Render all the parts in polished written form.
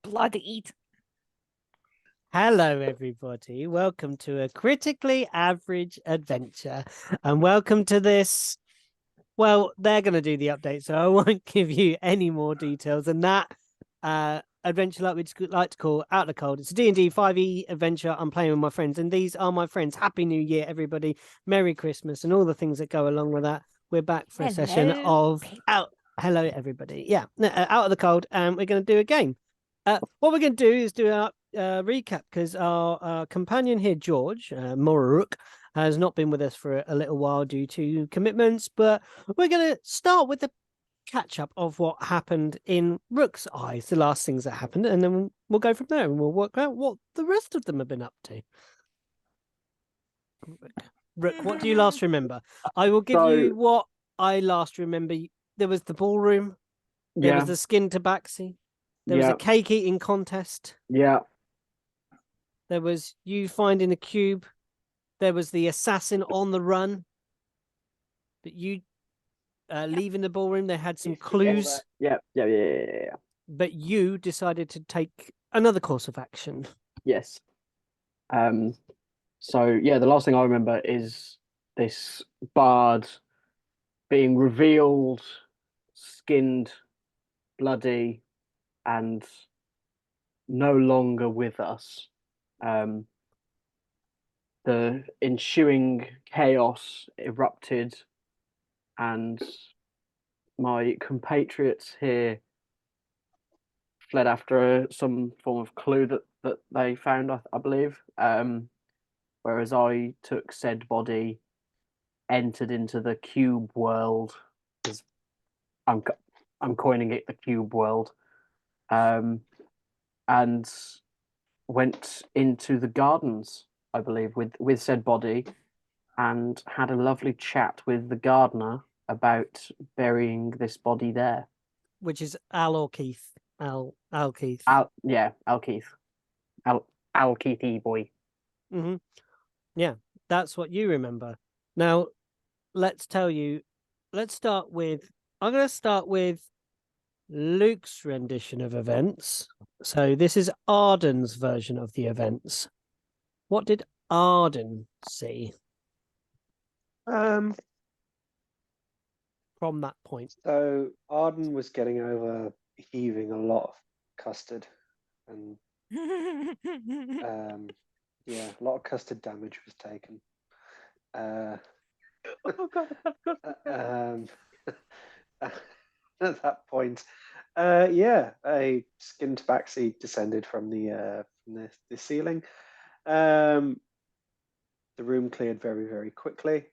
bloodied. Hello, everybody. Welcome to a critically average adventure, and welcome to this. Well, they're going to do the update, so I won't give you any more details than that. Adventure, like we like to call Out of the Cold. It's a D&D 5e adventure. I'm playing with my friends, and these are my friends. Happy New Year, everybody! Merry Christmas, and all the things that go along with that. We're back for a session of out. Hello, everybody. Yeah, Out of the Cold, and we're going to do a game. What we're going to do is do a recap because our companion here, George Mororook, has not been with us for a little while due to commitments, but we're going to start with the catch up of what happened in Rook's eyes, the last things that happened, and then we'll go from there and we'll work out what the rest of them have been up to. Rook, what do you last remember? I will give you what I last remember. There was the ballroom, there was the skin tabaxi, there was a cake eating contest. Yeah. There was you finding a cube. There was the assassin on the run. But you leaving the ballroom, they had some clues. Yeah. But you decided to take another course of action. Yes. So yeah, the last thing I remember is this bard being revealed, skinned, bloody, and no longer with us. The ensuing chaos erupted, and my compatriots here fled after some form of clue that they found, I believe. Whereas I took said body, entered into the cube world. I'm coining it the cube world, and went into the gardens, I believe, with said body, and had a lovely chat with the gardener about burying this body there. Which is Al or Keith? Al Keith. Al Keith. Al Keithy boy. Mm-hmm. Yeah, that's what you remember. Now, let's start with. I'm going to start with Luke's rendition of events. So this is Arden's version of the events. What did Arden see? From that point. So Arden was getting over heaving a lot of custard, and yeah, a lot of custard damage was taken. At that point, a skin tabaxi descended from the ceiling. The room cleared very, very quickly.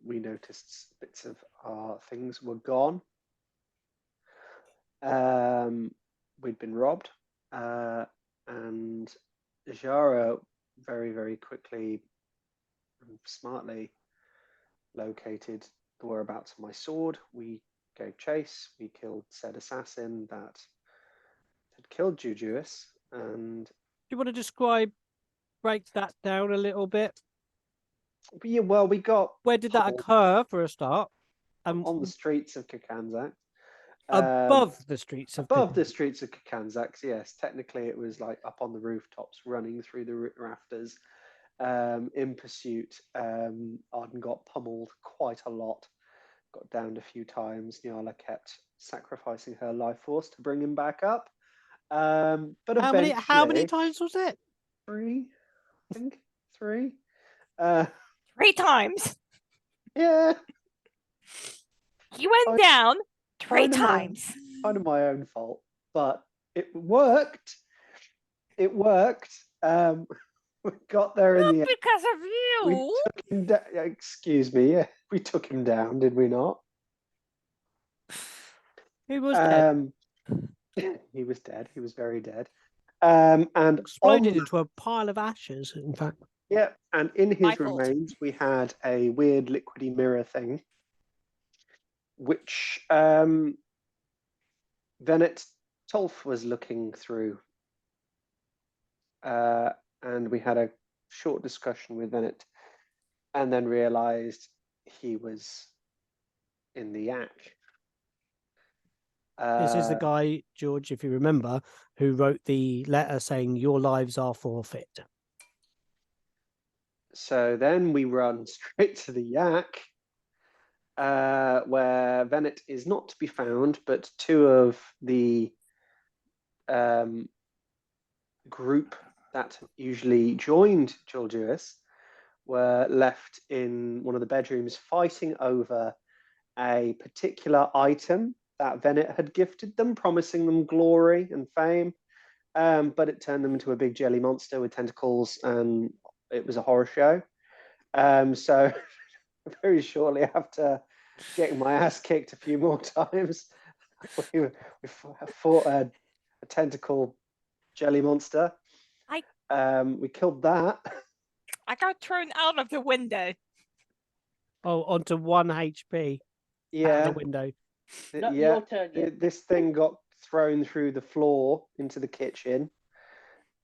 We noticed bits of our things were gone. We'd been robbed, and Jara very, very quickly and smartly located the whereabouts of my sword. We gave chase. We killed said assassin that had killed Jujuus. And do you want to break that down a little bit? Yeah, well, we got. Where did that occur for a start? On the streets of Kakanzak. Above the streets of Kakanzak, yes. Technically, it was like up on the rooftops, running through the rafters. In pursuit, Arden got pummeled quite a lot. Got downed a few times. Nyala kept sacrificing her life force to bring him back up. But how many times was it? 3, I think. 3. 3 times. Yeah. He went down 3 times. Kind of my own fault, but it worked. It worked. We got there in the end. Because of you. We took him down. Excuse me. Yeah, we took him down, did we not? He was dead. He was dead. He was very dead. And exploded into a pile of ashes, in fact. Yeah, and in his remains, we had a weird liquidy mirror thing, which Venet Tolf was looking through. And we had a short discussion with Venet, and then realized he was in the yak. This is the guy, George, if you remember, who wrote the letter saying your lives are forfeit. So then we run straight to the yak, where Venet is not to be found, but two of the group that usually joined Jules were left in one of the bedrooms fighting over a particular item that Venet had gifted them, promising them glory and fame. But it turned them into a big jelly monster with tentacles, and it was a horror show. So very shortly after getting my ass kicked a few more times, we fought a tentacle jelly monster. We killed that. I got thrown out of the window. Oh, onto 1 HP out Yeah, the window. Not yeah. your turn yet. This thing got thrown through the floor into the kitchen.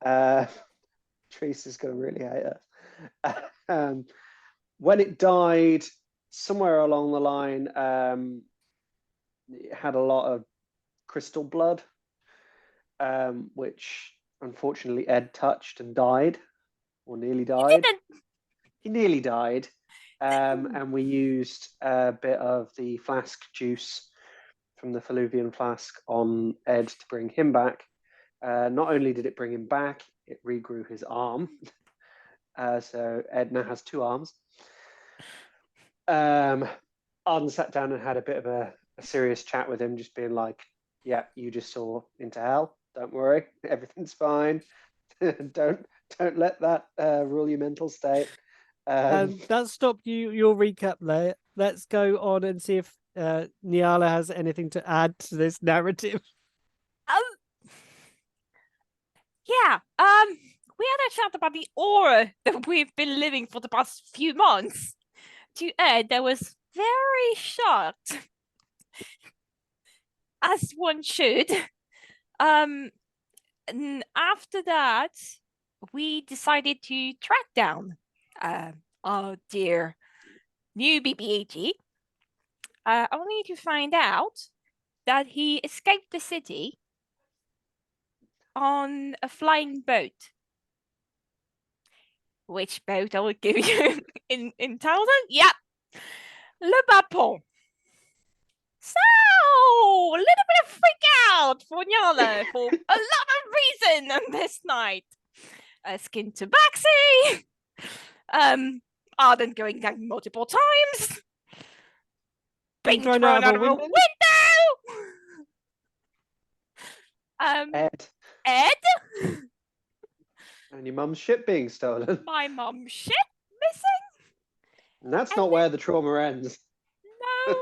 Teresa's gonna really hate us. When it died, somewhere along the line, it had a lot of crystal blood, which unfortunately Ed touched and died, or nearly died. Didn't. He nearly died. And we used a bit of the flask juice from the Falluvian flask on Ed to bring him back. Not only did it bring him back, it regrew his arm. So Ed now has 2 arms. Arden sat down and had a bit of a serious chat with him, just being like, yeah, you just saw into hell. Don't worry, everything's fine. don't let that rule your mental state. That stopped your recap there. Let's go on and see if Nyala has anything to add to this narrative. Yeah. We had a chat about the aura that we've been living for the past few months. To Ed, I was very shocked, as one should. And after that, we decided to track down our dear new BBAG, only to find out that he escaped the city on a flying boat. Which boat I will give you in 1,000? Yep. Le Bapon. So, a little bit of freak out for Nyala for a lot of reason on this night. Skin tabaxi. Arden going down multiple times. Being thrown out of a window. Ed. And your mum's ship being stolen. My mum's ship missing. And that's not where the trauma ends. No.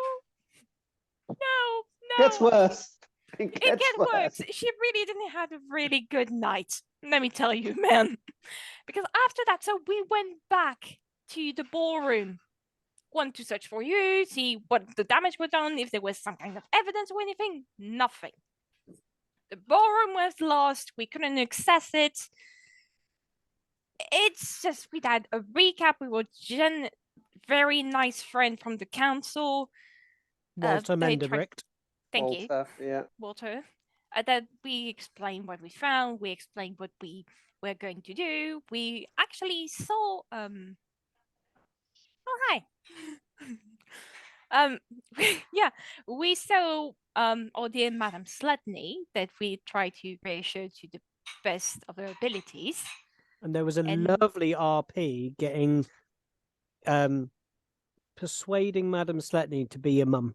Gets worse. It gets worse. She really didn't have a really good night. Let me tell you, man. Because after that, so we went back to the ballroom. Wanted to search for you, see what the damage was done, if there was some kind of evidence or anything. Nothing. The ballroom was lost. We couldn't access it. It's just, we had a recap. We were very nice friend from the council. Walter Mendebrecht. Thank Walter, you. Yeah. Walter. That we explained what we found. We explained what we were going to do. We actually saw oh hi. Yeah, we saw our dear Madame Sledney that we tried to reassure to the best of her abilities. And there was a lovely RP getting persuading Madame Sletney to be a mum.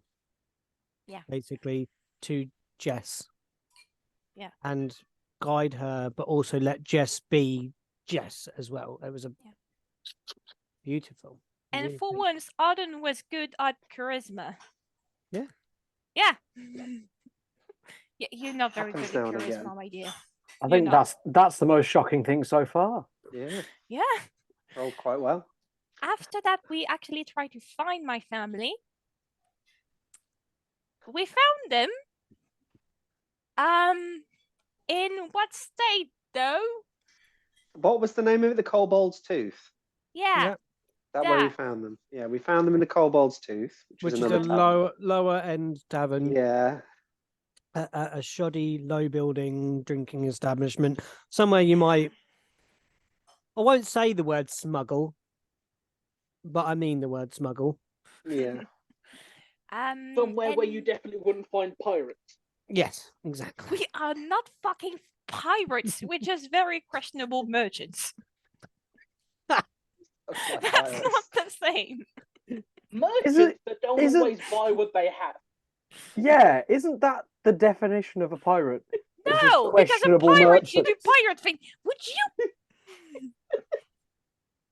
Yeah. Basically to Jess. Yeah. And guide her, but also let Jess be Jess as well. It was beautiful. And really for great. once, Arden was good at charisma. Yeah. Yeah. Yeah, you're not very Happens good at now and charisma, again. my dear. I think that's the most shocking thing so far. Yeah. Yeah. Rolled quite well. After that, we actually tried to find my family. We found them. In what state, though? What was the name of it? The Kobold's Tooth. Yeah. That where we found them. Yeah, we found them in the Kobold's Tooth, which is a another tavern. lower end tavern. Yeah. a shoddy, low building drinking establishment, somewhere you might. I won't say the word smuggle, but I mean the word smuggle. Yeah. Somewhere where you and definitely wouldn't find pirates. Yes, exactly. we are not fucking pirates. We're just very questionable merchants. Okay, That's pirates. not the same. Merchants that don't isn't- always buy what they have. Yeah, isn't that the definition of a pirate? Is just No, because a questionable pirate, you do merchants. pirate thing. Would you?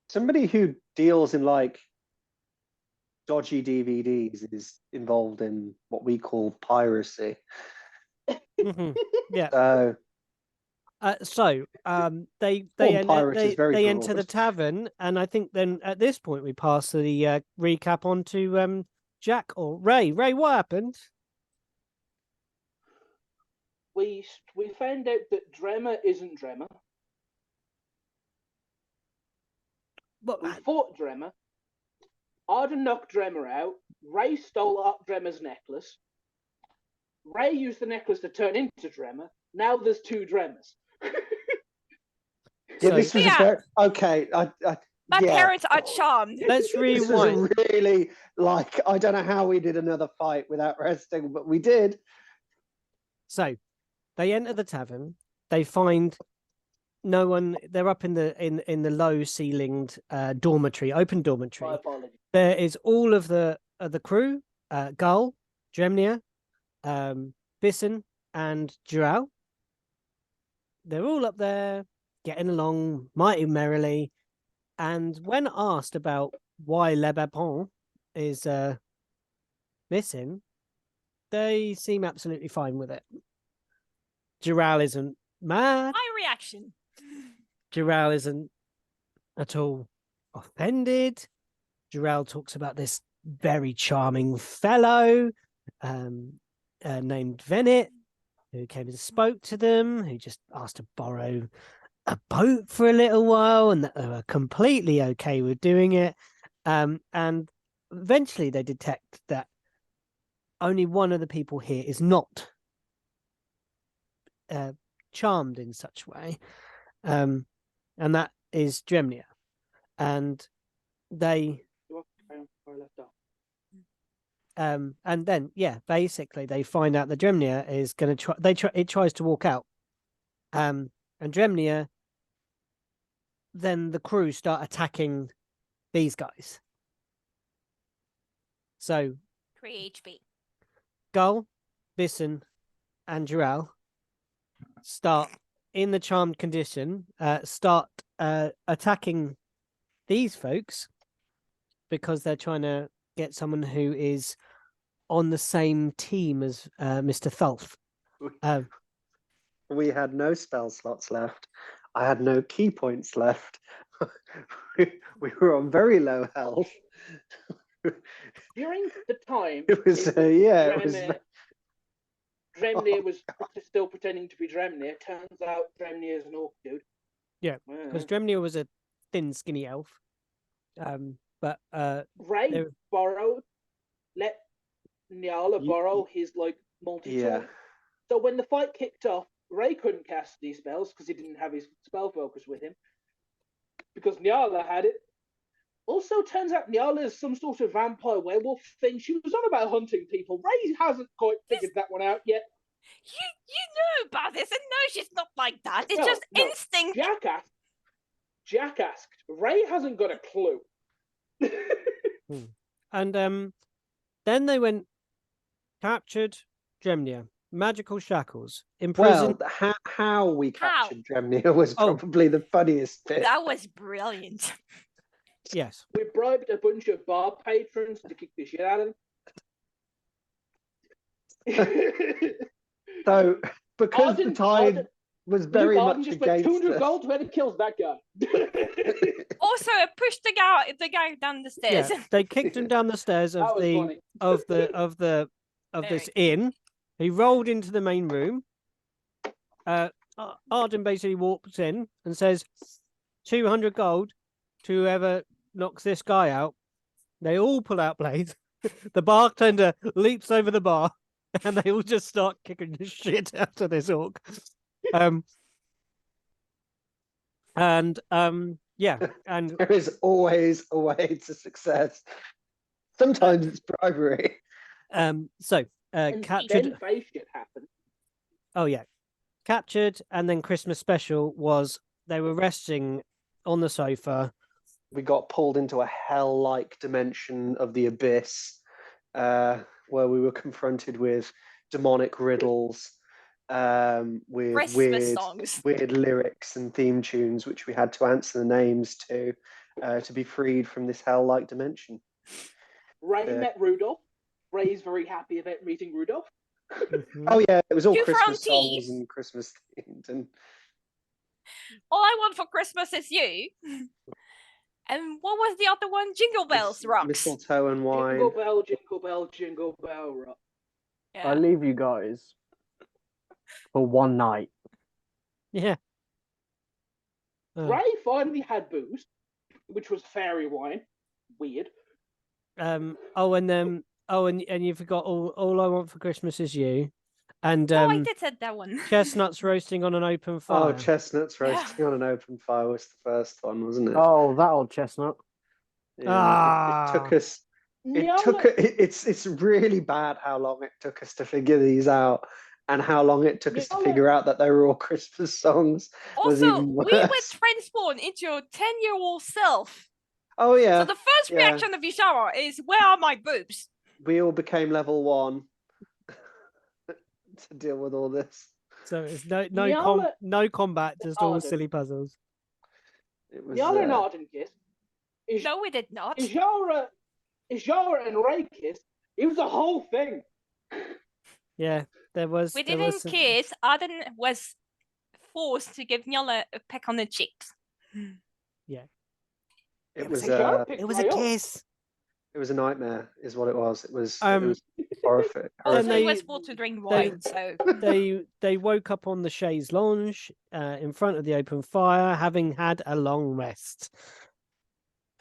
Somebody who deals in like dodgy DVDs is involved in what we call piracy. Mhm. Yeah. So They Well, pirate is very they enter the broad. tavern, and I think then at this point we pass the recap on to Jack or Ray. Ray, what happened? We found out that Dremnia isn't Dremnia. Well, We fought Dremnia. Arden knocked Dremnia out. Ray stole Dremnia's necklace. Ray used the necklace to turn into Dremnia. Now there's two Dremnias. Yeah, So- this was Yeah. a very okay. My yeah. parents are charmed. let's This was a rewind. really like I don't know how we did another fight without resting, but we did. So they enter the tavern. They find no one. They're up in the low ceilinged dormitory, open My dormitory. apologies. There is all of the crew: Gull, Dremnia, Bisson, and Dural. They're all up there getting along mighty merrily. And when asked about why Le Babon is missing, they seem absolutely fine with it. Dural isn't mad. My reaction. Dural isn't at all offended. Dural talks about this very charming fellow named Venet, who came and spoke to them, who just asked to borrow a boat for a little while, and that they were completely okay with doing it. And eventually they detect that only one of the people here is not charmed in such way, and that is Dremnia. And they Where I left off. and then basically they find out that Dremnia is going to try. It tries to walk out, and Dremnia. Then the crew start attacking these guys. So 3 HP. Gull, Bisson, and Dural start in the charmed condition. Start attacking these folks because they're trying to get someone who is on the same team as Mr. Thulf. We had no spell slots left. I had no key points left. we were on very low health. During the time, It was it was. Dremnia was still pretending to be Dremnia. Turns out Dremnia is an orc dude. Yeah, because Dremnia was a thin, skinny elf. But Ray there- let Nyala borrow his multi-tool. Yeah. So when the fight kicked off, Ray couldn't cast these spells because he didn't have his spell focus with him. Because Nyala had it. Also, turns out Nyala is some sort of vampire werewolf thing. She was on about hunting people. Ray hasn't quite figured that one out yet. You know about this, and no, she's not like that. It's No, just no. instinct. Jack asked. Ray hasn't got a clue. and then they went captured Dremnia, magical shackles, imprisoned. Well, how we captured Dremnia was probably the funniest bit. That was brilliant. Yes. We bribed a bunch of bar patrons to kick the shit out of them. So, because the tide Arden- was very Luke Arden much just went against 200 us. gold whoever kills that guy. Also, it pushed the guy down the stairs. Yeah, they kicked him down the stairs That of was funny. this inn. He rolled into the main room. Arden basically walks in and says, 200 gold to whoever knocks this guy out. They all pull out blades. The bartender leaps over the bar and they all just start kicking the shit out of this orc. And yeah, and There is always a way to success. Sometimes it's bribery. so And captured. then face shit happened. Oh yeah, captured, and then Christmas special was they were resting on the sofa. We got pulled into a hell-like dimension of the abyss, where we were confronted with demonic riddles, with Christmas songs. weird lyrics and theme tunes, which we had to answer the names to be freed from this hell-like dimension. Ray met Rudolph. Ray is very happy about meeting Rudolph. Oh yeah, it was all Two Christmas fronties. songs and Christmas themed, and All I want for Christmas is you. And what was the other one? Jingle Bells Rocks. mistletoe and wine. Jingle bell, jingle bell, jingle bell rock. Yeah. I leave you guys for one night. Yeah. Oh. Ray finally had booze, which was fairy wine. Weird. And you forgot all I want for Christmas is you, and Oh, I did said that one. chestnuts roasting on an open fire. Oh, chestnuts roasting on an open fire was the first one, wasn't it? Oh, that old chestnut. Yeah, it took us. It's really bad how long it took us to figure these out, and how long it took us to figure out that they were all Christmas songs. Was Also, even we were worse. transformed into your 10-year-old self. Oh yeah, So the first yeah. reaction of Ishara is, where are my boobs? we all became level 1 to deal with all this. So it's Nyala- no combat, just all Arden. silly puzzles. It was. Nyala and Arden kissed. No, we did not. Ishara and Ray kissed. It was a whole thing. Yeah, there was. We there didn't was some- kiss. Arden was forced to give Nyala a peck on the cheeks. It was. Ishara picked It was a Ray up. kiss. It was a nightmare, is what it was. It was. It Um, was horrific. Also, And he they- was forced to drink wine, so... They woke up on the chaise lounge in front of the open fire, having had a long rest.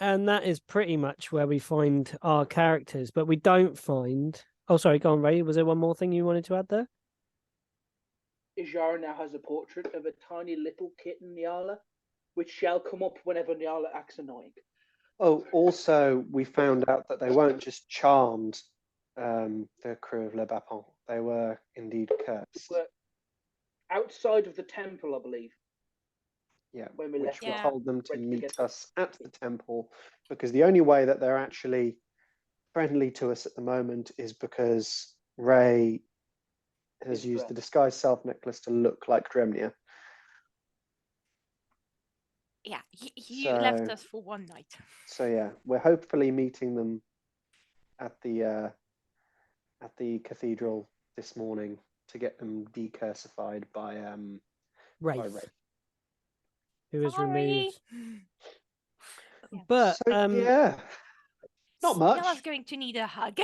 And that is pretty much where we find our characters, but we don't find. Oh, sorry, go on, Ray. Was there one more thing you wanted to add there? Ishara now has a portrait of a tiny little kitten, Nyala, which shall come up whenever Nyala acts annoying. Oh, also, we found out that they weren't just charmed, the crew of Le Bapon. They were indeed cursed. But outside of the temple, I believe. Yeah, When we which left we Yeah. told them to Went to meet get- us at the temple, because the only way that they're actually friendly to us at the moment is because Ray has Is used the dressed. disguised self necklace to look like Dremnia. Yeah, you left So- us for one night. So yeah, we're hopefully meeting them at the cathedral this morning to get them decursified by Rafe, Rafe. who was Sorry. removed. Yeah. But So yeah, not much. Nyala's going to need a hug.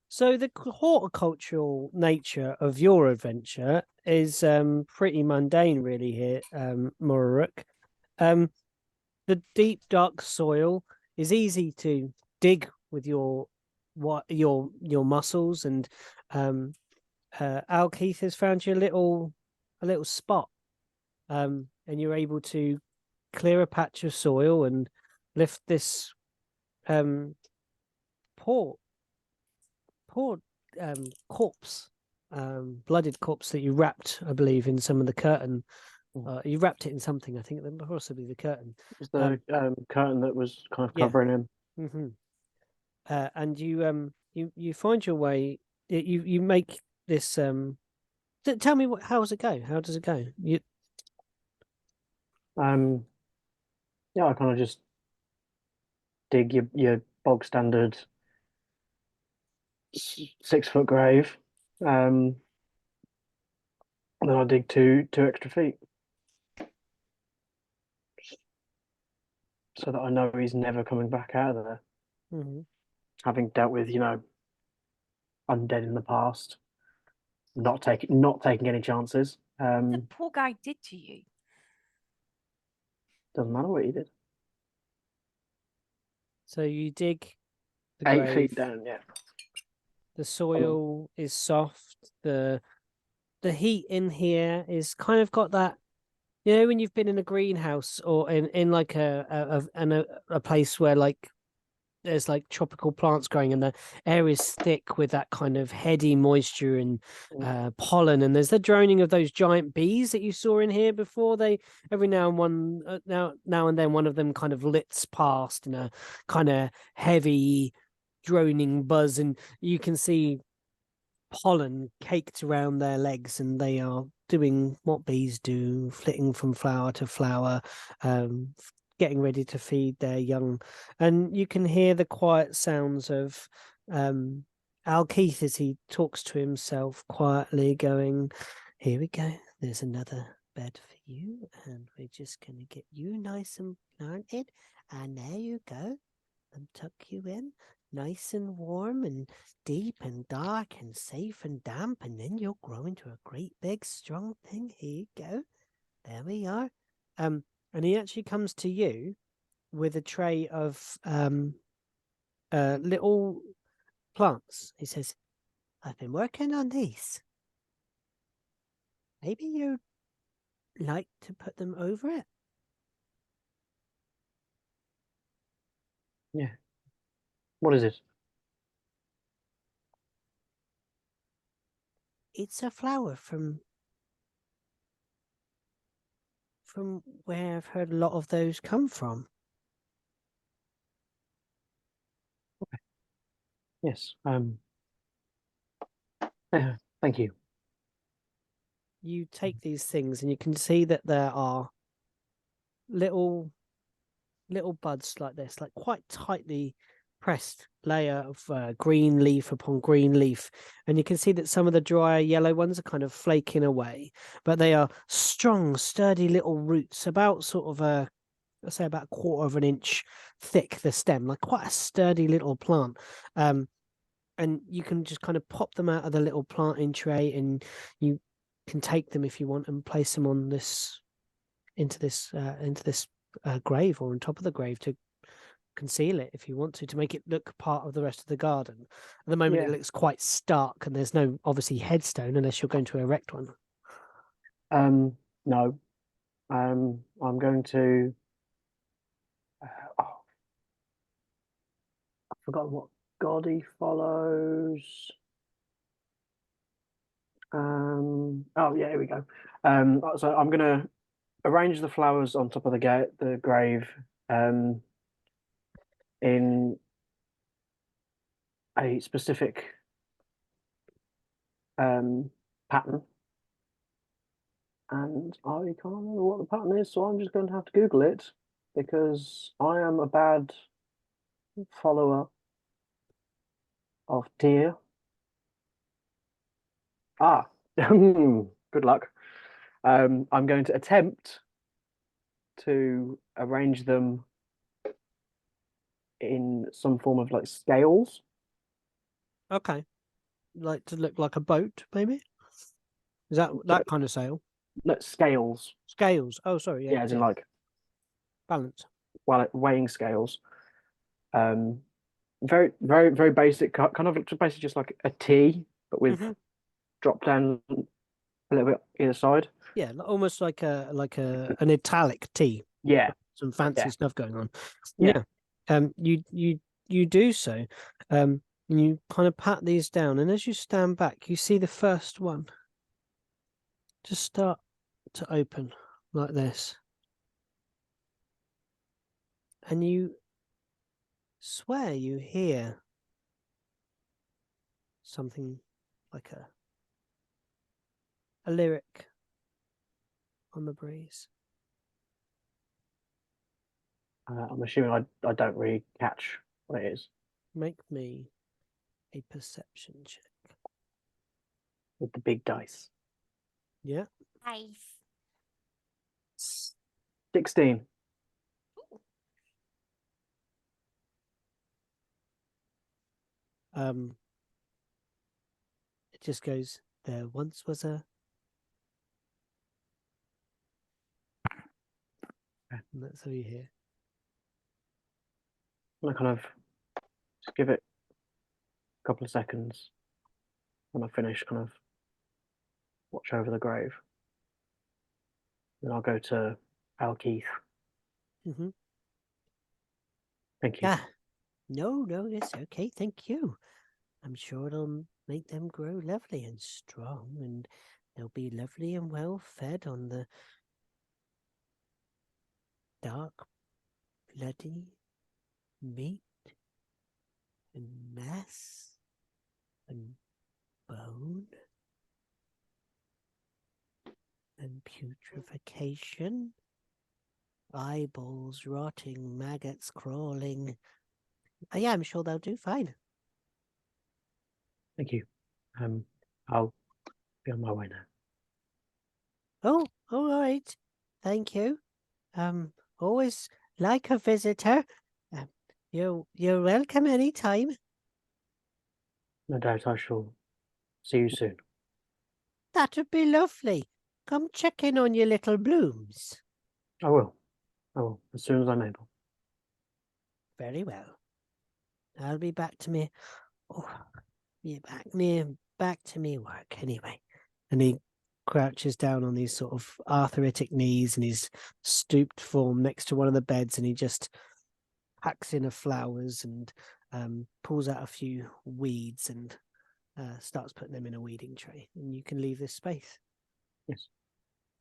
so the horticultural nature of your adventure is pretty mundane, really. Here, Mororook. The deep, dark soil is easy to dig with your muscles, and Alkeith has found you a little spot, and you're able to clear a patch of soil and lift this poor corpse, blooded corpse that you wrapped, I believe, in some of the curtain. You wrapped it in something, I think, possibly the curtain. It was the curtain that was kind of yeah. covering him. Mm-hmm. And you find your way. You make this. Tell me how does it go? How does it go? Yeah, I kind of just dig your bog standard 6-foot grave. And then I dig two extra feet, so that I know he's never coming back out of there. Mm-hmm. Having dealt with, undead in the past, not taking any chances. The poor guy did to you. Doesn't matter what he did. So you dig the 8 grave, feet down, yeah. The soil is soft. The heat in here is kind of got that. You know, when you've been in a greenhouse or in like a place where like there's like tropical plants growing and the air is thick with that kind of heady moisture and pollen, and there's the droning of those giant bees that you saw in here before. They every now and now and then one of them kind of lits past in a kind of heavy droning buzz, and you can see pollen caked around their legs, and they are doing what bees do, flitting from flower to flower, getting ready to feed their young. And you can hear the quiet sounds of Al Keith as he talks to himself quietly, going, "Here we go. There's another bed for you, and we're just going to get you nice and planted. And there you go. And tuck you in, nice and warm and deep and dark and safe and damp, and then you'll grow into a great big strong thing. Here you go. There we are." And he actually comes to you with a tray of little plants. He says, "I've been working on these. Maybe you'd like to put them over it." Yeah. What is it? It's a flower from where I've heard a lot of those come from. Yes. Thank you. You take these things and you can see that there are little buds like this, like quite tightly pressed layer of green leaf upon green leaf, and you can see that some of the drier yellow ones are kind of flaking away, but they are strong, sturdy little roots, about sort of let's say about a quarter of an inch thick, the stem, like quite a sturdy little plant. And you can just kind of pop them out of the little planting tray, and you can take them if you want and place them on this into this grave, or on top of the grave, to conceal it if you want to make it look part of the rest of the garden. At the moment, Yeah. it looks quite stark, and there's no obviously headstone unless you're going to erect one. No. I'm going to. Oh, I forgot what god he follows. Oh yeah, here we go. So I'm gonna arrange the flowers on top of the grave, in a specific pattern, and I can't remember what the pattern is, so I'm just going to have to Google it because I am a bad follower of deer. Good luck. I'm going to attempt to arrange them in some form of like scales. Okay, like to look like a boat, maybe. Is that kind of sail? No, scales. Scales. Oh, sorry. Yeah, as in like balance. weighing scales. Very, very, very basic. Kind of basically just like a T, but with drop down a little bit either side. Yeah, almost like an italic T. Yeah, Some fancy yeah. stuff going on. Yeah. You do so. And you kind of pat these down, and as you stand back, you see the first one just start to open like this. And you swear you hear something like a lyric on the breeze. I'm assuming I don't really catch what it is Make me a perception check. with the big dice. Yeah. Nice. 16. It just goes, "There once was a..." And that's all you hear. I kind of just give it a couple of seconds. when I finish, kind of watch over the grave. Then I'll go to Al Keith. Mm-hmm. Thank you. Ah, no, it's okay. Thank you. I'm sure it'll make them grow lovely and strong, and they'll be lovely and well fed on the dark, bloody meat and mess and bone and putrefaction, eyeballs rotting, maggots crawling. Yeah, I'm sure they'll do fine. Thank you. I'll be on my way now. Oh, all right. Thank you. Always like a visitor. You're welcome anytime. No doubt I shall see you soon. That'd be lovely. Come check in on your little blooms. I will. As soon as I'm able. Very well. I'll be back to me. Oh, back to me work anyway. And he crouches down on these sort of arthritic knees in his stooped form next to one of the beds, and he just hacks in of flowers and pulls out a few weeds and starts putting them in a weeding tray. And you can leave this space. Yes.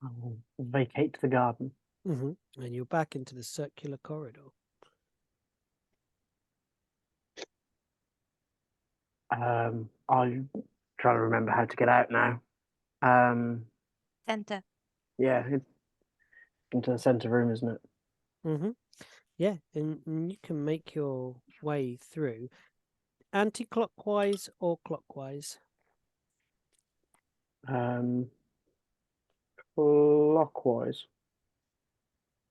I will vacate the garden. And you're back into the circular corridor. I'll try to remember how to get out now. Center. Yeah, it's into the centre room, isn't it? Yeah, and you can make your way through anti-clockwise or clockwise. Clockwise.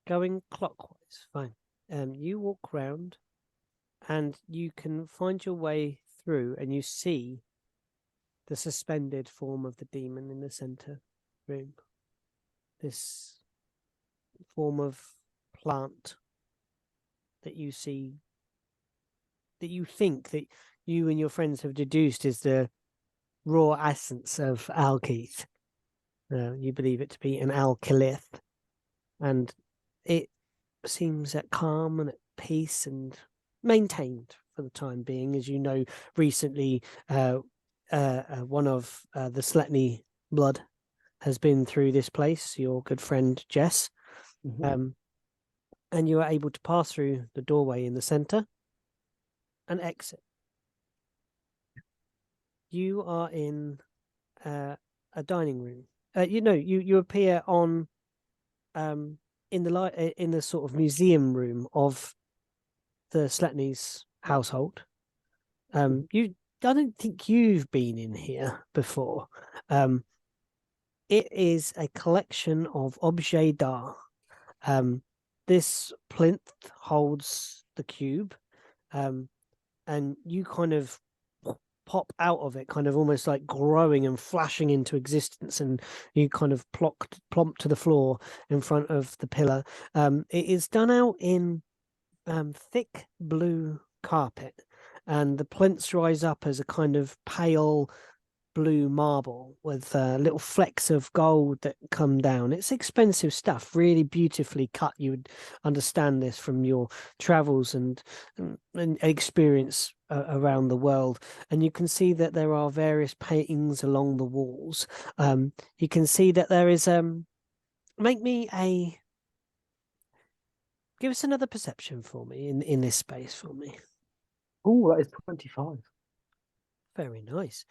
Going clockwise, fine. You walk round and you can find your way through, and you see the suspended form of the demon in the center room. This form of plant that you see, that you think that you and your friends have deduced is the raw essence of Alkeith. You believe it to be an alkylith, and it seems at calm and at peace and maintained for the time being. As you know, recently one of the Sletney blood has been through this place, your good friend Jess. And you are able to pass through the doorway in the center and exit. You are in a dining room. You appear on in the sort of museum room of the Sletney's household. I don't think you've been in here before. It is a collection of objets d'art. This plinth holds the cube, and you kind of pop out of it, kind of almost like growing and flashing into existence, and you kind of plump to the floor in front of the pillar. It is done out in thick blue carpet, and the plinths rise up as a kind of pale blue marble with little flecks of gold that come down. It's expensive stuff, really beautifully cut. You would understand this from your travels and experience around the world. And you can see that there are various paintings along the walls. You can see that there is give us another perception for me in this space for me. Oh, that is 25. Very nice.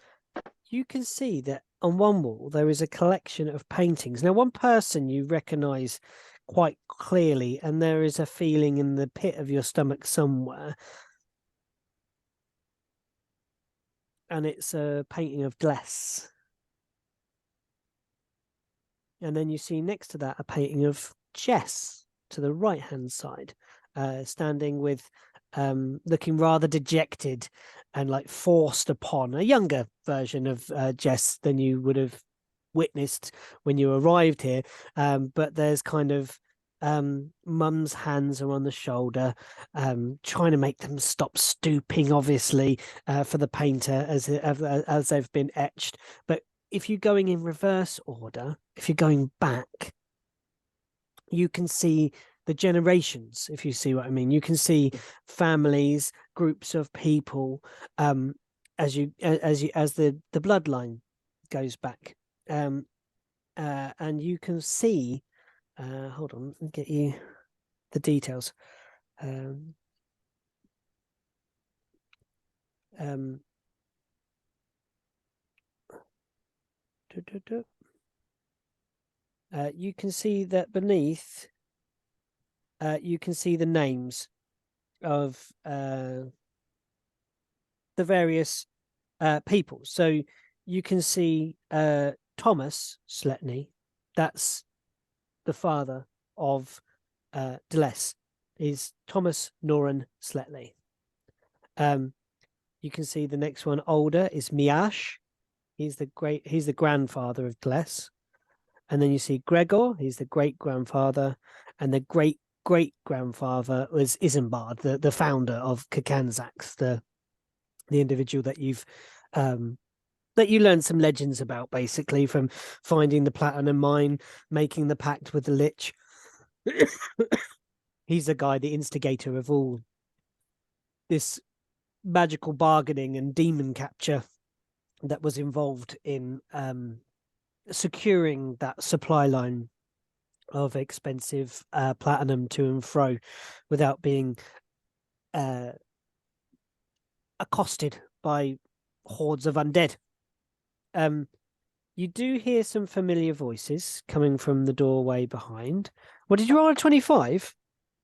You can see that on one wall there is a collection of paintings. Now, one person you recognize quite clearly, and there is a feeling in the pit of your stomach somewhere. And it's a painting of Gless. And then you see next to that a painting of Jess to the right-hand side, standing with looking rather dejected and like forced upon, a younger version of Jess than you would have witnessed when you arrived here. But there's kind of Mum's hands are on the shoulder, trying to make them stop stooping, obviously, for the painter as they've been etched. But if you're going in reverse order, if you're going back, you can see the generations, if you see what I mean. You can see families, groups of people, as the bloodline goes back. And you can see, hold on, let me get you the details. You can see that beneath, you can see the names of the various people. So you can see Thomas Sletney, that's the father of Deles, is Thomas Noran Sletney. You can see the next one older is Miash. He's the grandfather of Deles. And then you see Gregor, he's the great grandfather, and the great great grandfather was Isambard, the founder of Kakanzax, the individual that you've that you learned some legends about, basically, from finding the platinum mine, making the pact with the Lich. He's the guy, the instigator of all this magical bargaining and demon capture that was involved in securing that supply line of expensive platinum to and fro without being accosted by hordes of undead. You do hear some familiar voices coming from the doorway behind. What did you roll, a 25?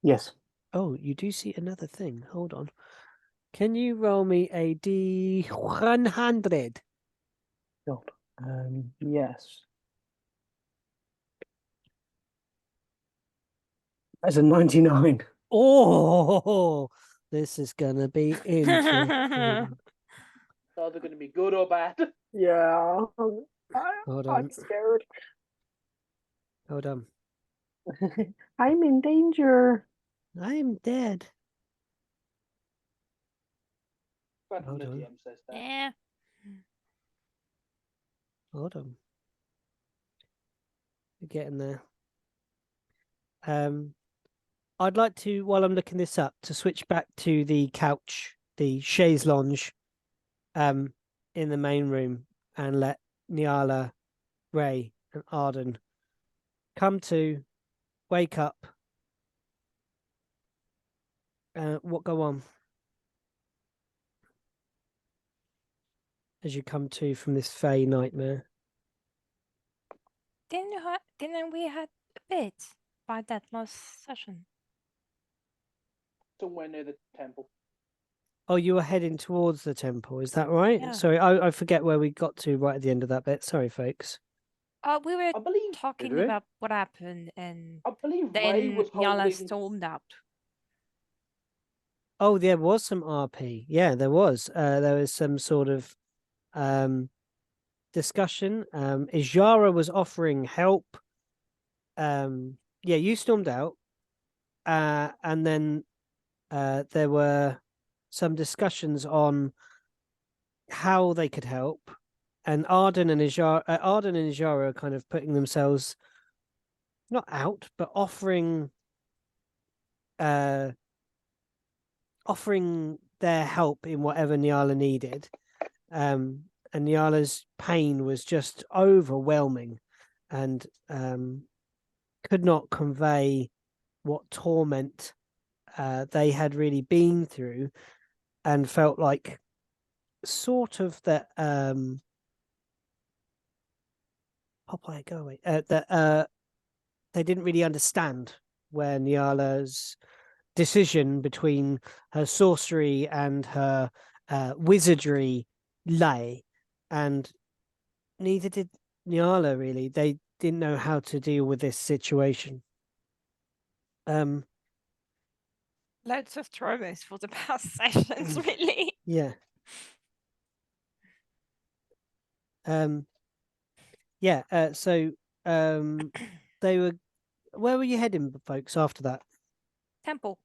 Yes. Oh, you do see another thing. Hold on. Can you roll me a D100? God. Yes. As a 99. Oh, this is gonna be interesting. Are they going to be good or bad? Yeah. Hold on. I'm scared. Hold on. I'm in danger. I'm dead. But Hold the on. DM says that. Yeah. Hold on. We're getting there. I'd like to, while I'm looking this up, to switch back to the couch, the chaise lounge, in the main room, and let Nyala, Ray, and Arden come to, wake up. What go on? As you come to from this fey nightmare. Didn't we had a bit by that last session? Somewhere near the temple. Oh, you were heading towards the temple, is that right? Yeah. Sorry, I forget where we got to right at the end of that bit. Sorry, folks. We were I believe talking Did we? about what happened, and I believe Ray then was Nyala holding. stormed out. Oh, there was some RP. Yeah, there was. There was some sort of discussion. Ijara was offering help. Yeah, you stormed out. And then there were some discussions on how they could help. And Arden and Ijara are kind of putting themselves not out, but offering their help in whatever Nyala needed. And Nyala's pain was just overwhelming, and could not convey what torment they had really been through, and felt like sort of that Popeye, go away. That they didn't really understand where Nyala's decision between her sorcery and her wizardry lay, and neither did Nyala really. They didn't know how to deal with this situation. Loads of traumas for the past sessions, really. Yeah. Yeah. So they were where were you heading, folks? After that, Temple.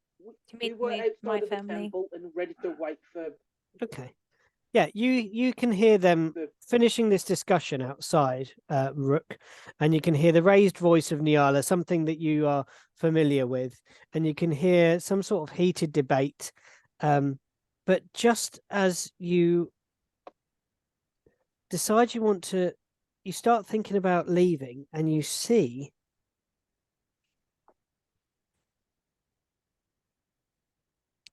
To We meet were outside my of the family. temple and ready to wait for okay. Yeah, you can hear them the. finishing this discussion outside, Rook, and you can hear the raised voice of Nyala, something that you are familiar with, and you can hear some sort of heated debate. But just as you decide you want to, you start thinking about leaving, and you see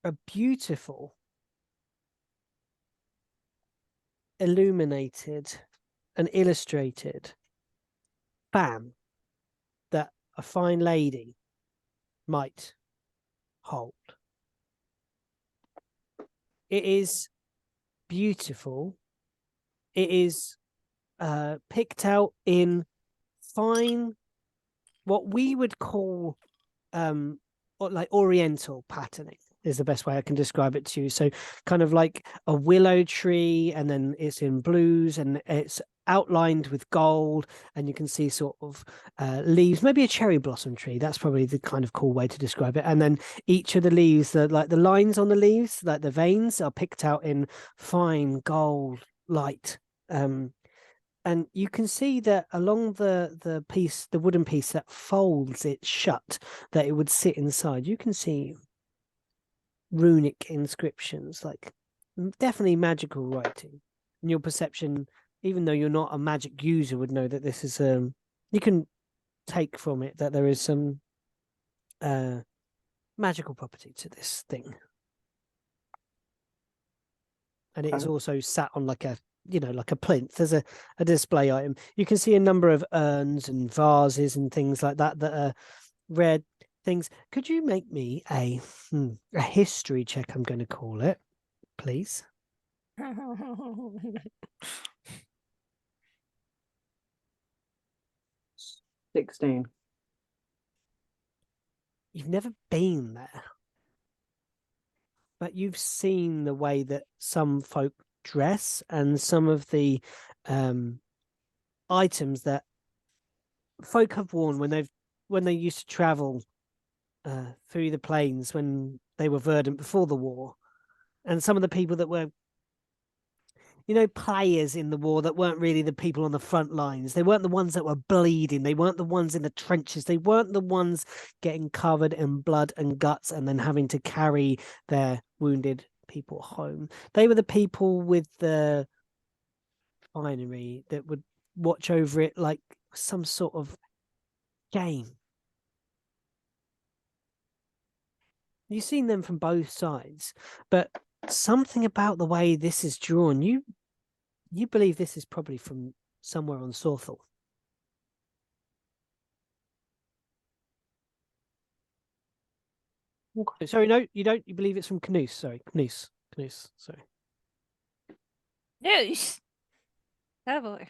a beautiful, illuminated and illustrated fan that a fine lady might hold. It is beautiful. It is picked out in fine, what we would call like Oriental patterning is the best way I can describe it to you. So kind of like a willow tree, and then it's in blues, and it's outlined with gold, and you can see sort of leaves, maybe a cherry blossom tree. That's probably the kind of cool way to describe it. And then each of the leaves, like the lines on the leaves, like the veins, are picked out in fine gold light. And you can see that along the piece, the wooden piece that folds it shut, that it would sit inside, you can see runic inscriptions, like definitely magical writing. And your perception, even though you're not a magic user, would know that this is you can take from it that there is some magical property to this thing. And it is also sat on like a, like a plinth. There's a display item. You can see a number of urns and vases and things like that are red things. Could you make me a history check, I'm going to call it, please? 16. You've never been there, but you've seen the way that some folk dress and some of the items that folk have worn when they used to travel through the plains when they were verdant before the war, and some of the people that were players in the war that weren't really the people on the front lines. They weren't the ones that were bleeding. They weren't the ones in the trenches. They weren't the ones getting covered in blood and guts and then having to carry their wounded people home. They were the people with the finery that would watch over it like some sort of game. You've seen them from both sides, but something about the way this is drawn, you believe this is probably from somewhere on Sorthel. Okay. Sorry, no, you don't. You believe it's from Canoes. Sorry, Canoes. Sorry. News. Oh boy.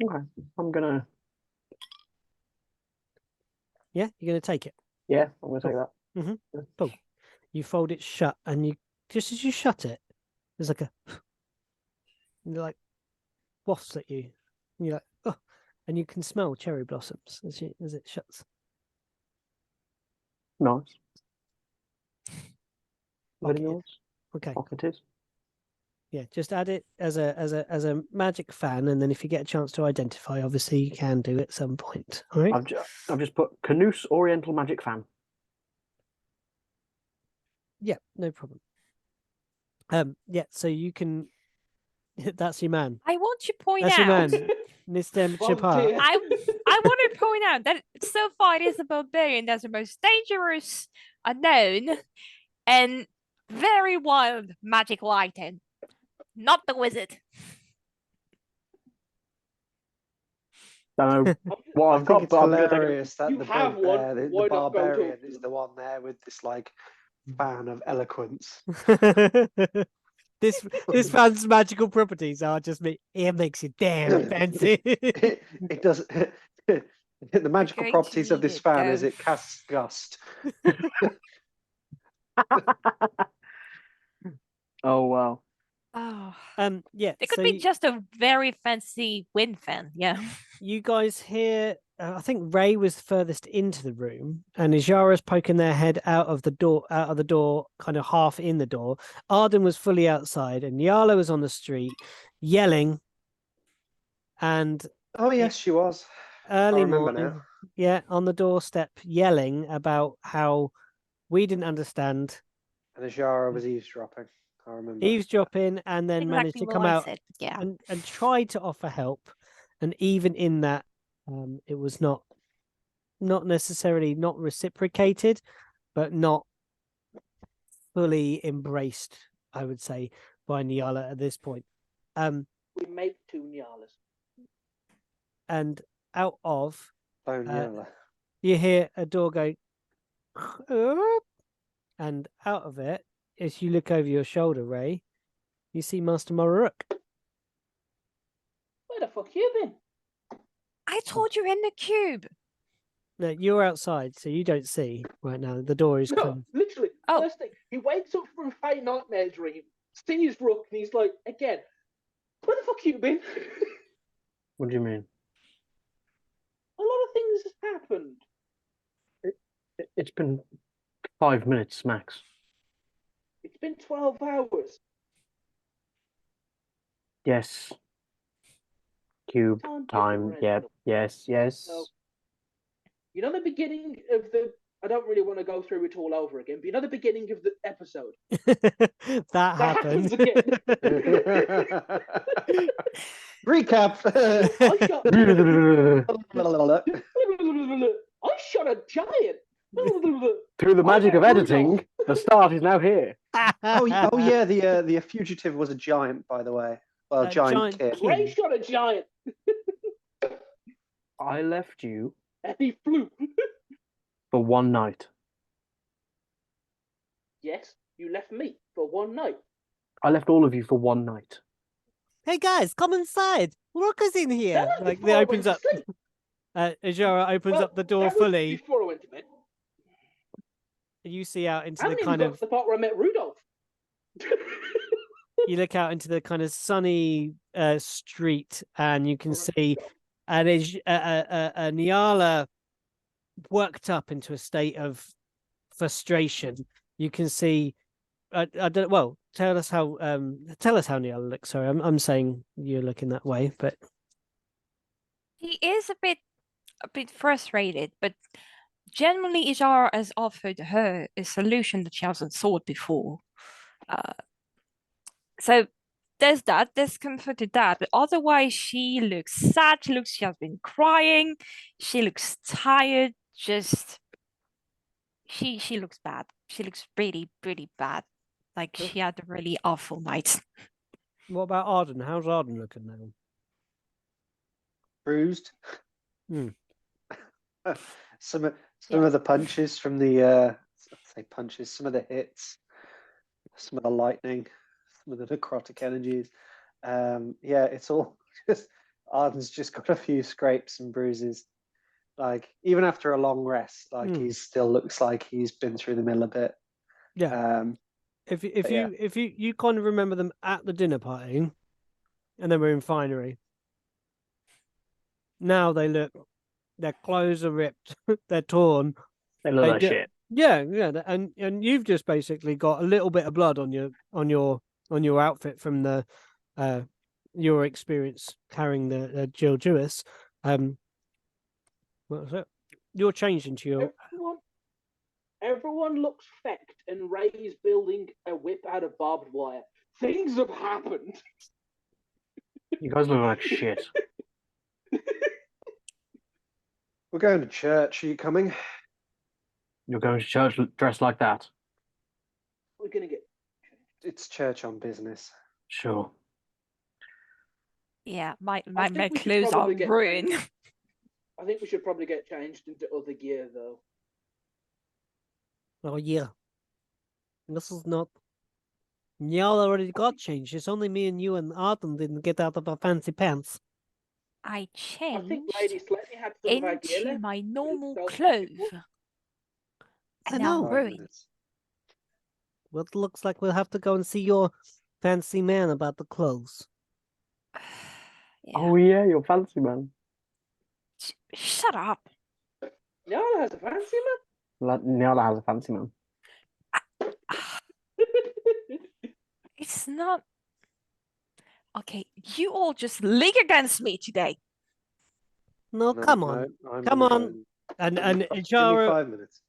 Okay, I'm gonna. Yeah, you're gonna take it. Yeah, I'm gonna take that. Mm-hmm. Cool. You fold it shut, and you just as you shut it, there's like a like wafts at you. And you're like, oh, and you can smell cherry blossoms as it shuts. Nice. Like Very it is. nice. Okay. Like it is. Yeah, just add it as a magic fan, and then if you get a chance to identify, obviously you can do at some point. All right. I've just put Canoes Oriental Magic Fan. Yeah, no problem. Yeah, so you can. That's your man. I want to point That's your out. man, Mr. Chapar. Volunteer. I want to point out that so far it is a barbarian that's the most dangerous, unknown, and very wild magic lighting. Not the wizard. Don't know what I I've think got, it's but I'm gonna take it. hilarious that You the have bloke one, there, the why not go barbarian, to- is the one there with this like fan of eloquence. This fan's magical properties are just it makes you damn fancy. It does. The magical going to properties of need this it, fan go. is it casts gust. Oh wow. Oh, Yeah. it could So be just a very fancy wind fan. Yeah. you guys hear. I think Ray was furthest into the room, and Ijara's poking their head out of the door, kind of half in the door. Arden was fully outside, and Yala was on the street yelling. And Oh yes, she was. early remember morning, now. yeah, on the doorstep, yelling about how we didn't understand, And Ajara was eavesdropping. I remember. eavesdropping, and then managed Exactly to come what I out said. Yeah. and try to offer help. And even in that, it was not necessarily not reciprocated, but not fully embraced, I would say, by Nyala at this point. We make 2 Nyalas. And out of Bone Yella. you hear a door go, and out of it, as you look over your shoulder, Ray, you see Master Mororook. Where the fuck you been? I told you in the cube. No, you're outside, so you don't see right now. The door is No, closed. literally. Oh. First thing, he wakes up from a faint nightmare dream, sees Rook, and he's like, again, where the fuck you been? What do you mean? A lot of things have happened. It's been 5 minutes max. It's been 12 hours. Yes. Cube time. differential. Yep. Yes. Yes. So, you know the beginning of the... I don't really want to go through it all over again, but you know the beginning of the episode? That happened. happens again. Recap. I shot a giant. Through the magic of met editing, Rudolph. the start is now here. oh yeah, the fugitive was a giant, by the way. Well, A giant giant kid. kid. Ray shot a giant, I left you and he flew. for one night. Yes, you left me for one night. I left all of you for one night. Hey guys, come inside. Rook is in here. That was Like, before it I opens went up. to sleep. Ijara opens Well, up the door that was fully. before I went to bed. You see out into I the haven't kind even got of. to the part where I met Rudolph. You look out into the kind of sunny street, and you can see Nyala worked up into a state of frustration. You can see. I don't. Well, tell us how. Tell us how Nyala looks. Sorry, I'm saying you're looking that way, but He is a bit frustrated, but generally Ijara has offered her a solution that she hasn't thought before. So there's that, there's comforted that, but otherwise she looks sad, she has been crying, she looks tired, just she looks bad. She looks really, really bad. Like she had a really awful night. what about Arden? How's Arden looking now? Bruised. Hmm. Some of the punches from the some of the hits, some of the lightning, some of the necrotic energies. Yeah, it's all just Arden's just got a few scrapes and bruises. Like even after a long rest, like he still looks like he's been through the mill a bit. Yeah. If you kind of remember them at the dinner party, and then we're in finery. Now they look, their clothes are ripped, they're torn. They look like shit. Yeah, and you've just basically got a little bit of blood on your outfit from the your experience carrying the Jill Jewess. What was it? You're changed into your. Everyone looks fecked, and Ray's building a whip out of barbed wire. Things have happened. You guys look like shit. We're going to church. Are you coming? You're going to church dressed like that? We're gonna get. It's church on business. Sure. Yeah, my think we should clothes are probably get ruined. I think we should probably get changed into other gear, though. Oh yeah. This is not. Y'all already got changed. It's only me and you and Arden didn't get out of our fancy pants. I I think changed Lady Slightly had some of our gear into left. my normal So- clothes. I And now know. ruined. Well, it looks like we'll have to go and see your fancy man about the clothes. Yeah. Oh yeah, you're fancy man. Shut up. Nyala has a fancy Niala has a fancy man. It's not. Okay, you all just league against me today. No, No, come on. no, I'm Come gonna on. go And give me Ijara 5 minutes.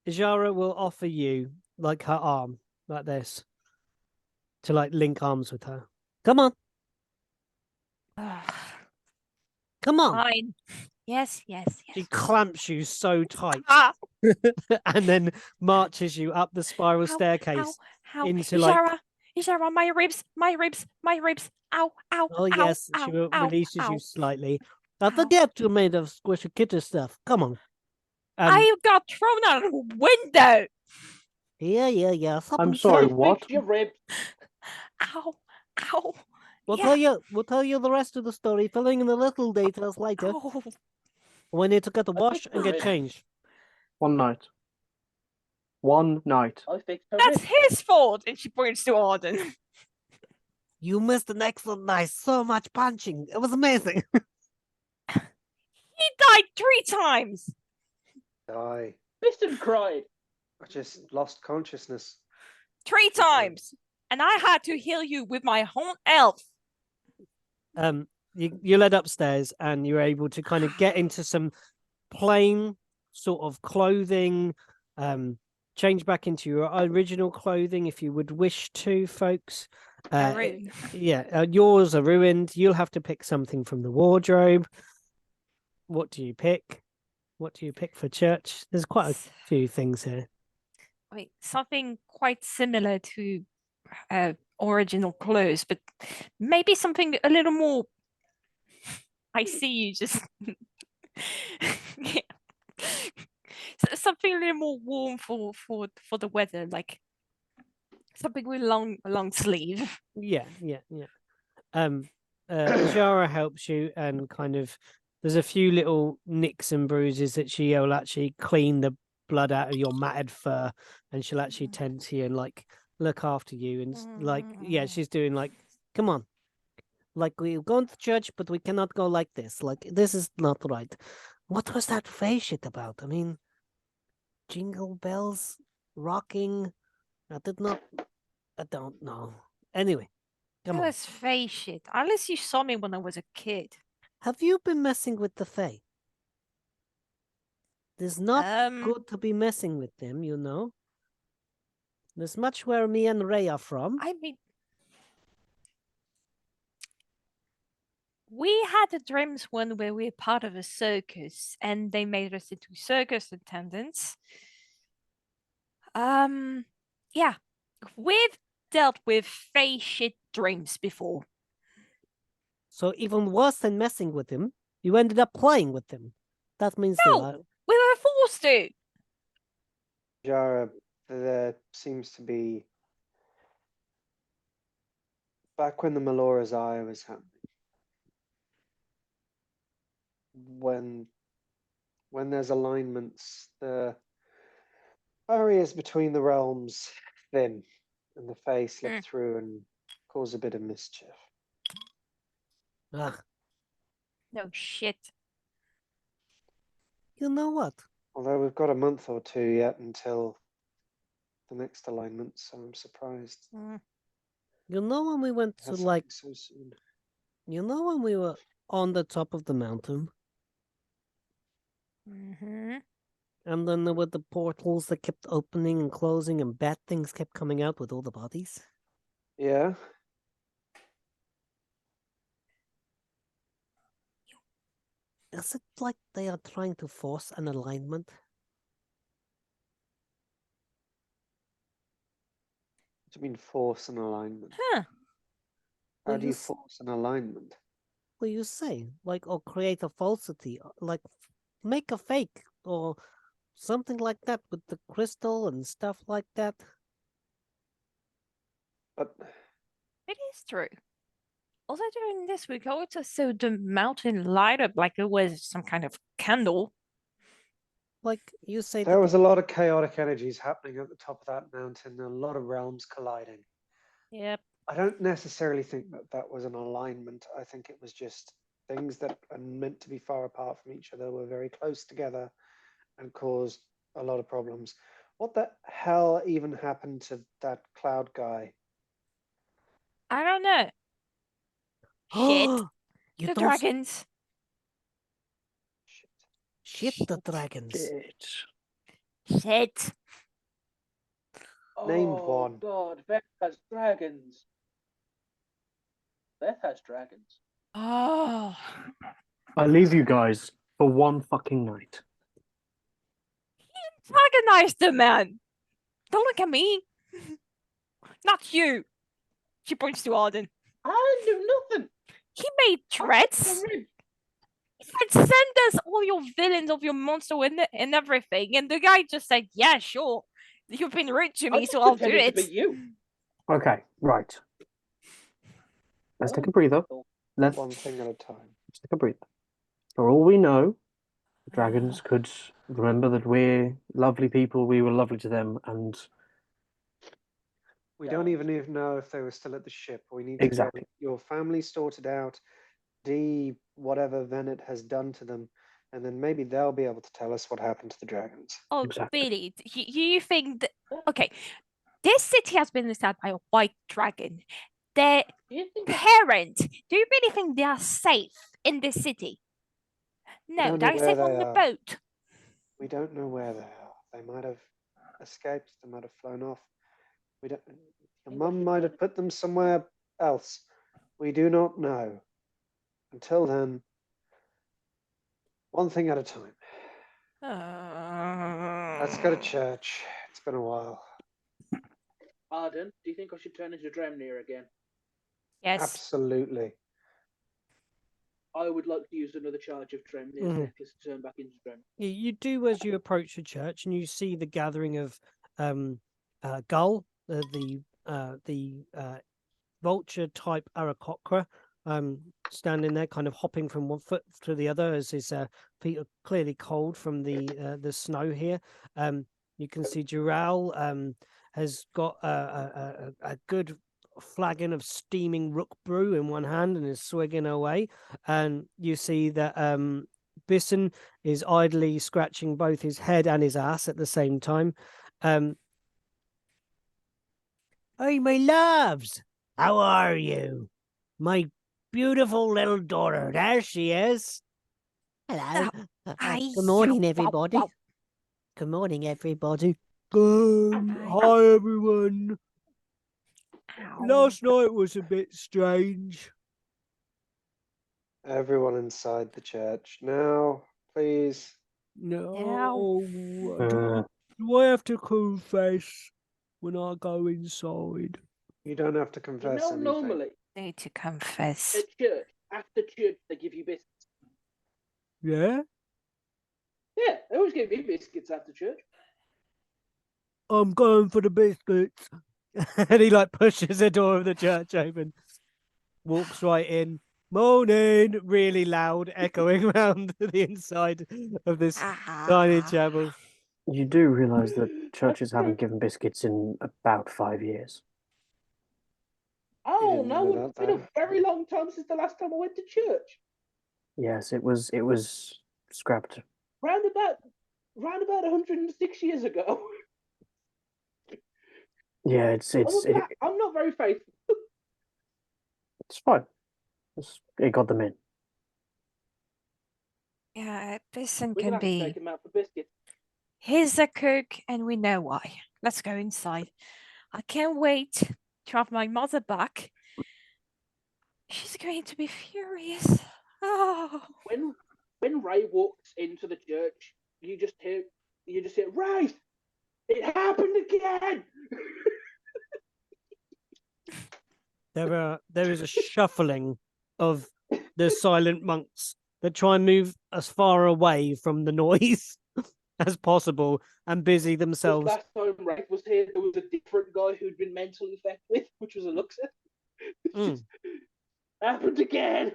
Ijara will offer you like her arm, like this, to like link arms with her. Come on, come on. Fine. Yes, yes, She yes. clamps you so tight Ah, and then marches you up the spiral ow, staircase how? into like. Ijara, my ribs, my ribs, my ribs. Ow, ow, Oh ow, yes, she ow, ow, releases you ow. slightly. I Ow. forget you're made of squishy kitty stuff. Come on. I got thrown out of a window. Yeah. I'm Something sorry, man. what? Fix your ribs. Ow, ow. We'll Yeah. tell you. We'll tell you the rest of the story, filling in the little details later. Ow. We need to get a I wash fixed and her get ribs. changed. One night. One night. I fixed her That's ribs. his fault. And she points to Arden. You missed an excellent night. So much punching. It was amazing. He died 3 times. Die. Pissed and cried. I just lost consciousness. 3 times. And I had to heal you with my own elf. You led upstairs and you're able to kind of get into some plain sort of clothing. Change back into your original clothing if you would wish to, folks. Rude. Yours are ruined. You'll have to pick something from the wardrobe. What do you pick? What do you pick for church? There's quite a few things here. Wait, something quite similar to original clothes, but maybe something a little more. I see you just. Yeah. Something a little more warm for the weather, like something with long sleeve. Yeah. Jara helps you and kind of there's a few little nicks and bruises that she'll actually clean the blood out of your matted fur and she'll actually tend to you and like look after you and like she's doing like come on, like we're going to church but we cannot go like this, like this is not right. What was that face shit about? I mean, jingle bells rocking. I don't know. Anyway, come on. Let's face it, unless you saw me when I was a kid. Have you been messing with the Fae? It's not good to be messing with them, you know. There's much where me and Ray are from. I mean, we had a dreams one where we were part of a circus and they made us into circus attendants. Yeah, we've dealt with face shit dreams before. So even worse than messing with them, you ended up playing with them. That means they No. are... We were forced to. Jara, there seems to be back when the Melora's Eye was happening. When there's alignments, the barriers between the realms thin, and the Fae slip through and cause a bit of mischief. Ah, No shit. you know what? Although we've got a month or 2 yet until the next alignment, so I'm surprised. You know when we went to That's like... so soon. You know when we were on the top of the mountain? And then there were the portals that kept opening and closing and bad things kept coming out with all the bodies? Yeah. Is it like they are trying to force an alignment? What do you mean force an alignment? Huh. How Well, do you force an alignment? What you say? Like, or create a falsity, like make a fake or something like that with the crystal and stuff like that. But It is true. Also during this week, I also saw the mountain light up like it was some kind of candle. Like you say, there was a lot of chaotic energies happening at the top of that mountain, and a lot of realms colliding. Yep. I don't necessarily think that that was an alignment. I think it was just things that are meant to be far apart from each other were very close together and caused a lot of problems. What the hell even happened to that cloud guy? I don't know. Shit. You The don't dragons. shit the dragons. Shit. Shit. Named Oh one. God, Beth has dragons. Beth has dragons. Oh. I leave you guys for one fucking night. Antagonize the man. Don't look at me. Not you. She points to Arden. I didn't do nothing. He made threats. He said, send us all your villains of your monster and everything. And the guy just said, yeah, sure. You've been rude to I me, just so I'll do pretended to it. be you. Okay, right. Let's take a Oh, breather. Let's One thing at a time. take a breather. For all we know, the dragons could remember that we're lovely people, we were lovely to them, and We Yeah, don't even obviously. know if they were still at the ship. We need to exactly. get your family sorted out, D whatever Venet has done to them, and then maybe they'll be able to tell us what happened to the dragons. Oh, Exactly. Billy, you think that... Okay, this city has been attacked by a white dragon. Their Do you think parent, do you really think they are safe in this city? No, don't know they're where safe they on the are. boat. We don't know where they are. They might have escaped. They might have flown off. We don't. Your think I mum should might try have to- put them somewhere else. We do not know. Until then, one thing at a time. Let's go to church. It's been a while. Arden, do you think I should turn into Dremnia again? Yes. Absolutely. I would like to use another charge of Dremnia's Mhm. necklace to turn back into Dremnia. You do as you approach the church, and you see the gathering of Gull, the vulture type Aarakocra, standing there, kind of hopping from one foot to the other as his feet are clearly cold from the snow here. You can see Dural has got a good flagon of steaming rook brew in one hand and is swigging away. And you see that Bisson is idly scratching both his head and his ass at the same time. Hey, my loves, how are you? My beautiful little daughter, there she is. Hello. Good morning, everybody. Good morning, everybody. Hi, everyone. Last night was a bit strange. Everyone inside the church. Now, please. No, Uh, do I have to confess when I go inside? You don't have to You confess know, anything. normally Need to confess. at church, after church, they give you biscuits. Yeah? Yeah, they always give me biscuits after church. I'm going for the biscuits. And he like pushes the door of the church open, walks right in. Morning, really loud, echoing around the inside of this tiny chapel. you do realise that churches That's haven't true. given biscuits in about 5 years. Oh didn't no, know it's that, been a though. very long time since the last time I went to church. Yes, it was scrapped. Round about 106 years ago. Yeah, I'm not very faithful. it's fine. It got them in. Yeah, Bisson We're can gonna have to be. take him out for biscuits. He's a cook, and we know why. Let's go inside. I can't wait to have my mother back. She's going to be furious. Oh. When Ray walks into the church, you just hear Ray, it happened again. There is a shuffling of the silent monks that try and move as far away from the noise as possible and busy Because themselves. last time Ray was here, there was a different guy who'd been mentally fucked with, which was a Luxor. Mm. Happened again.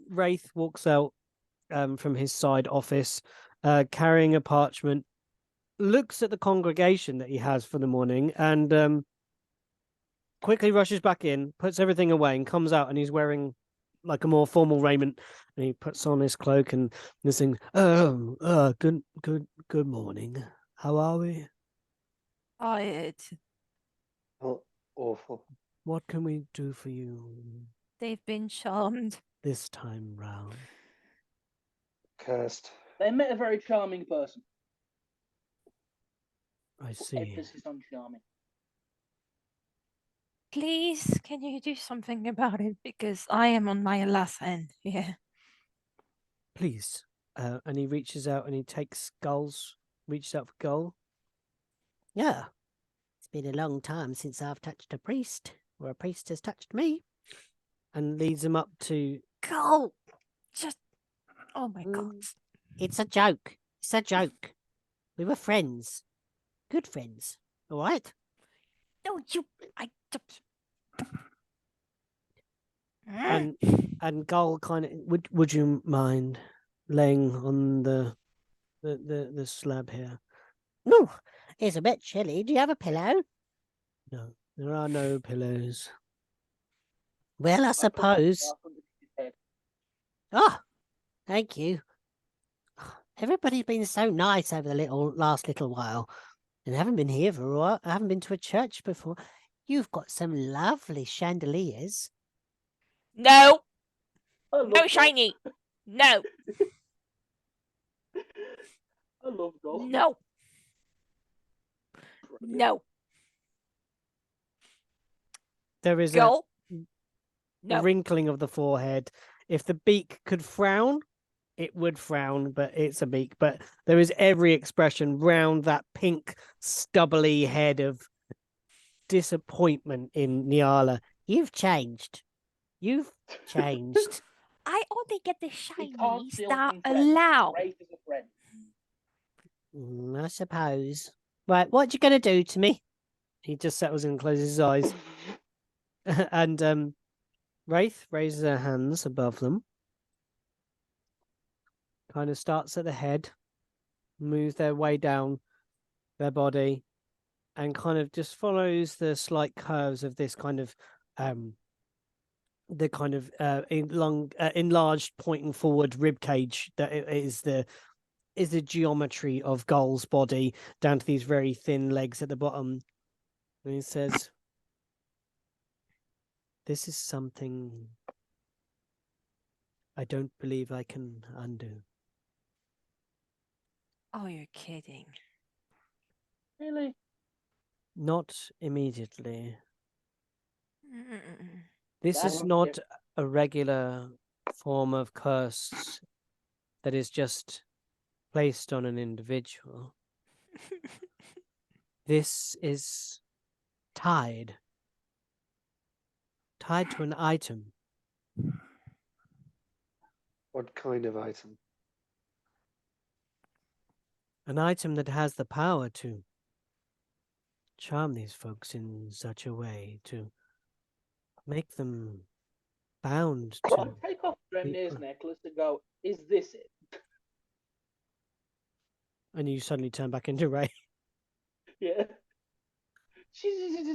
Wraith walks out from his side office, carrying a parchment, looks at the congregation that he has for the morning, and quickly rushes back in, puts everything away, and comes out, and he's wearing like a more formal raiment, and he puts on his cloak and this thing. Good morning. How are we? Tired. Oh, awful. What can we do for you They've been charmed. this time round? Cursed. They met a very charming person. I see. Emphasis on charming. Please, can you do something about it? Because I am on my last end here. Please. And he reaches out and he takes reaches out for Gull. Yeah. It's been a long time since I've touched a priest, or a priest has touched me. And leads him up to... Go! Just. Oh my god. It's a joke. It's a joke. We were friends. Good friends. All right? No, you. I. And Gull kind of... Would you mind laying on the slab here? No, it's a bit chilly. Do you have a pillow? No, there are no pillows. Well, I suppose. Oh, thank you. Everybody's been so nice over the last little while. And I haven't been here for a while. I haven't been to a church before. You've got some lovely chandeliers. No! I love No, Gold. shiny! No! I love Gold. No! No! There is Go! a No. wrinkling of the forehead. If the beak could frown, it would frown, but it's a beak. But there is every expression round that pink, stubbly head of disappointment in Nyala. You've changed. You've changed. I only get the We can't shinies steal that from friends. allow. Rafe is a friend. I suppose. Right, what you gonna do to me? He just settles in and closes his eyes. And Wraith raises her hands above them. Kind of starts at the head, moves their way down their body, and kind of just follows the slight curves of this kind of the kind of enlarged pointing forward rib cage that is the geometry of Gull's body down to these very thin legs at the bottom. And he says, "This is something I don't believe I can undo." Oh, you're kidding. Really? Not immediately. Mm-mm. This That is was not different. a regular form of curse that is just placed on an individual. This is tied to an item. What kind of item? An item that has the power to charm these folks in such a way, to make them bound So to... I take off Dremnia's necklace and go, is this it? And you suddenly turn back into Ray. Yeah.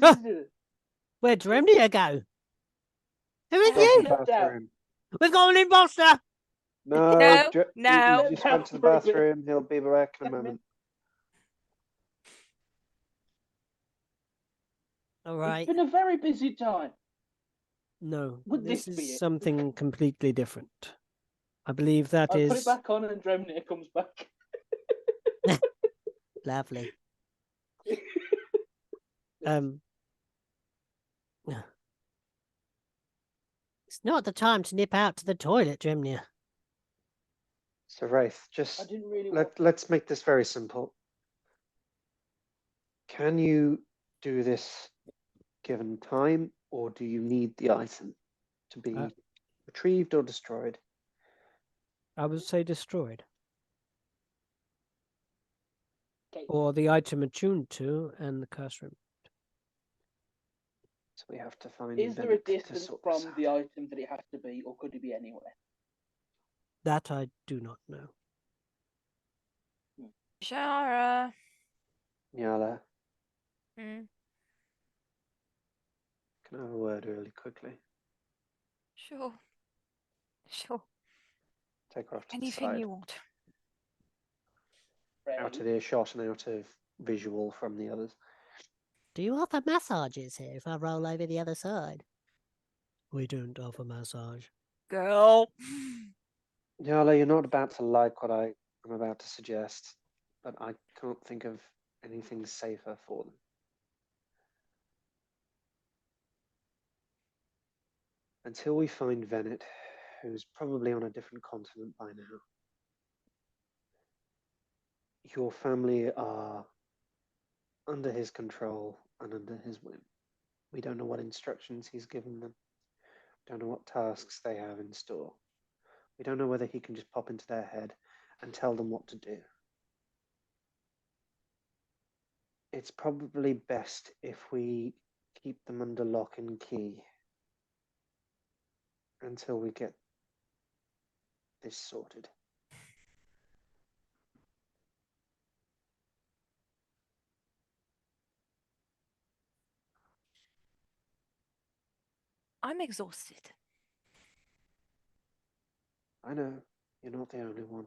Ah! Where'd Dremnia go? Who are Uh, Gone to you? the Left out. bathroom. We've got an imposter! No, No, he no. just went to the Left out for a bit. bathroom. He'll be back in a Let me- moment. All It's right. been a very busy time. No, Would this this be is it? something completely different. I believe that I put it is back on and Dremnia comes back. lovely. It's not the time to nip out to the toilet, Dremnia. So Wraith, I just didn't really want let's make this very simple. Can you do this given time, or do you need the item to be Uh, retrieved or destroyed? I would say destroyed. Okay. Or the item attuned to and the curse room. So we have to find. Is there a Bennett to distance sort this from out. the item that it has to be, or could it be anywhere? That I do not know. Shara. Nyala, Mm. Can I have a word really quickly? Sure. Sure. Take her off to the Anything side, you want. out of earshot and out of visual from the others. Do you offer massages here if I roll over the other side? We don't offer massage. Girl. Yala, you're not about to like what I'm about to suggest, but I can't think of anything safer for them. Until we find Venet, who's probably on a different continent by now, your family are under his control and under his whim. We don't know what instructions he's given them. We don't know what tasks they have in store. We don't know whether he can just pop into their head and tell them what to do. It's probably best if we keep them under lock and key until we get this sorted. I'm exhausted. I know, you're not the only one.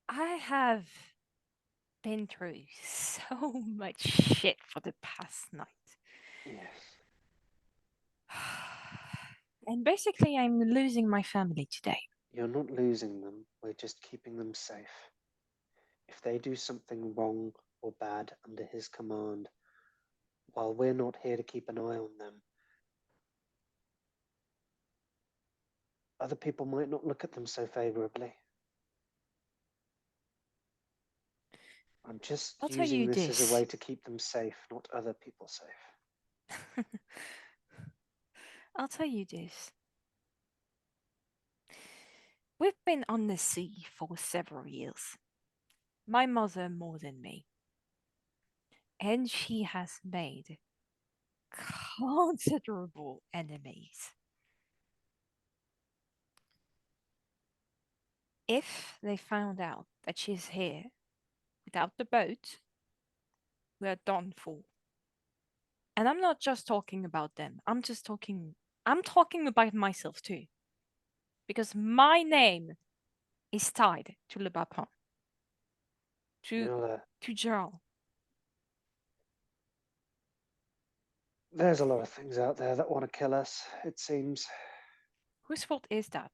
I have been through so much shit for the past night. Yes. And basically, I'm losing my family today. You're not losing them, we're just keeping them safe. If they do something wrong or bad under his command, while we're not here to keep an eye on them, other people might not look at them so favorably. I'm just I'll tell using you this as this. a way to keep them safe, not other people safe. I'll tell you this. We've been on the sea for several years. My mother more than me. And she has made considerable enemies. If they found out that she's here without the boat, we're done for. And I'm not just talking about them. I'm talking about myself too. Because my name is tied to Le Bapin. To Gerald. There's a lot of things out there that want to kill us, it seems. Whose fault is that?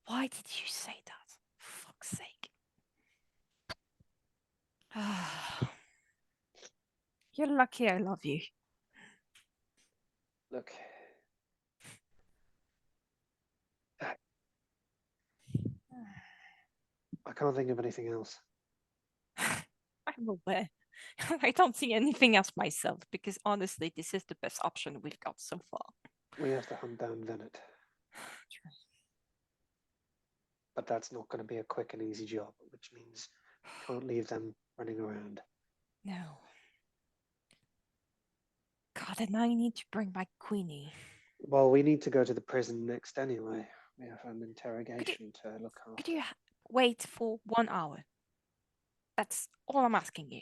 Why did you say that? For fuck's sake. You're lucky I love you. Look. I can't think of anything else. I'm aware. I don't see anything else myself because honestly, this is the best option we've got so far. We have to hunt down Venet. But that's not going to be a quick and easy job, which means we can't leave them running around. No. God, and I need to bring back Queenie. Well, we need to go to the prison next anyway. We have an interrogation to look after. Could you wait for 1 hour? That's all I'm asking you.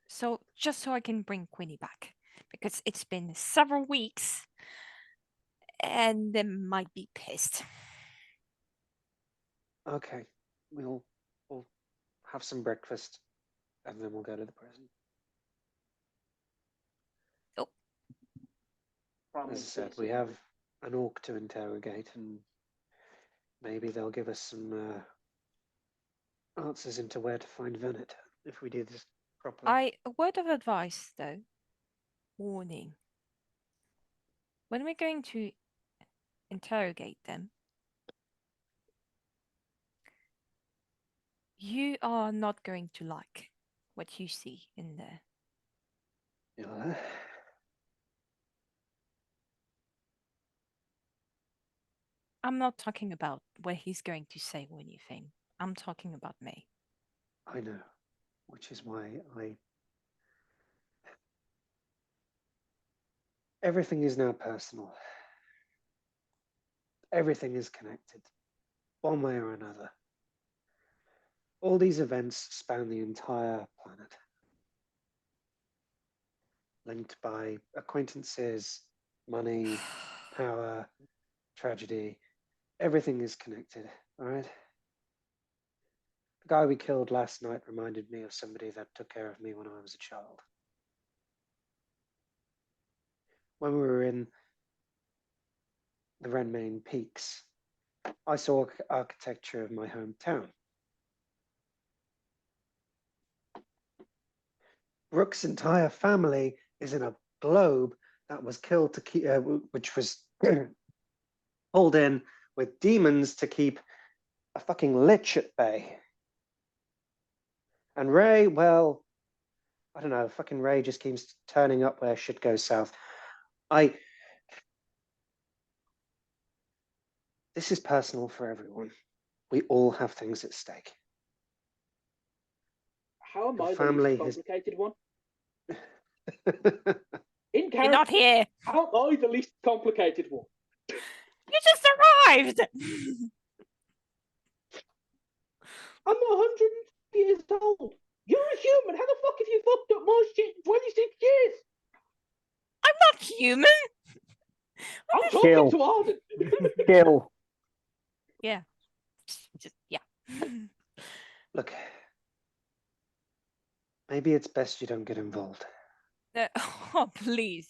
So, just so I can bring Queenie back. Because it's been several weeks and they might be pissed. Okay, we'll have some breakfast and then we'll go to the prison. Oh. As I said, we have an orc to interrogate and maybe they'll give us some answers into where to find Venet if we do this properly. A word of advice though. Warning. When we're going to interrogate them, you are not going to like what you see in there. Yeah. I'm not talking about what he's going to say or anything. I'm talking about me. I know, which is why everything is now personal. Everything is connected, one way or another. All these events span the entire planet. linked by acquaintances, money, power, tragedy. Everything is connected, all right? The guy we killed last night reminded me of somebody that took care of me when I was a child. When we were in the Renmain Peaks, I saw architecture of my hometown. Rook's entire family is in a globe that was killed to keep, which was pulled in with demons to keep a fucking lich at bay. And Ray, well, I don't know, fucking Ray just keeps turning up where shit goes south. This is personal for everyone. We all have things at stake. How am Your I the family least has- complicated one? You're In character, not here. how am I the least complicated one? You just arrived. I'm 100 years old. You're a human. How the fuck have you fucked up my shit in 26 years? I'm not human. I'm Kill. talking to Arden. Kill. Just yeah. Look, maybe it's best you don't get involved. Oh, please.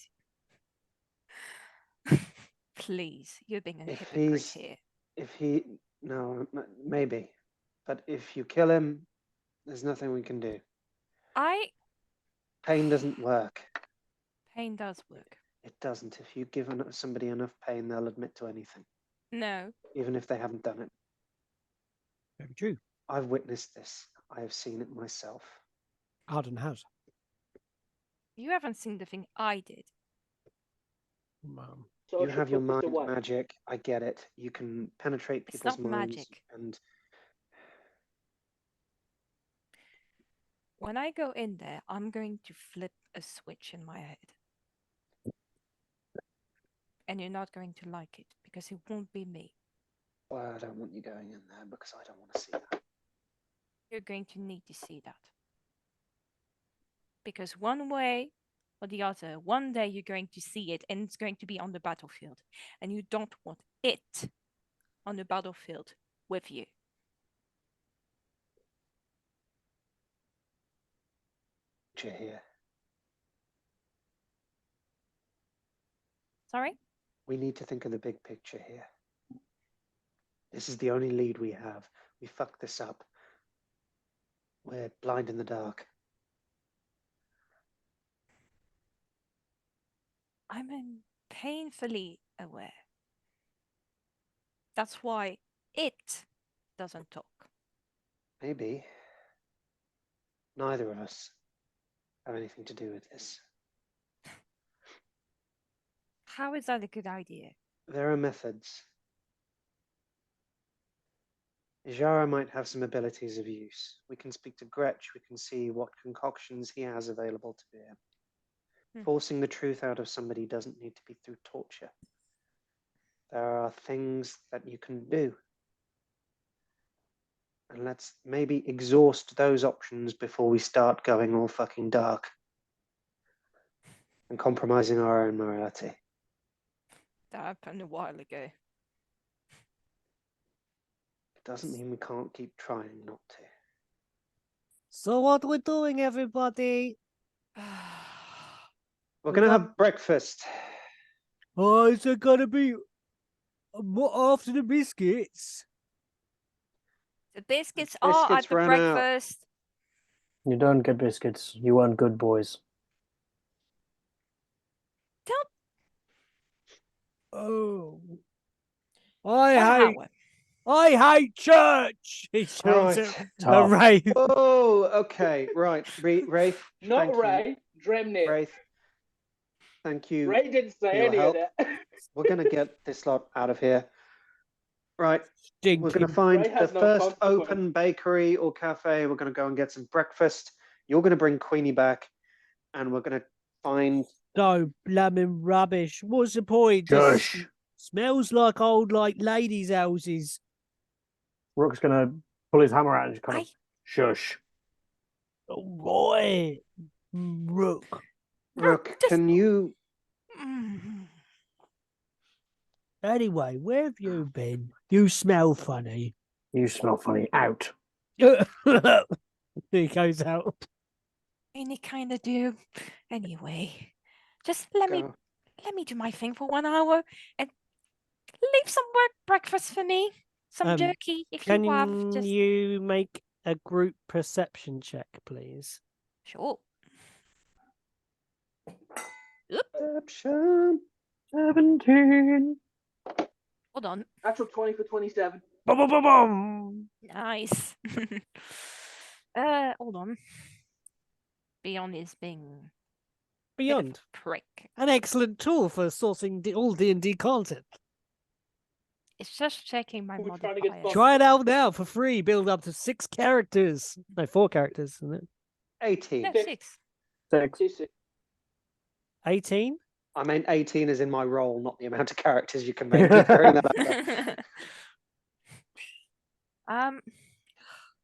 Please, you're being a If hypocrite he's- here. If he, no, maybe. But if you kill him, there's nothing we can do. Pain doesn't work. Pain does work. It doesn't. If you give somebody enough pain, they'll admit to anything, No. even if they haven't done it. Very true. I've witnessed this. I have seen it myself. Arden has. You haven't seen the thing I did. So I You should have your put this mind away. magic. I get it. You can penetrate It's people's not minds. magic. And When I go in there, I'm going to flip a switch in my head. And you're not going to like it because it won't be me. well, I don't want you going in there because I don't want to see that. You're going to need to see that. Because one way or the other, one day you're going to see it and it's going to be on the battlefield. And you don't want it on the battlefield with you. Picture here. Sorry? We need to think of the big picture here. This is the only lead we have. We fucked this up. We're blind in the dark. I'm painfully aware. That's why it doesn't talk. Maybe neither of us have anything to do with this. How is that a good idea? There are methods. Ijara might have some abilities of use. We can speak to Gretch. We can see what concoctions he has available to him. Forcing the truth out of somebody doesn't need to be through torture. There are things that you can do. And let's maybe exhaust those options before we start going all fucking dark and compromising our own morality. That happened a while ago. It doesn't mean we can't keep trying not to. So what we're doing, everybody? We're We going to got- have breakfast. Oh, is it gonna be what after the biscuits? The biscuits The are at biscuits the ran out. breakfast. You don't get biscuits. You weren't good boys. Don't Oh, Howard. I hate church. He shouts Right. at Tough. Ray. Oh, okay, right. Rafe, Not thank Ray, Dremnia. you. Rafe, thank you. Ray didn't say your any help. of that. We're going to get this lot out of here. Right, we're going to Stinking. find Ray the has no first consequence. open bakery or cafe. We're going to go and get some breakfast. You're going to bring Queenie back, and we're going to find. So blamming rubbish. What's the point? This Shush. smells like old ladies' houses. Rook's gonna pull his hammer out and just kind of I- shush. Oh boy, Rook. Rook, just- can you? Mm. Anyway, where have you been? You smell funny. You smell funny. Out. He goes out. Any kind of do. Anyway, just let me Go. do my thing for 1 hour and leave some breakfast for me. Some jerky if Can you have. Just you make a group perception check, please? sure. Perception. 17. Hold on. Natural 20 for 27. Boom, boom, boom, boom. Nice. Hold on. Beyond is being a bit of Beyond. a prick. An excellent tool for sourcing all D&D content. It's just checking my We're trying to get modifiers. fucked. Try it out now for free. Build up to 6 characters. No, 4 characters, isn't it? 18. No, Six. 6. 6. DC. 18? I mean, 18 is in my role, not the amount of characters you can make. Keep carrying that over.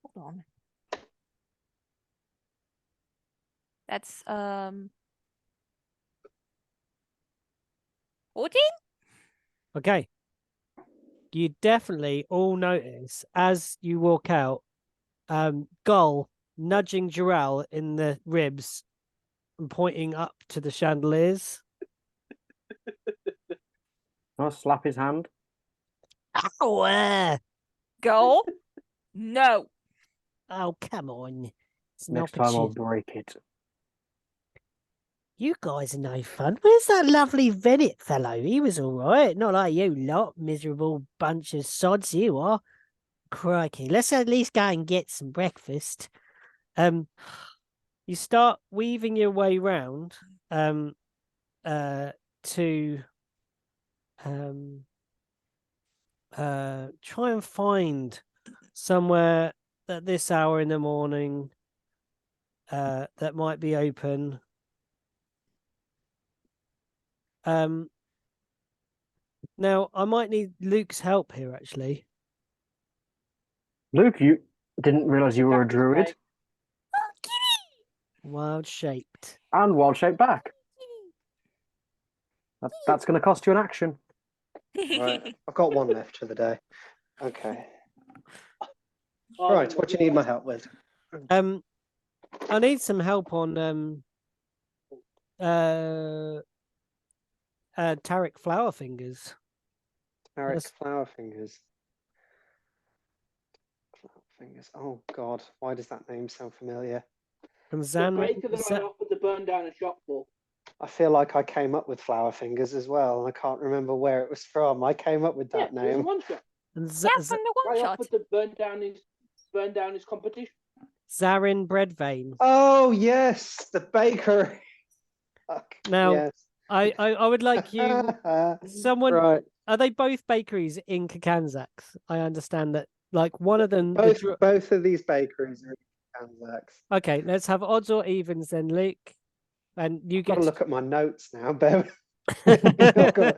Hold on. That's 14? Okay. You definitely all notice as you walk out, Gull nudging Jirel in the ribs and pointing up to the chandeliers. I'll slap his hand. Ow! Go. No. Oh, come on. It's Next an time I'll opportunity. break it. You guys are no fun. Where's that lovely Venet fellow? He was all right. Not like you lot, miserable bunch of sods you are. Crikey. Let's at least go and get some breakfast. You start weaving your way round to try and find somewhere at this hour in the morning that might be open. Now I might need Luke's help here actually. Luke, you didn't realise you were a druid Wild shaped. and wild shaped back. That's going to cost you an action. Right, I've got one left for the day. Okay. Oh, Right, what do you need my help with? I need some help on Tarek Flower Fingers. Eric Yes. Flower Fingers. Flower Fingers. Oh God, why does that name sound familiar? And The Zan baker that I offered to burn down a shop for. I feel like I came up with Flower Fingers as well, and I can't remember where it was from. I came up with that Yeah, it was a name. one shot. and Yeah, from the one I shot. offered to burn down his competition. Zarin Breadvein. Oh yes, the bakery. Fuck, Now, yes. I would like you. Someone. Right. Are they both bakeries in Kakanzax? I understand that. Like one of them. Both of these bakeries are in Kansas. Okay, let's have odds or evens then, Luke. And you I've got get to look at my notes now, bear I've got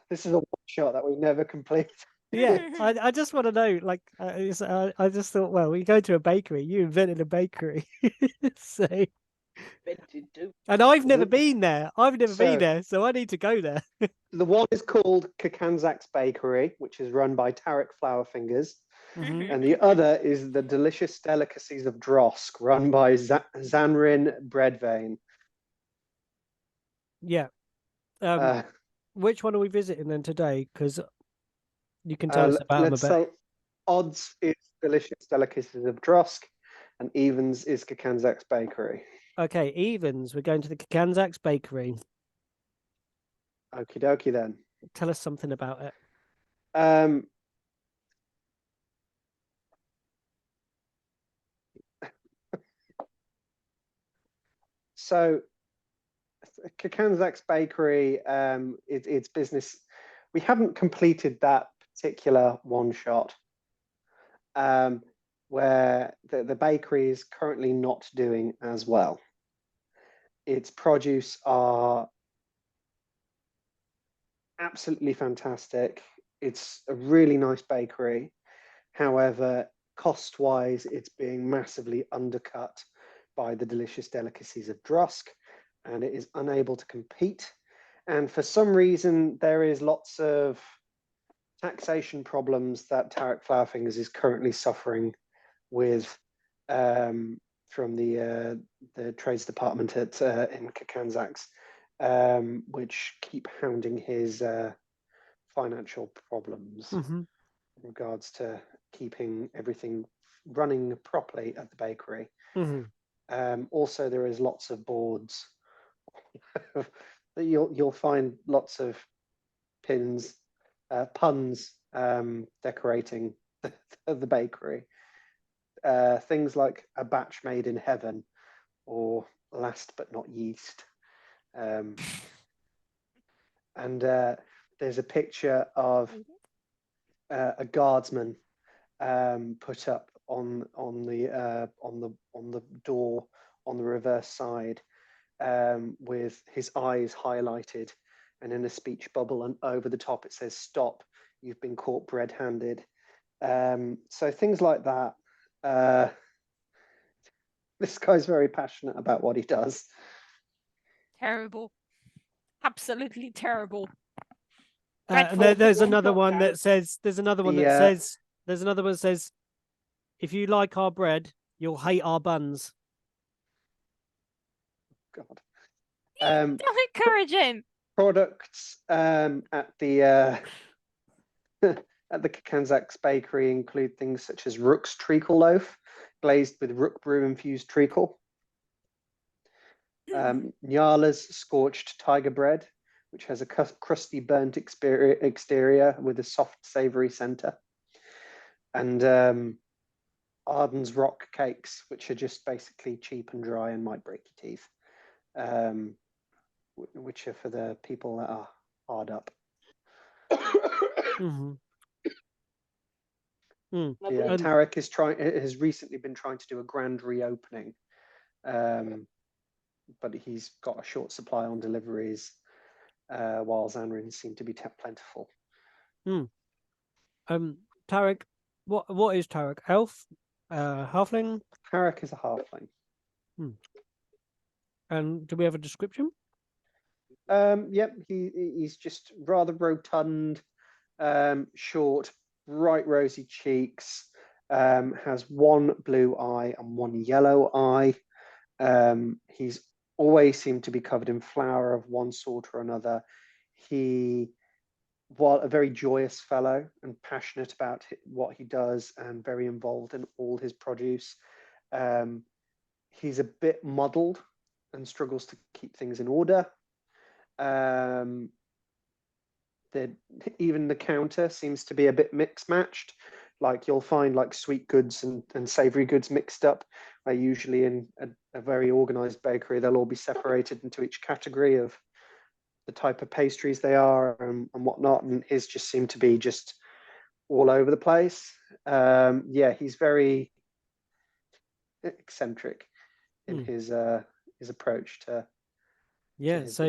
This is a one shot that we never complete. Yeah, I just want to know. Like, I just thought, well, we go to a bakery. You invented a bakery, so Invented too. and I've never The- been there. I've never been there, so I need to go there. The one is called Kakanzak's Bakery, which is run by Tarek Flower Fingers, Mhm. and the other is the Delicious Delicacies of Drosk, run by Zanrin Breadvein. Yeah. Which one are we visiting then today? Because you can tell us about them a let's bit. say odds is Delicious Delicacies of Drosk, and evens is Kakanzak's Bakery. Okay, evens. We're going to the Kakanzax Bakery. Okie dokie then. Tell us something about it. So Kakanzak's Bakery, its business, we haven't completed that particular one shot, where the bakery is currently not doing as well. Its produce are absolutely fantastic. It's a really nice bakery. However, cost-wise, it's being massively undercut by the Delicious Delicacies of Drosk, and it is unable to compete. And for some reason, there is lots of taxation problems that Tarek Flowerfingers is currently suffering with from the trades department at in Kakanzax, which keep hounding his financial problems in regards to keeping everything running properly at the bakery. Also, there is lots of boards. You'll find lots of puns decorating the bakery. Things like a batch made in heaven, or last but not yeast. And there's a picture of a guardsman put up on the door on the reverse side, with his eyes highlighted, and in a speech bubble, and over the top it says, "Stop, you've been caught red-handed." So things like that. This guy's very passionate about what he does. Terrible. Absolutely terrible. And Dreadful. there's One another top one that down. says, there's another one that says, if you like our bread, you'll hate our buns. God. Don't encourage him. Products at the at the Kakanzax bakery include things such as Rook's treacle loaf, glazed with Rook brew infused treacle. Nyala's scorched tiger bread, which has a crusty burnt exterior with a soft savoury centre. And Arden's rock cakes, which are just basically cheap and dry and might break your teeth, which are for the people that are hard up. Yeah, Tarek has recently been trying to do a grand reopening, but he's got a short supply on deliveries, while Zanrins seem to be plentiful. Tarek, what is Tarek? Elf? Halfling? Tarek is a halfling. And do we have a description? Yep, he's just rather rotund, short, bright rosy cheeks, has one blue eye and one yellow eye. He's always seemed to be covered in flour of one sort or another. While a very joyous fellow and passionate about what he does and very involved in all his produce, he's a bit muddled and struggles to keep things in order. Even the counter seems to be a bit mixed matched. Like you'll find like sweet goods and savory goods mixed up. Usually in a very organized bakery, they'll all be separated into each category of the type of pastries they are and whatnot. And his just seem to be just all over the place. He's very eccentric in his approach to. So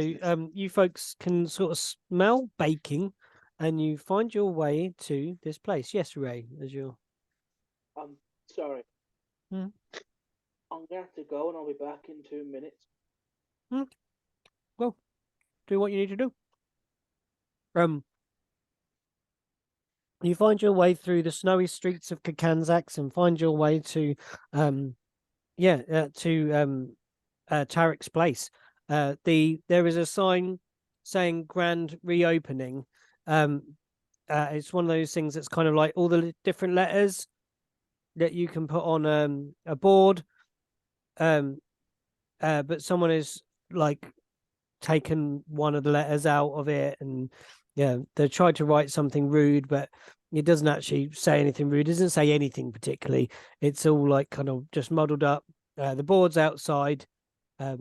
you folks can sort of smell baking, and you find your way to this place. Yes, Ray, as you're. Sorry. I'm gonna have to go, and I'll be back in 2 minutes. Well, do what you need to do. You find your way through the snowy streets of Kakanzax and find your way to Tarek's place. There is a sign saying grand reopening. It's one of those things that's kind of like all the different letters that you can put on a board. But someone has like taken one of the letters out of it, and they tried to write something rude, but it doesn't actually say anything rude. It doesn't say anything particularly. It's all like kind of just muddled up. The board's outside. But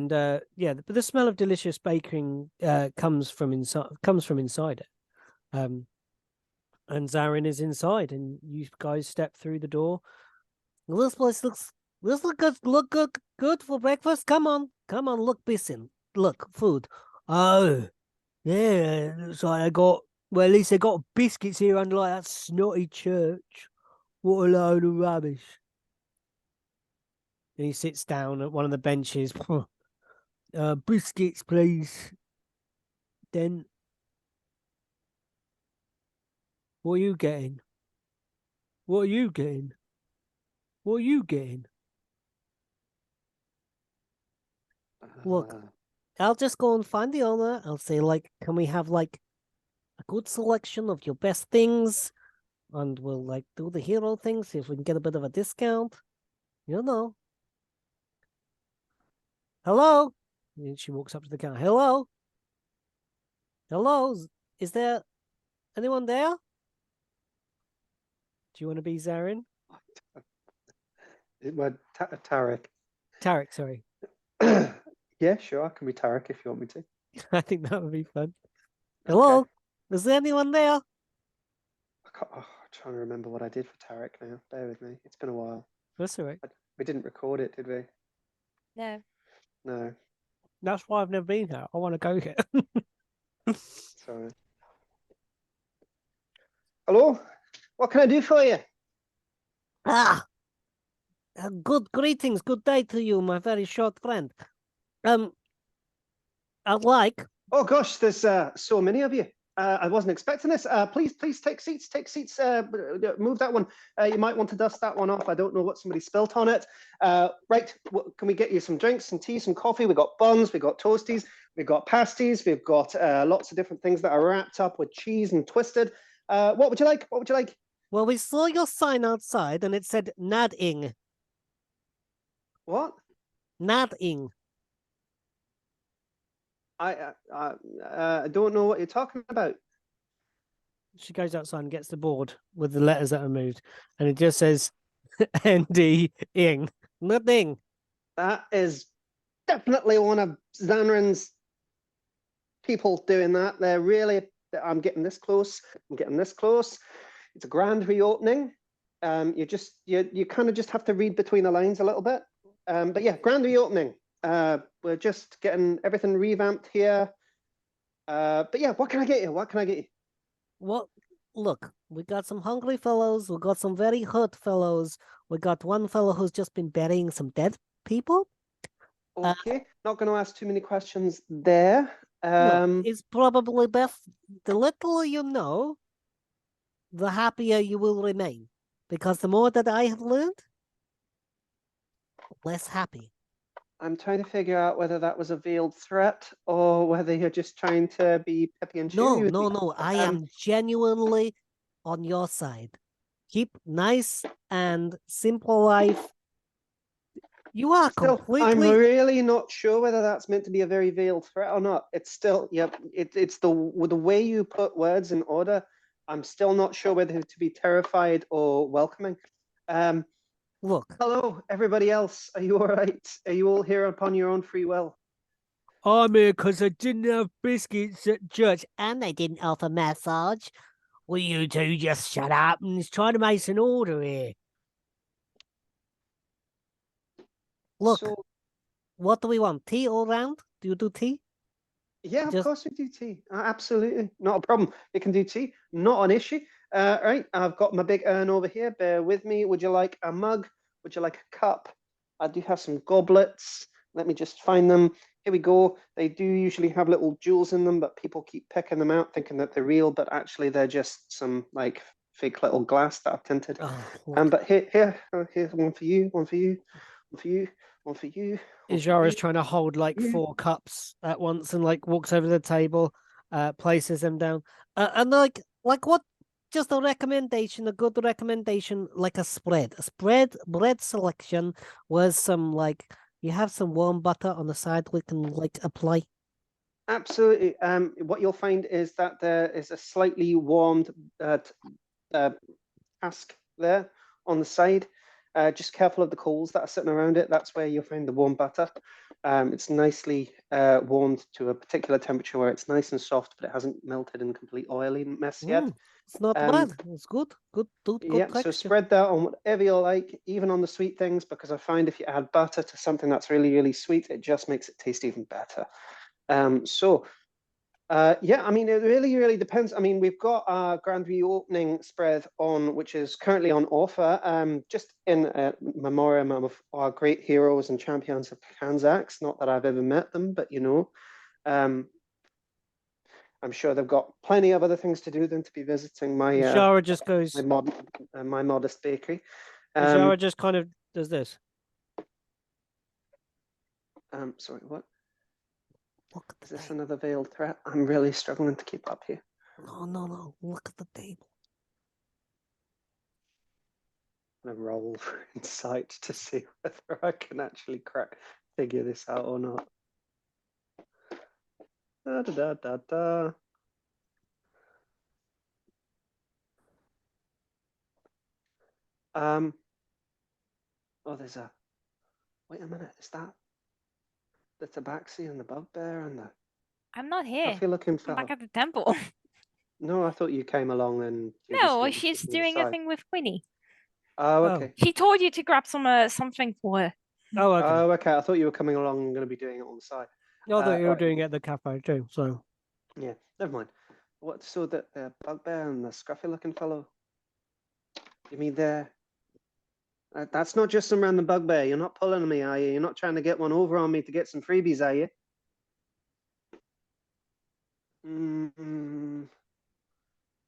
the smell of delicious baking comes from inside it. And Zarin is inside, and you guys step through the door. This place looks good for breakfast. Come on, look, Bissin. Look, food. Oh, yeah. So at least I got biscuits here under like that snotty church. What a load of rubbish. And he sits down at one of the benches. Biscuits, please. Then what are you getting? What are you getting? What are you getting? Look, I'll just go and find the owner. I'll say, like, can we have, like, a good selection of your best things? And we'll, like, do the hero thing, see if we can get a bit of a discount. You know. Hello? And she walks up to the counter. Hello? Hello? Is there anyone there? Do you want to be Zarin? Tarek. Tarek, sorry. Yeah, sure. I can be Tarek if you want me to. I think that would be fun. Hello? Okay. Is there anyone there? I'm trying to remember what I did for Tarek now. Bear with me. It's been a while. That's all right. We didn't record it, did we? No. No. That's why I've never been here. I want to go here. Sorry. Hello? What can I do for you? Good greetings, good day to you, my very short friend. I'd like. Oh gosh, there's so many of you. I wasn't expecting this. Please take seats. Take seats. Move that one. You might want to dust that one off. I don't know what somebody spilt on it. Right. Can we get you some drinks, some tea, some coffee? We've got buns. We've got toasties. We've got pasties. We've got lots of different things that are wrapped up with cheese and twisted. What would you like? What would you like? Well, we saw your sign outside, and it said "Nadding." What? Nadding. I don't know what you're talking about. She goes outside and gets the board with the letters that are moved, and it just says "N-D-ing." Nothing. That is definitely one of Zanrin's people doing that. They're really. I'm getting this close. I'm getting this close. It's a grand reopening. You kind of just have to read between the lines a little bit. But yeah, grand reopening. We're just getting everything revamped here. But yeah, what can I get you? What can I get you? Well, look, we got some hungry fellows. We got some very hurt fellows. We got one fellow who's just been burying some dead people. Okay, not going to ask too many questions there. No, it's probably best. The little you know, the happier you will remain. Because the more that I have learned, less happy. I'm trying to figure out whether that was a veiled threat or whether you're just trying to be peppy and cheery with me. No. I am genuinely on your side. Keep nice and simple life. You are Still, completely. I'm really not sure whether that's meant to be a very veiled threat or not. It's still, yep. It's the way you put words in order. I'm still not sure whether to be terrified or welcoming. Look. Hello, everybody else. Are you all right? Are you all here upon your own free will? I'm here because I didn't have biscuits at church and they didn't offer massage. Will you two just shut up and try to make an order here? Look, So, what do we want? Tea all round? Do you do tea? yeah, of course we do tea. Absolutely. Not a problem. We can do tea. Not an issue. Right, I've got my big urn over here. Bear with me. Would you like a mug? Would you like a cup? I do have some goblets. Let me just find them. Here we go. They do usually have little jewels in them, but people keep picking them out, thinking that they're real, but actually they're just some like fake little glass that I've tinted. But here's one for you, one for you, one for you, one for you. Ijara's trying to hold like 4 cups at once and like walks over the table, places them down, and like what? Just a recommendation, a good recommendation, like a spread bread selection with some like you have some warm butter on the side we can like apply. Absolutely. What you'll find is that there is a slightly warmed cask there on the side. Just careful of the coals that are sitting around it. That's where you'll find the warm butter. It's nicely warmed to a particular temperature where it's nice and soft, but it hasn't melted in complete oily mess yet. It's not bad. It's good. Good Yeah, texture. so spread that on whatever you like, even on the sweet things, because I find if you add butter to something that's really, really sweet, it just makes it taste even better. So Yeah, I mean, it really depends. I mean, we've got our grand reopening spread on, which is currently on offer, just in memoriam of our great heroes and champions of Kanzax. Not that I've ever met them, but you know, I'm sure they've got plenty of other things to do than to be visiting my Jara just goes. my modest bakery. Jara just kind of does this. Sorry, what? Look at Is the this table. another veiled threat? I'm really struggling to keep up here. No. Look at the table. I'm gonna roll insight to see whether I can actually figure this out or not. Da da da da da. Oh, there's a. Wait a minute. Is that the tabaxi and the bugbear and the I'm not here. scruffy-looking I'm fellow? back at the temple. No, I thought you came along and you're just No, maybe she's keeping doing a aside. thing with Queenie. Oh, Oh. okay. She told you to grab something for her. Oh, okay. Oh, okay. I thought you were coming along and going to be doing it on the side. I thought you were alright. doing it at the cafe too. So Yeah, never mind. What? So the bugbear and the scruffy-looking fellow? You mean the? That's not just some random bugbear. You're not pulling me, are you? You're not trying to get one over on me to get some freebies, are you?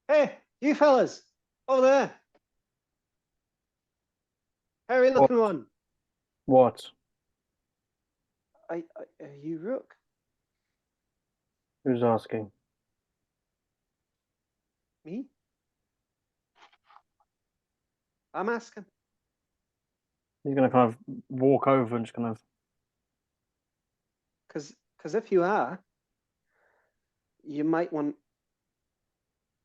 Hey, you fellas, over there. Hairy looking one. What? Are you Rook? Who's asking? Me? I'm asking. He's going to kind of walk over and just kind of. Because if you are, you might want.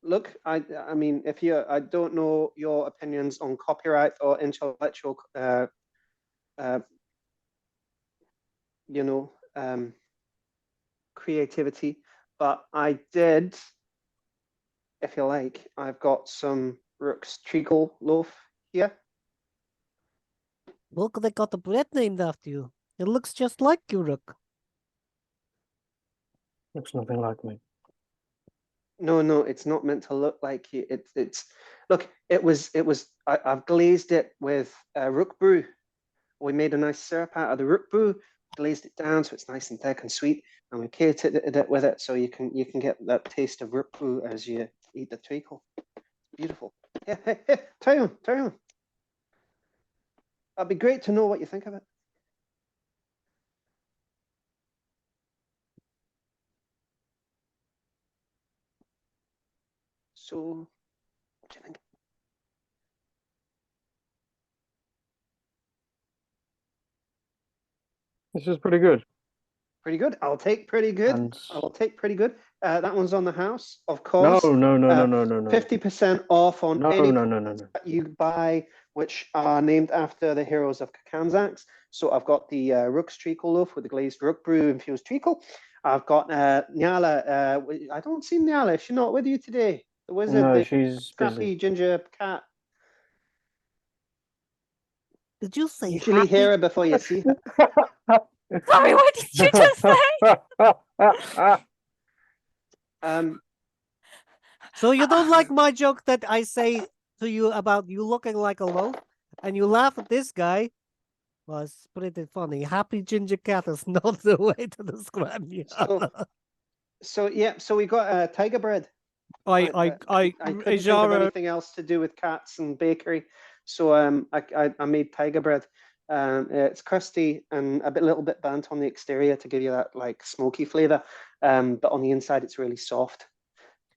Look, I mean, if you, I don't know your opinions on copyright or intellectual, you know, creativity, but I did, if you like, I've got some Rook's treacle loaf here. look, they got the bread named after you. It looks just like you, Rook. Looks nothing like me. No, it's not meant to look like you. It's look. It was. I've glazed it with rook brew. We made a nice syrup out of the rook brew, glazed it down so it's nice and thick and sweet, and we catered it with it so you can get that taste of rook brew as you eat the treacle. Beautiful. Yeah, hey, try on. It'd be great to know what you think of it. So, what do you think? This is pretty good. Pretty good. I'll take pretty good. And I'll take pretty good. That one's on the house, of no, course. no. 50% off on No, any no. products that you buy, which are named after the heroes of Kanzax. So I've got the Rook's treacle loaf with the glazed rook brew infused treacle. I've got Nyala. I don't see Nyala. Is she not with you today? The wizard, No, the she's scrappy busy. ginger cat. Did you say Usually happy? hear her before you see her. Sorry, what did you just say? So you don't like my joke that I say to you about you looking like a loaf, and you laugh at this guy? Well, it's pretty funny. Happy ginger cat is not the way to describe you. So yeah, so we got tiger bread. I couldn't think of Jara, anything else to do with cats and bakery, so I made tiger bread. It's crusty and little bit burnt on the exterior to give you that like smoky flavor, but on the inside it's really soft.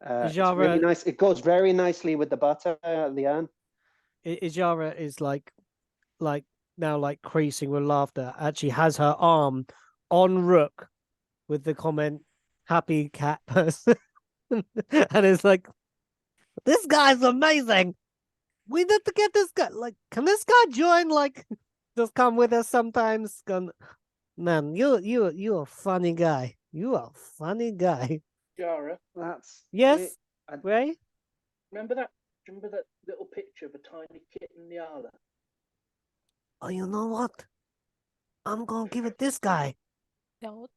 It's really Jara, nice. It goes very nicely with the butter, Leanne. Ijara is like now like creasing with laughter. Actually, has her arm on Rook with the comment "happy cat person," and it's like, "This guy's amazing. We need to get this guy. Like, can this guy join? Like, just come with us sometimes." Man, you a funny guy. You a funny guy. Jara, That's Yes, wait, Ray. remember that little picture of a tiny kitten Nyala? Oh, you know what? I'm gonna give it this guy. Don't.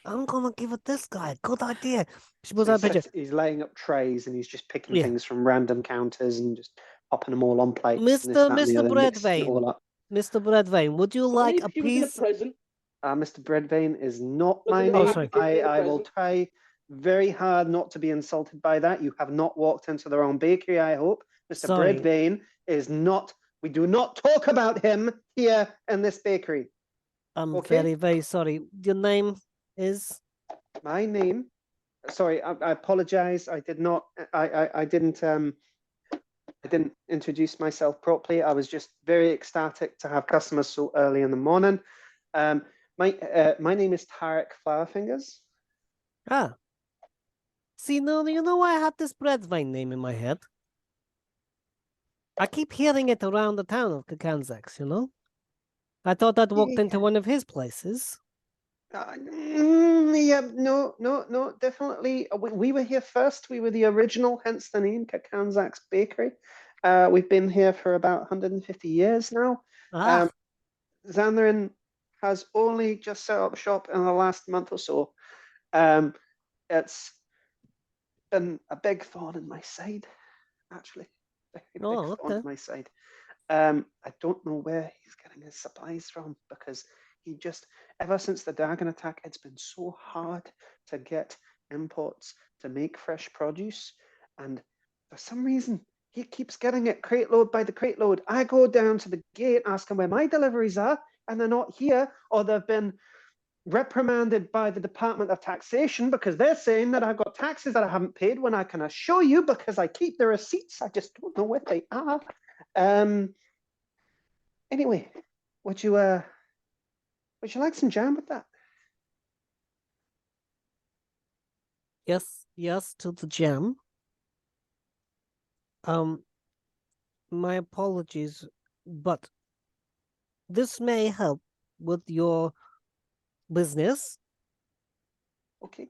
I'm gonna give it this guy. Good idea. She was So a picture. he's laying up trays and he's just picking Yeah. things from random counters and just popping them all on plates. And this, that, and the Mr. other, mixing it all Breadvein. up. Mr. Breadvein, would you I like believe a he was in a piece? present. Mr. Breadvein is not Was my in Oh, name. sorry. I will try very hard not to be insulted by that. You have not walked into the wrong bakery, I hope. Mr. Sorry. Breadvein is not, we do not talk about him here in this bakery. I'm Okay. very, very sorry. Your name is? My name, sorry, I apologize. I did not, I didn't introduce myself properly. I was just very ecstatic to have customers so early in the morning. My name is Tarek Flowerfingers. Ah. See, no, you know I had this Breadvein name in my head. I keep hearing it around the town of Kakanzax, you know? I thought I'd walked into one of his places. Yeah, no, definitely. We were here first. We were the original, hence the name, Kakanzax Bakery. We've been here for about 150 years now. Ah, Xandarin has only just set up shop in the last month or so. It's been a big thorn in my side, actually. Very big thorn in my side. I don't know where he's getting his supplies from because he just, ever since the dragon attack, it's been so hard to get imports to make fresh produce. And for some reason, he keeps getting it crate load by the crate load. I go down to the gate asking where my deliveries are, and they're not here, or they've been reprimanded by the Department of Taxation because they're saying that I've got taxes that I haven't paid when I can assure you because I keep the receipts. I just don't know where they are. Anyway, would you like some jam with that? yes, to the jam. My apologies, but this may help with your business. Okay.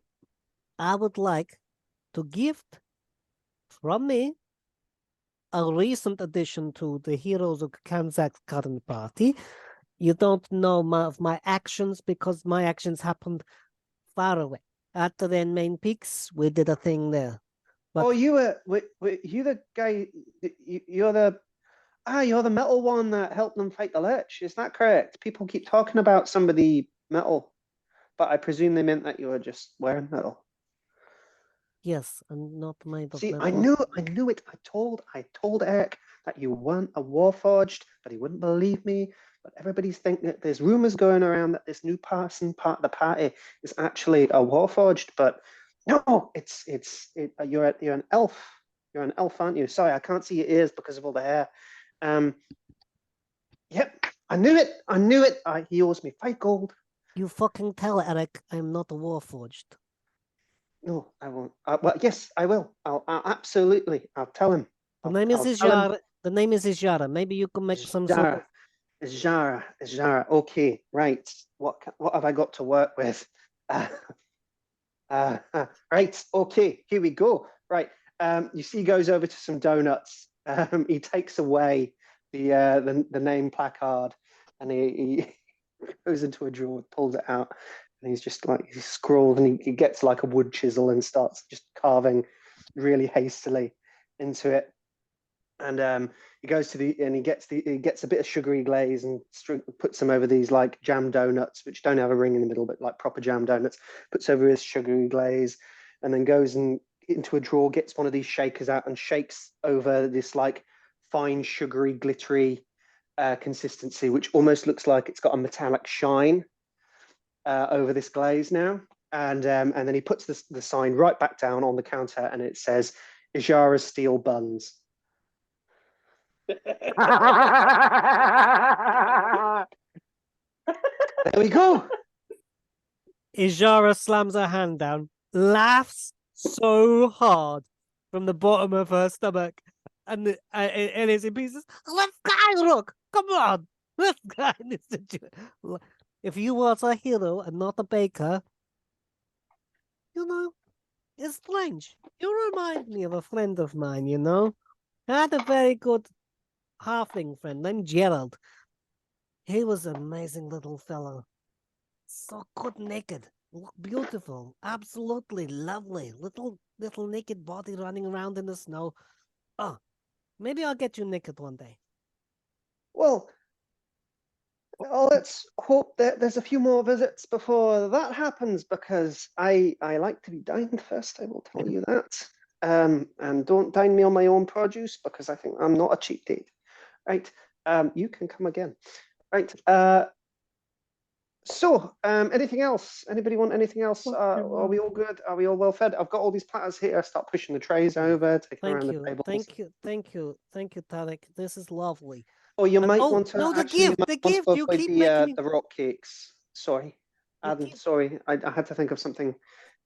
I would like to gift from me a recent addition to the Heroes of Kansas current party. You don't know of my actions because my actions happened far away. At the main peaks, we did a thing there. But you the guy, you're the metal one that helped them fight the Lich. Is that correct? People keep talking about somebody metal, but I presume they meant that you were just wearing metal. yes, I'm not made of See, metal. I knew it. I told Eric that you weren't a Warforged, but he wouldn't believe me. But everybody's thinking that there's rumors going around that this new person part of the party is actually a Warforged, but no, you're an elf. You're an elf, aren't you? Sorry, I can't see your ears because of all the hair. Yep, I knew it. He owes me 5 gold. You fucking tell Eric I'm not a Warforged. No, I won't. Well, yes, I will. I'll absolutely. I'll tell him. The name is Izjara. The name is Izjara. Maybe you can make some sort of... Izjara. Okay, right. What have I got to work with? Right. Okay, here we go. Right. You see, he goes over to some donuts. He takes away the name placard, and he goes into a drawer, pulls it out, and he's just like he scrawls, and he gets like a wood chisel and starts just carving really hastily into it. And he goes to he gets a bit of sugary glaze and puts them over these like jam donuts, which don't have a ring in the middle, but like proper jam donuts. Puts over his sugary glaze, and then goes and into a drawer, gets one of these shakers out, and shakes over this like fine sugary glittery consistency, which almost looks like it's got a metallic shine over this glaze now. And then he puts the sign right back down on the counter, and it says Ijara Steel Buns. There we go. Izjara slams her hand down, laughs so hard from the bottom of her stomach, and it is in pieces. Let's go, Rook! Come on! Let's go! If you was a hero and not a baker, you know, it's strange. You remind me of a friend of mine, you know? I had a very good halfling friend named Gerald. He was an amazing little fellow. So good naked. Look beautiful. Absolutely lovely. Little naked body running around in the snow. Oh, maybe I'll get you naked one day. Well, let's hope that there's a few more visits before that happens, because I like to be dined first, I will tell you that. And don't dine me on my own produce, because I think I'm not a cheap date. Right. You can come again. Right. So, anything else? Anybody want anything else? Are we all good? Are we all well fed? I've got all these platters here. Start pushing the trays over, taking around the tables. Thank you, Tarek. This is lovely. Or you might oh, want to no, the actually gift, the gift. You avoid keep making me. the rock cakes. Sorry, You Adam. keep- Sorry, I had to think of something,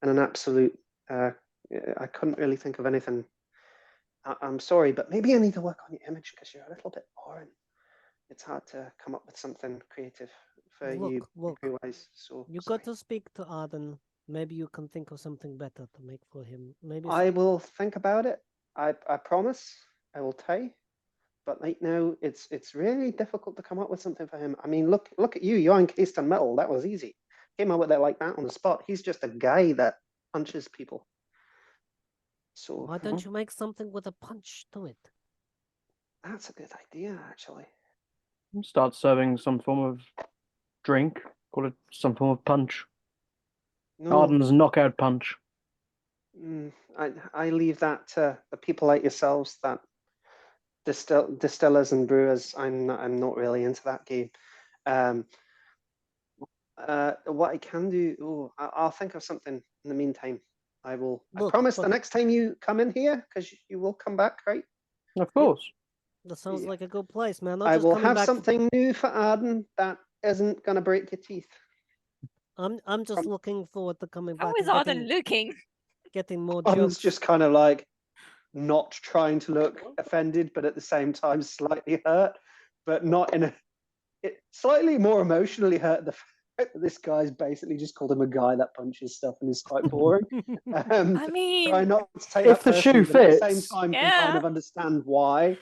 and an absolute. I couldn't really think of anything. I'm sorry, but maybe I need to work on your image, because you're a little bit boring. It's hard to come up with something creative for you, Look. wise. So You sorry. got to speak to Arden. Maybe you can think of something better to make for him. Maybe I will think about it. I promise. I will try. But right now, it's really difficult to come up with something for him. I mean, look at you. You're encased in metal. That was easy. Came up with it like that on the spot. He's just a guy that punches people. So why don't you make something with a punch to it? that's a good idea, actually. Start serving some form of drink. Call it some form of punch. No, Arden's knockout punch. I leave that to the people like yourselves, that distillers and brewers. I'm not really into that game. What I can do, I'll think of something in the meantime. I will. I promise the next time you come in here, because you will come back, right? Of course. That sounds like a good place, man. I will have something new for Arden that isn't gonna break your teeth. I'm just looking forward to coming back. How is Arden looking? Getting more Arden's jokes. just kind of like not trying to look offended, but at the same time slightly hurt, but not in a. Slightly more emotionally hurt. The fact that this guy's basically just called him a guy that punches stuff and is quite boring. I mean, try not to take if that the shoe personally, but at the same fits. time, can kind of understand why.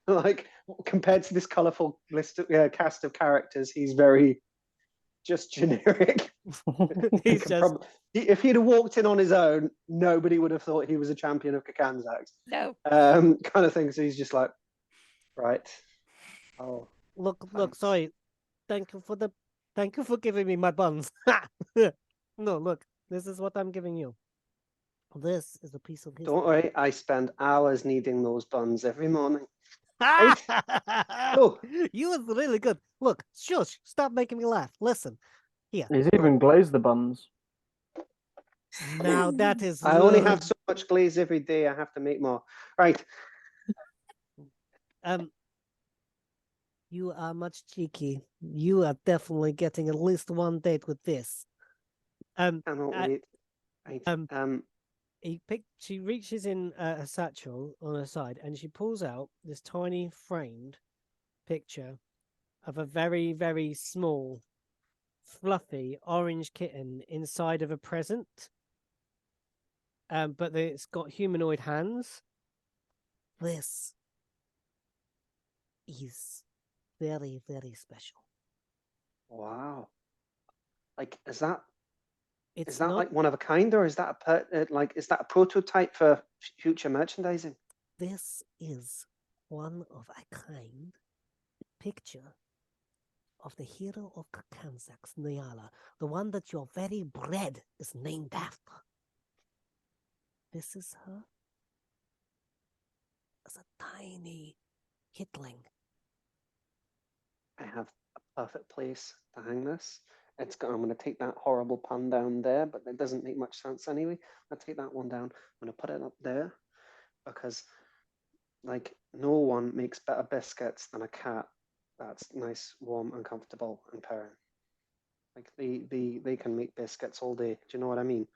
Like, compared to this colourful list of cast of characters, he's very just generic. If he'd have walked in on his own, nobody would have thought he was a champion of Kakanzax. No. Kind of thing. So he's just like, right. Oh, look. Sorry. Thank you for giving me my buns. No, look. This is what I'm giving you. This is a piece of history. Don't worry. I spend hours kneading those buns every morning. Oh, you was really good. Look, shush, stop making me laugh. Listen, here. He's even glazed the buns. Now that is. I only have so much glaze every day. I have to make more. Right. You are much cheeky. You are definitely getting at least one date with this. Cannot wait. Right. She reaches in a satchel on her side, and she pulls out this tiny framed picture of a very, very small, fluffy orange kitten inside of a present. But it's got humanoid hands. This is very, very special. Wow. Like, is that It's not like one of a kind, or is that is that a prototype for future merchandising? This is one of a kind picture of the hero of Kakanzax, Nyala, the one that your very bread is named after. This is her as a tiny hitling. I have a perfect place to hang this. I'm going to take that horrible pun down there, but it doesn't make much sense anyway. I'll take that one down. I'm going to put it up there, because, like, no one makes better biscuits than a cat that's nice, warm, and comfortable and purring. Like, they can make biscuits all day. Do you know what I mean?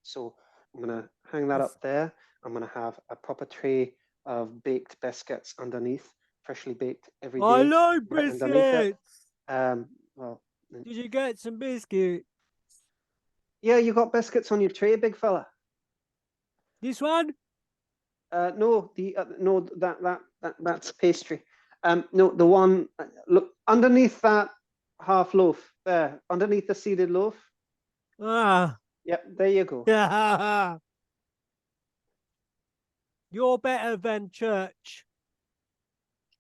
So I'm going to hang that up there. I'm going to have a proper tray of baked biscuits underneath, freshly baked every day. I like right underneath it. biscuits. Well, did you get some biscuits? Yeah, you got biscuits on your tray, big fella. This one? No, that's pastry. No, the one. Look underneath that half loaf there, underneath the seeded loaf. Ah. Yep, there you go. You're better than church.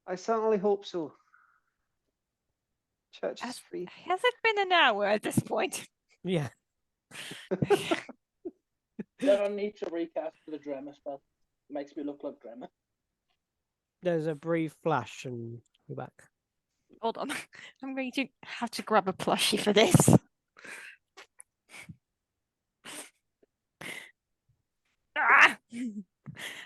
I certainly hope so. Church is free. Has it been an hour at this point? Yeah. Then I need to recast the Dremia spell. Makes me look like Dremia. There's a brief flash and you're back. Hold on. I'm going to have to grab a plushie for this. Ah!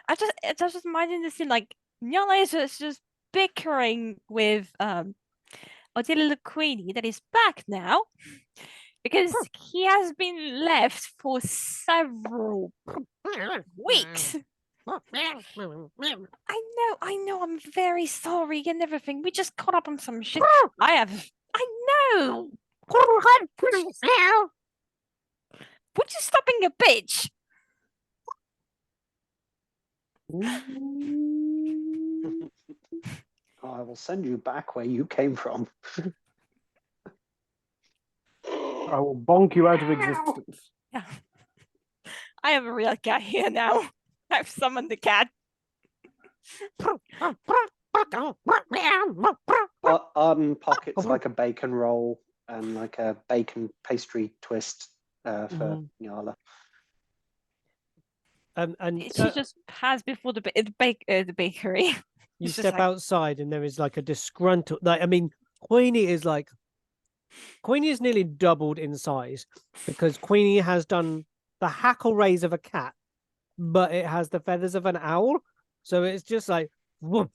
I just imagine this in like Nyala is just bickering with Odile Queenie that is back now because he has been left for several weeks. I know, I'm very sorry and everything. We just caught up on some shit. I know. Would you stop being a bitch? I will send you back where you came from. I will bonk you out of existence. Yeah. I have a real cat here now. I've summoned the cat. Arden pockets like a bacon roll and like a bacon pastry twist for Nyala. And She just passed before the bakery. you it's just step like- outside and there is like a disgruntled, like, I mean, Queenie is nearly doubled in size because Queenie has done the hackle raise of a cat, but it has the feathers of an owl. So it's just like, whoop.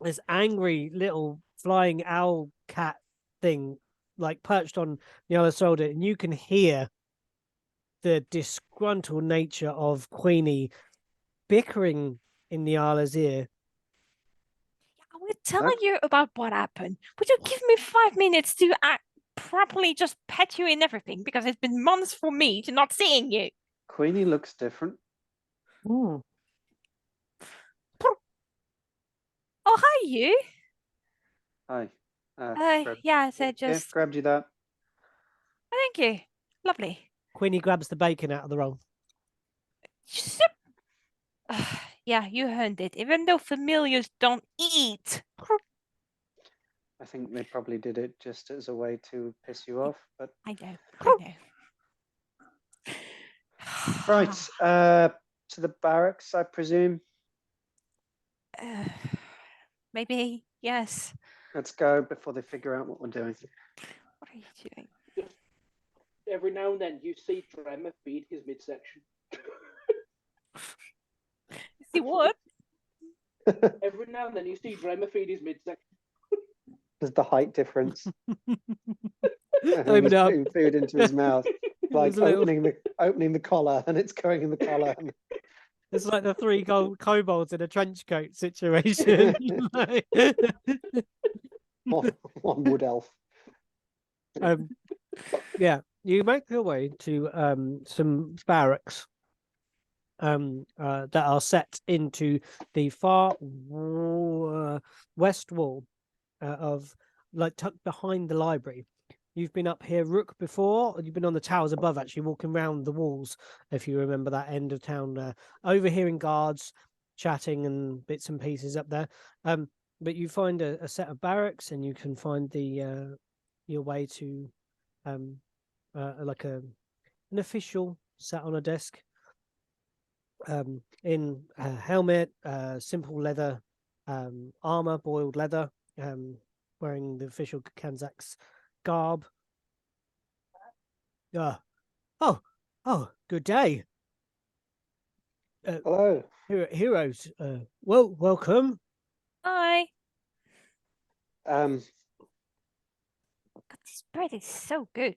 This angry little flying owl cat thing, like perched on the other shoulder, and you can hear the disgruntled nature of Queenie bickering in Nyala's ear. I will tell you about what happened. Would you give me 5 minutes to properly just pet you and everything? Because it's been months for me to not seeing you. Queenie looks different. Oh, hi, you. Hi. Yeah, so Here, just... grabbed you that. Oh, thank you. Lovely. Queenie grabs the bacon out of the roll. Yeah, you earned it. Even though familiars don't eat. I think they probably did it just as a way to piss you off, but I know. right. To the barracks, I presume. Maybe, yes. Let's go before they figure out what we're doing. What are you doing? Every now and then you see Dremia feed his midsection. See what? Every now and then you see Dremia feed his midsection. There's the height difference. Open He's up. putting food into his mouth, like There's a little- opening the collar, and it's going in the collar. It's like the three kobolds in a trench coat situation. One wood elf. Yeah, you make your way to some barracks that are set into the far west wall of, like, tucked behind the library. You've been up here, Rook, before. You've been on the towers above, actually, walking around the walls, if you remember that end of town, overhearing guards chatting and bits and pieces up there. But you find a set of barracks, and you can find the your way to like an official sat on a desk, in a helmet, simple leather armor, boiled leather, wearing the official Kanzak's garb. Oh, good day. Hello. Heroes. Welcome. Hi. Um, God, this bread is so good.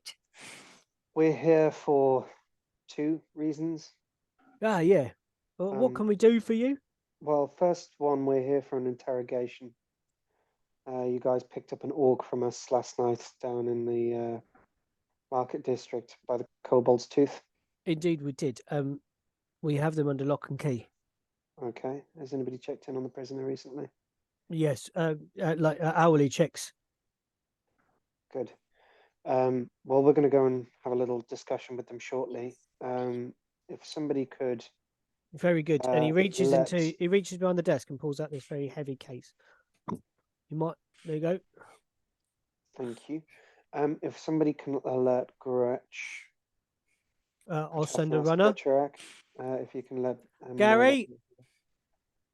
we're here for 2 reasons. Yeah. Well, what can we do for you? Well, first one, we're here for an interrogation. You guys picked up an orc from us last night down in the market district by the Kobold's Tooth. Indeed, we did. We have them under lock and key. Okay. Has anybody checked in on the prisoner recently? Yes, like hourly checks. Good. Well, we're going to go and have a little discussion with them shortly. If somebody could, Very good. And he reaches let- he reaches behind the desk and pulls out this very heavy case. You might there you go. thank you. If somebody can alert Gretch, I'll send a runner. if you can let Gary?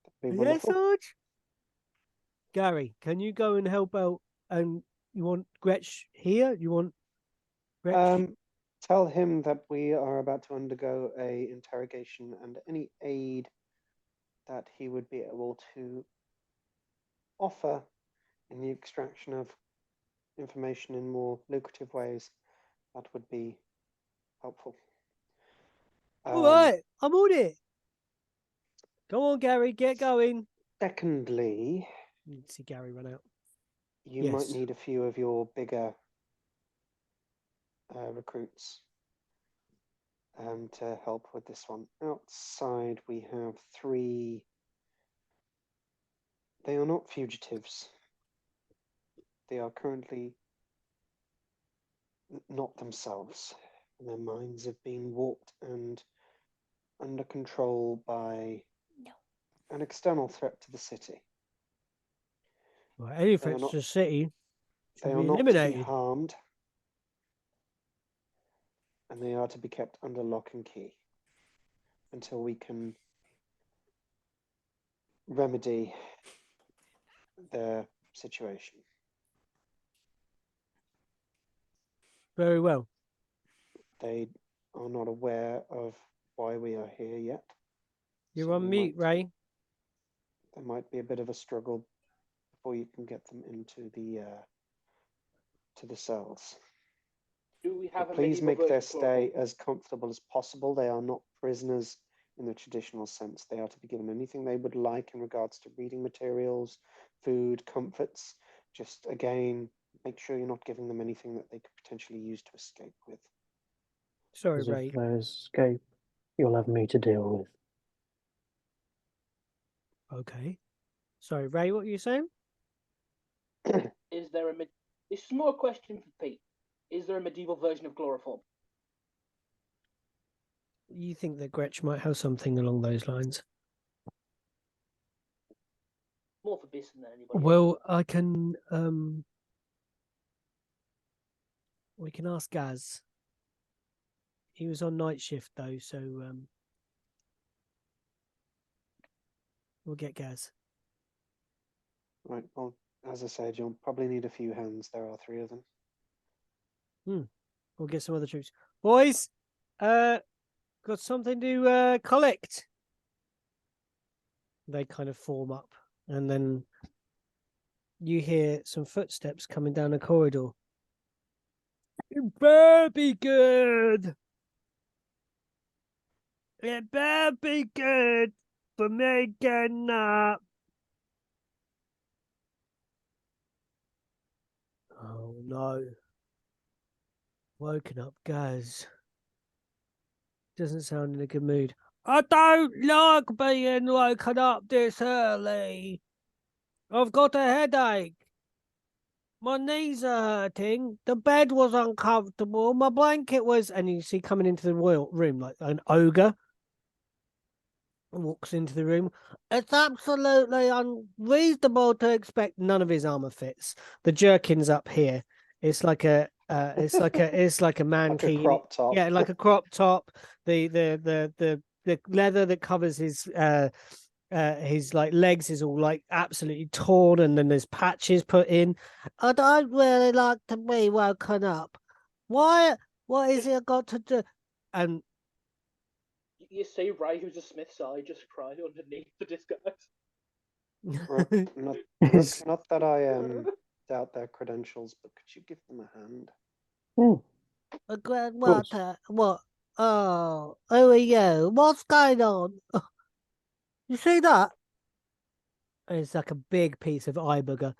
that'd be Yes, wonderful. Sarge? Gary, can you go and help out? And you want Gretch here? You want Gretch? Tell him that we are about to undergo a interrogation, and any aid that he would be able to offer in the extraction of information in more lucrative ways, that would be helpful. All right, I'm on it. Go on, Gary, get going. Secondly, You see Gary run out. you might Yes. need a few of your bigger recruits to help with this one. Outside, we have 3. They are not fugitives. They are currently not themselves. Their minds have been warped and under control by an external threat to the city. Right, any They are threats not- to the city They should are be not to be eliminated. harmed, and they are to be kept under lock and key until we can remedy their situation. Very well. They are not aware of why we are here yet. You're so on mute, Ray. There might be a bit of a struggle before you can get them into the to the cells. Do we have a Please medieval make their version of chloroform? stay as comfortable as possible. They are not prisoners in the traditional sense. They are to be given anything they would like in regards to reading materials, food, comforts. Just again, make sure you're not giving them anything that they could potentially use to escape with. Sorry, As Ray. if they escape, you'll have me to deal with. Okay. Sorry, Ray, what were you saying? Is there a This is more a question for Pete. Is there a medieval version of chloroform? You think that Gretch might have something along those lines? More for Bisson than anybody else. Well, I can we can ask Gaz. He was on night shift though, so we'll get Gaz. Right, well, as I said, you'll probably need a few hands. There are 3 of them. We'll get some other troops. Boys, got something to collect. They kind of form up, and then you hear some footsteps coming down the corridor. It better be good. It better be good for me getting up. Oh no. Woken up Gaz. Doesn't sound in a good mood. I don't like being woken up this early. I've got a headache. My knees are hurting. The bed was uncomfortable. My blanket was... And you see coming into the royal room like an ogre. Walks into the room. It's absolutely unreasonable to expect none of his armor fits. The jerkin's up here. It's like a it's like a man Like a crop top. Yeah, like a crop top. The leather that covers his like legs is all like absolutely torn, and then there's patches put in. I don't really like to be woken up. Why? What is it I got to do? And You see Ray, who's a Smith's eye, just cry underneath the disguise. Right, not that I doubt their credentials, but could you give them a hand? What? Oh, who are you? What's going on? You see that? It's like a big piece of eye booger.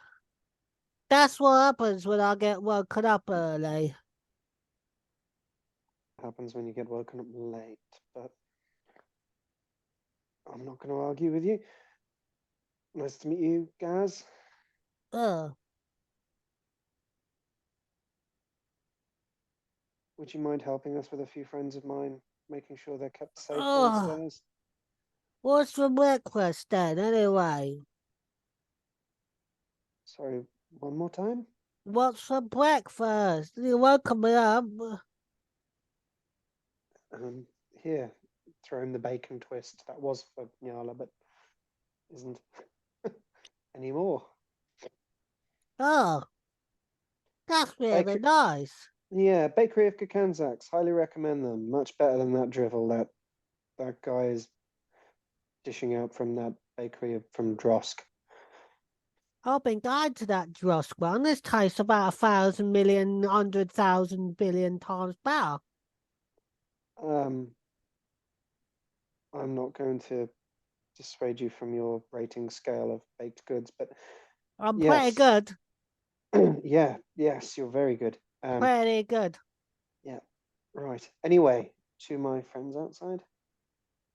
That's what happens when I get woken up early. Happens when you get woken up late, but I'm not going to argue with you. Nice to meet you, Gaz. Oh. would you mind helping us with a few friends of mine, making sure they're kept safe Oh. downstairs? What's for breakfast then, anyway? Sorry, one more time? What's for breakfast? You woke me up. Here, throw him the bacon twist. That was for Nyala, but isn't anymore. Oh, that's really Baker- nice. Yeah, Bakery of Kakanzaks. Highly recommend them. Much better than that drivel that guy is dishing out from that from Drosk. I've been going to that Drosk one. This tastes about 1,000 million, 100,000 billion times better. I'm not going to dissuade you from your rating scale of baked goods, but I'm yes. pretty good. Yes, you're very good. Pretty good. Right. Anyway, to my friends outside.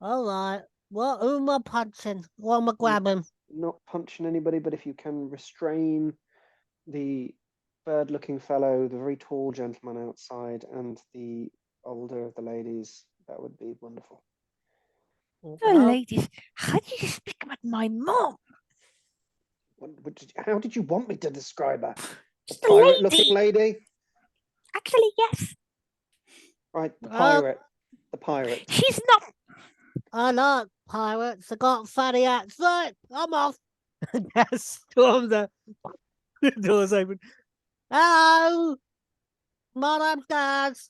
All right. What? Who am I punching? What am I grabbing? Not punching anybody, but if you can restrain the bird-looking fellow, the very tall gentleman outside, and the older of the ladies, that would be wonderful. The ladies, how do you speak about my mom? How did you want me to describe her? Just a Pirate-looking lady. lady? Actually, yes. Right, the pirate. The pirate. She's not. I like pirates. I got funny accent. I'm off. Yes, storms the doors open. Hello, my name's Gaz.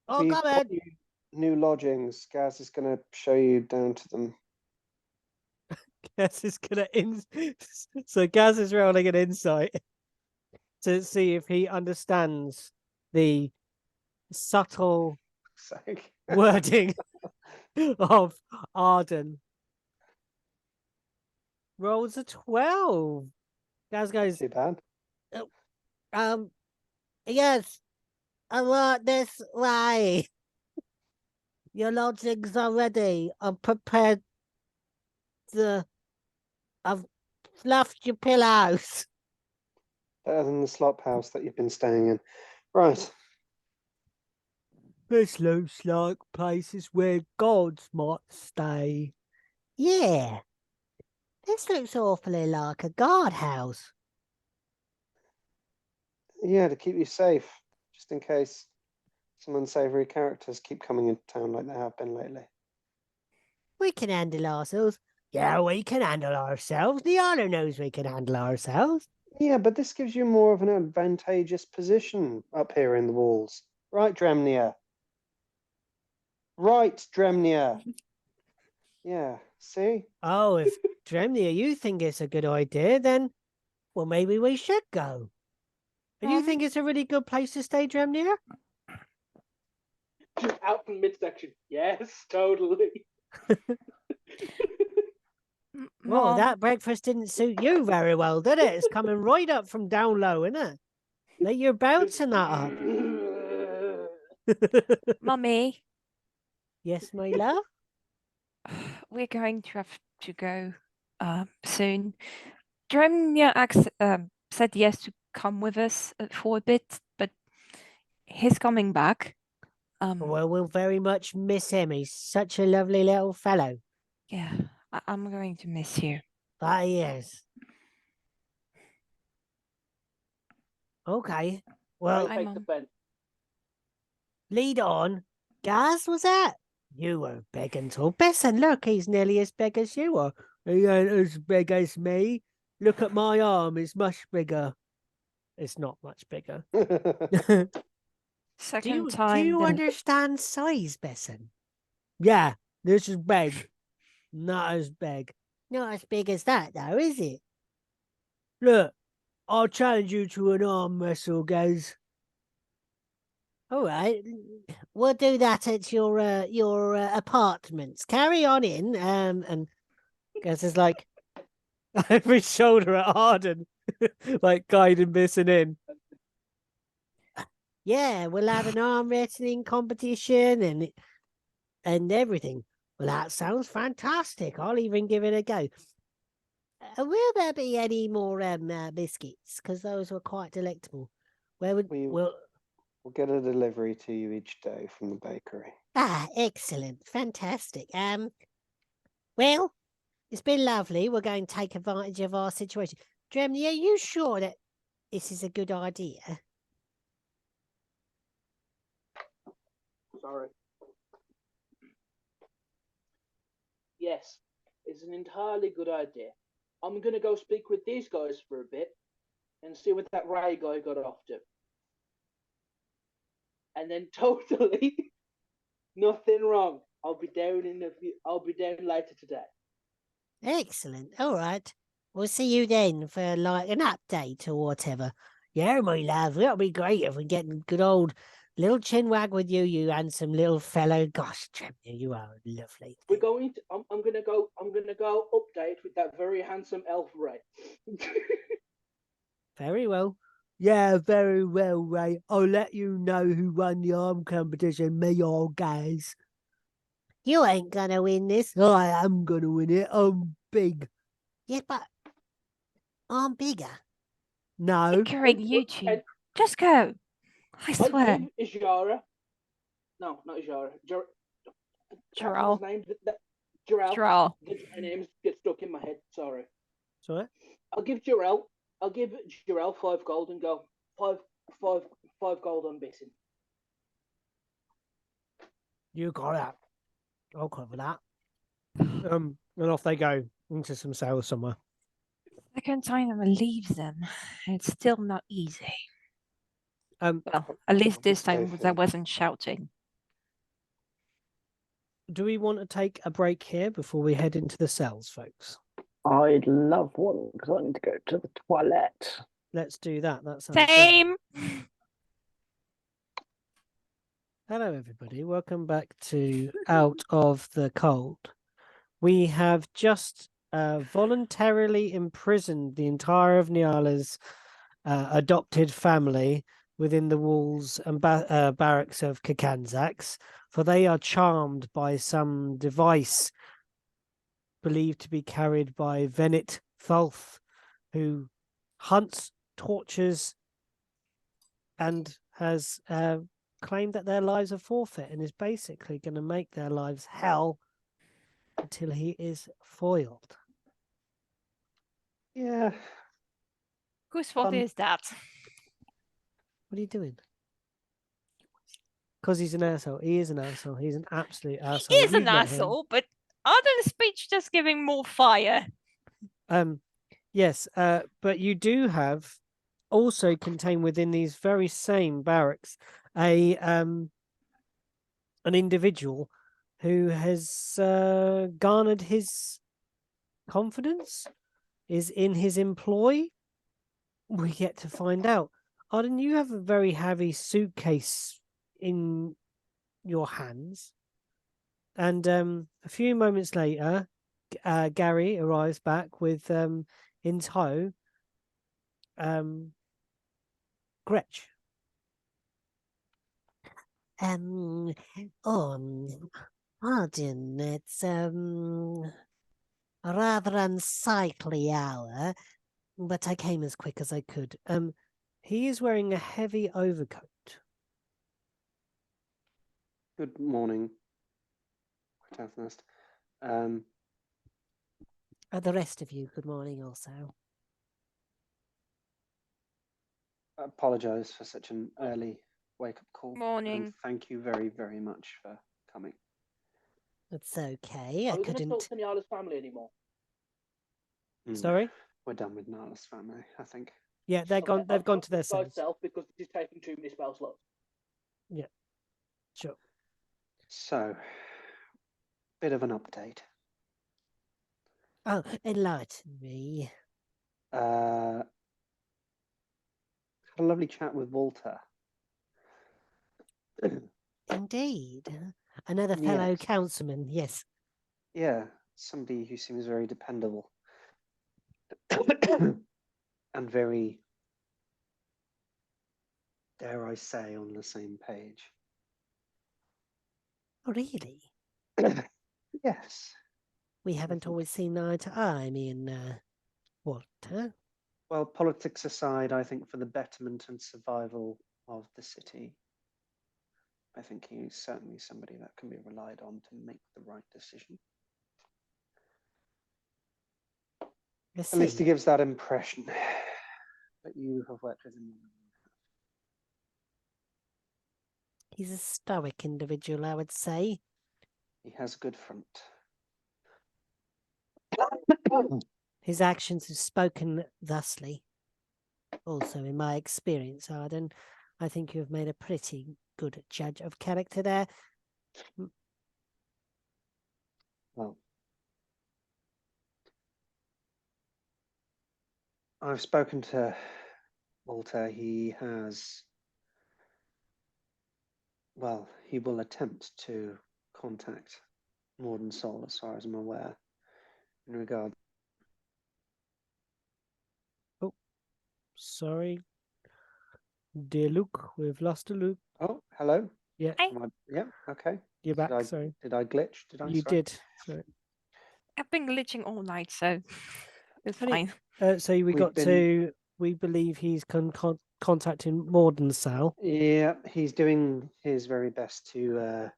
Oh, We've come got in. you new lodgings. Gaz is going to show you down to them. Gaz is gonna so Gaz is rolling an insight to see if he understands the subtle Sake. wording of Arden. Rolls a 12. Gaz goes, Too bad. yes, I want this way. Your lodgings are ready. I've prepared I've fluffed your pillows. Better than the slop house that you've been staying in. Right. This looks like places where gods might stay. Yeah. This looks awfully like a guardhouse. Yeah, to keep you safe, just in case some unsavory characters keep coming into town like they have been lately. We can handle ourselves. Yeah, we can handle ourselves. The honor knows we can handle ourselves. Yeah, but this gives you more of an advantageous position up here in the walls. Right, Dremnia? Right, Dremnia? Yeah, see? Oh, if Dremnia, you think it's a good idea, then, well, maybe we should go. And you think it's a really good place to stay, Dremnia? Just out from midsection. Yes, totally. Well, Mom, that breakfast didn't suit you very well, did it? It's coming right up from down low, isn't it? Let your bouncing that up. Mummy, Yes, my love? we're going to have to go soon. Dremnia said yes to come with us for a bit, but he's coming back. Well, we'll very much miss him. He's such a lovely little fellow. Yeah, I'm going to miss you. That he is. Okay. Well, Right, take the Mum. fence. lead on. Gaz, was that? You were big and tall. Besson, look, he's nearly as big as you are. He ain't as big as me. Look at my arm, it's much bigger. It's not much bigger. do Second do time. you then. understand size, Besson? Yeah, this is big. Not as big. Not as big as that, though, is it? Look, I'll challenge you to an arm wrestle, Gaz. All right, we'll do that at your apartments. Carry on in, and Gaz is like over his shoulder at Arden, like guiding Bisson in. Yeah, we'll have an arm wrestling competition and everything. Well, that sounds fantastic. I'll even give it a go. Will there be any more biscuits? Because those were quite delectable. Where would We- well? We'll get a delivery to you each day from the bakery. Ah, excellent, fantastic. Well, it's been lovely. We're going to take advantage of our situation. Dremnia, are you sure that this is a good idea? Sorry. Yes, it's an entirely good idea. I'm going to go speak with these guys for a bit and see what that Ray guy got off to. And then totally nothing wrong. I'll be down later today. Excellent. All right. We'll see you then for like an update or whatever. Yeah, my love. It'll be great if we get a good old little chinwag with you, you handsome little fellow. Gosh, Dremnia, you are lovely. We're going to. I'm gonna go update with that very handsome elf Ray. Very well. Yeah, very well, Ray. I'll let you know who won the arm competition, me or guys. You ain't gonna win this. I am gonna win it. I'm big. Yeah, but I'm bigger. No. Bickering, you two. Just go. I I'll swear. give Ijara. No, not Ijara. Gerald. His name, Jarell. Gerald. The names get stuck in my head. Sorry. Sorry? I'll give Jarell 5 gold and go 5 gold on Bisson. You got that. I'll cover that. And off they go into some sales somewhere. Second time I leave them. It's still not easy. Um, Well, at least this time Safe, I yeah. wasn't shouting. do we want to take a break here before we head into the cells, folks? I'd love one because I need to go to the toilet. Let's do that. That sounds great. Same. Hello, everybody. Welcome back to Out of the Cold. We have just voluntarily imprisoned the entire of Nyala's adopted family within the walls and barracks of Kakanzax, for they are charmed by some device believed to be carried by Venet Thulth, who hunts, tortures, and has claimed that their lives are forfeit and is basically going to make their lives hell until he is foiled. Yeah. Whose fault is that? What are you doing? Because he's an asshole. He is an asshole. He's an absolute asshole. He is You've an met him. asshole, but aren't the speech just giving more fire? Yes, but you do have also contained within these very same barracks an individual who has garnered his confidence, is in his employ. We get to find out. Arden, you have a very heavy suitcase in your hands, and a few moments later, Gary arrives back with in tow Gretch. Arden, it's a rather unsightly hour, but I came as quick as I could. He is wearing a heavy overcoat. Good morning, Protagonist. The rest of you, good morning also. I apologise for such an early wake-up call. Morning. And thank you very, very much for coming. It's okay. Are I we going to couldn't. talk to Nyala's family anymore? Sorry? We're done with Nala's family, I think. Yeah, they're gone. They've gone to their cells. Because it is taking too many spell slots. Yeah, sure. So, bit of an update. Oh, enlighten me. Had a lovely chat with Walter. Indeed. Another fellow Yes. councilman, yes. Yeah, somebody who seems very dependable. And very, dare I say, on the same page. Really? Yes. We haven't always seen eye to eye, me and Walter. Well, politics aside, I think for the betterment and survival of the city, I think he's certainly somebody that can be relied on to make the right decision. I At least he see. gives that impression. But you have worked with him. He's a stoic individual, I would say. He has a good front. His actions have spoken thusly. Also, in my experience, Arden, I think you have made a pretty good judge of character there. Well, I've spoken to Walter. He has, well, he will attempt to contact Morden Soul, as far as I'm aware, in regard. Sorry. Dear Luke, we've lost a Luke. Oh, hello. Yeah, Hey, Yeah, okay. you're back, I, sorry. Did I glitch? Did I? You Sorry. did. Sorry. I've been glitching all night, so it's Funny- fine. So we We've got been- to, we believe he's contacting Morden Sal. Yeah, he's doing his very best to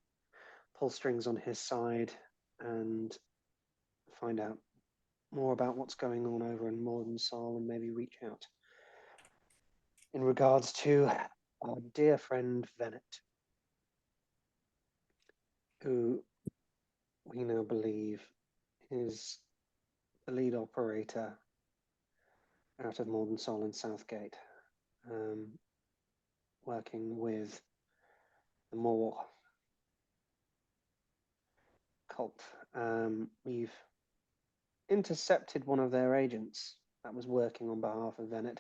pull strings on his side and find out more about what's going on over in Morden Soul and maybe reach out in regards to our dear friend Venet, who we now believe is the lead operator out of Morden Soul and Southgate, working with the Moor cult. We've intercepted one of their agents that was working on behalf of Venet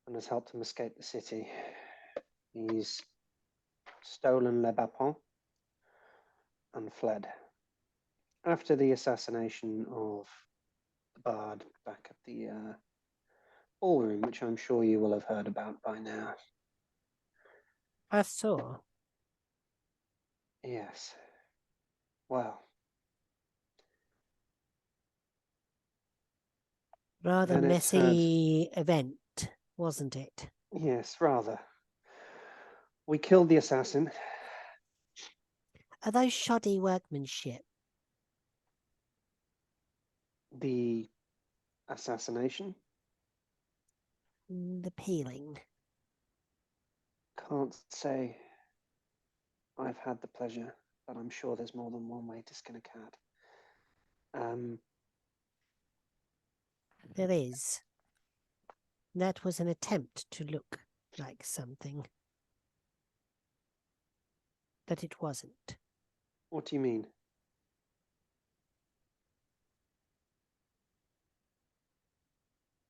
and has helped him escape the city. He's stolen Le Bapon and fled. After the assassination of the Bard back at the ballroom, which I'm sure you will have heard about by now. I saw. Yes. Well, Rather Then it's had- messy event, wasn't it? yes, rather. We killed the assassin. Are those shoddy workmanship? The assassination. The peeling. Can't say I've had the pleasure, but I'm sure there's more than one way to skin a cat. There is. That was an attempt to look like something. But it wasn't. What do you mean?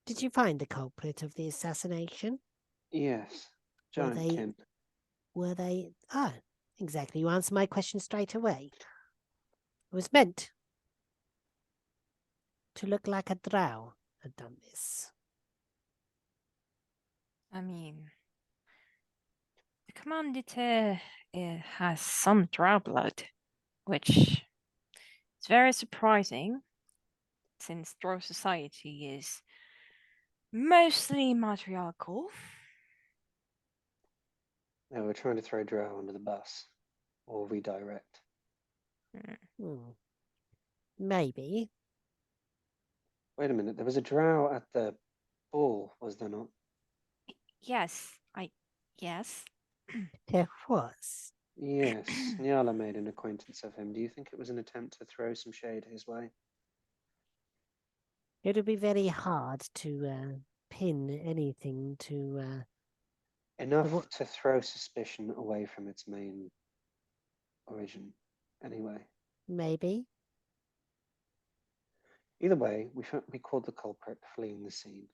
Did you find the culprit of the assassination? Yes, Were giant they- kin. Were they... Ah, exactly. You answered my question straight away. It was meant to look like a drow had done this. I mean, the commanditer has some drow blood, which is very surprising since drow society is mostly matriarchal. No, we're trying to throw Drow under the bus or redirect. Maybe. Wait a minute, there was a Drow at the ball, was there not? Yes, yes. There was. Yes, Nyala made an acquaintance of him. Do you think it was an attempt to throw some shade his way? It would be very hard to pin anything to... Enough what- to throw suspicion away from its main origin, anyway. maybe. Either way, we caught the culprit fleeing the scene.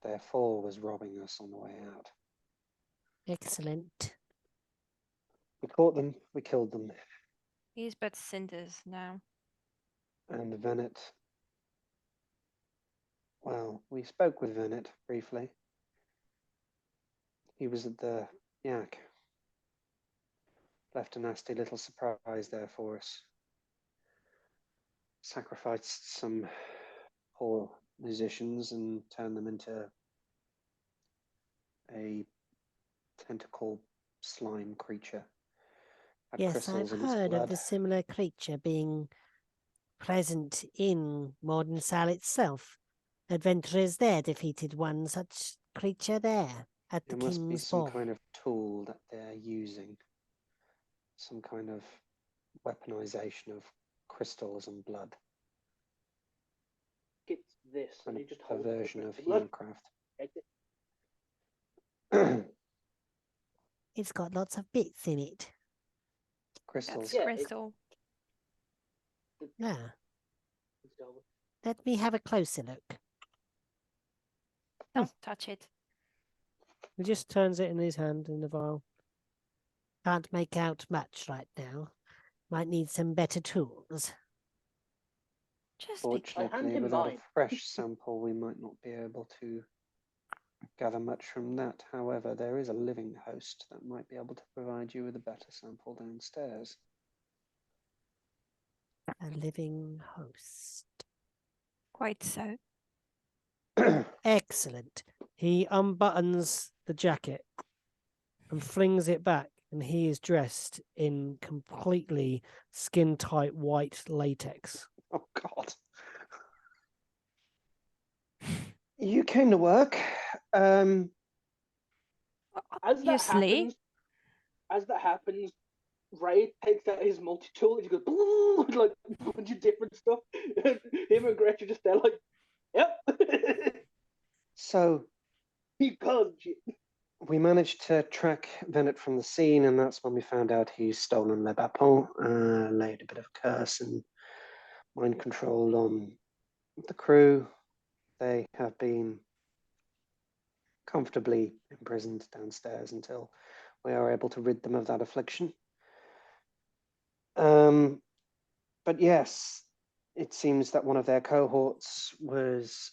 Therefore, was robbing us on the way out. Excellent. We caught them, we killed them, He's but cinders now. and Venet. Well, we spoke with Venet briefly. He was at the Yak. Left a nasty little surprise there for us. Sacrificed some poor musicians and turn them into a tentacle slime creature. Had Yes, I've crystals in its heard of blood. the similar creature being present in Modern Sal itself. Adventurers there defeated one such creature there at the It must be King's some Ball. kind of tool that they're using. Some kind of weaponization of crystals and blood. It's this, and Kind he of just holds a up the version of crystal blood. humancraft. It's got lots of bits in it. Crystals. That's Yeah, crystal. Yeah. So, Let me have a closer look. Don't touch it. He just turns it in his hand in the vial. Can't make out much right now. Might need some better tools. Just Fortunately, him without a mine. fresh sample, we might not be able to gather much from that. However, there is a living host that might be able to provide you with a better sample downstairs. A living host. quite so. Excellent. He unbuttons the jacket and flings it back, and he is dressed in completely skin-tight white latex. Oh, God. You came to work. As Obviously. that happens, Ray takes out his multi-tool and he goes with like a bunch of different stuff. Him and Gretchen just there like, yep. So He caused you. we managed to track Venet from the scene, and that's when we found out he's stolen Le Bapon, laid a bit of a curse and mind control on the crew. They have been comfortably imprisoned downstairs until we are able to rid them of that affliction. But yes, it seems that one of their cohorts was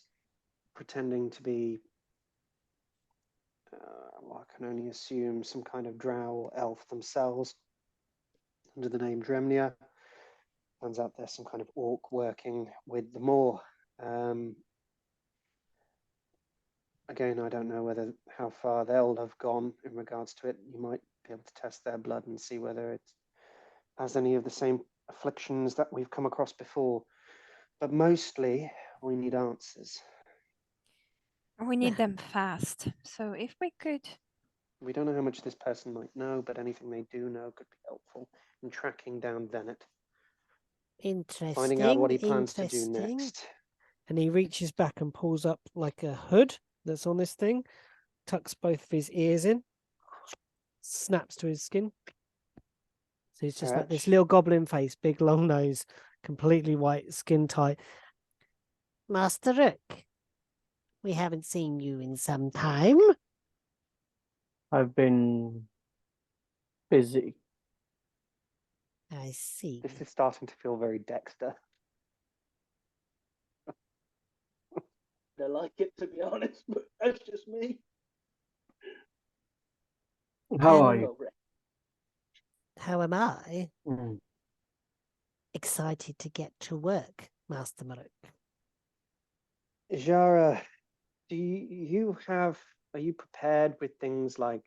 pretending to be, well, I can only assume some kind of drow elf themselves under the name Dremnia. Turns out there's some kind of orc working with the Moor. Again, I don't know how far they'll have gone in regards to it. You might be able to test their blood and see whether it has any of the same afflictions that we've come across before. But mostly, we need answers. We need them fast. So if we could. We don't know how much this person might know, but anything they do know could be helpful in tracking down Venet, Interesting. finding out what he plans to do interesting. next. And he reaches back and pulls up like a hood that's on this thing, tucks both of his ears in, snaps to his skin. So he's just like this Patch. little goblin face, big long nose, completely white, skin tight. Master Rook, we haven't seen you in some time. I've been busy. I see. This is starting to feel very Dexter. I like it, to be honest, but that's just me. How are Um, you? How am I? Mm. Excited to get to work, Master Maruk. Jara, are you prepared with things like,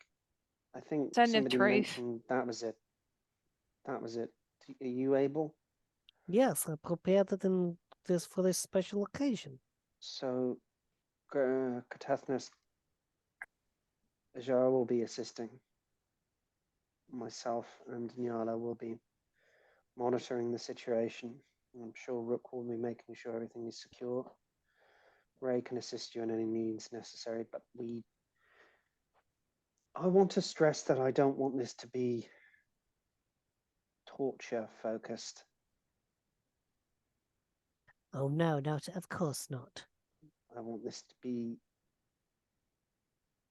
I think Tell the somebody truth. mentioned that was it. Are you able? Yes, I prepared them this for this special occasion. So, Katathnas, Jara will be assisting. Myself and Nyala will be monitoring the situation. I'm sure Rook will be making sure everything is secure. Ray can assist you in any means necessary, but I want to stress that I don't want this to be torture focused. Oh no, not of course not. I want this to be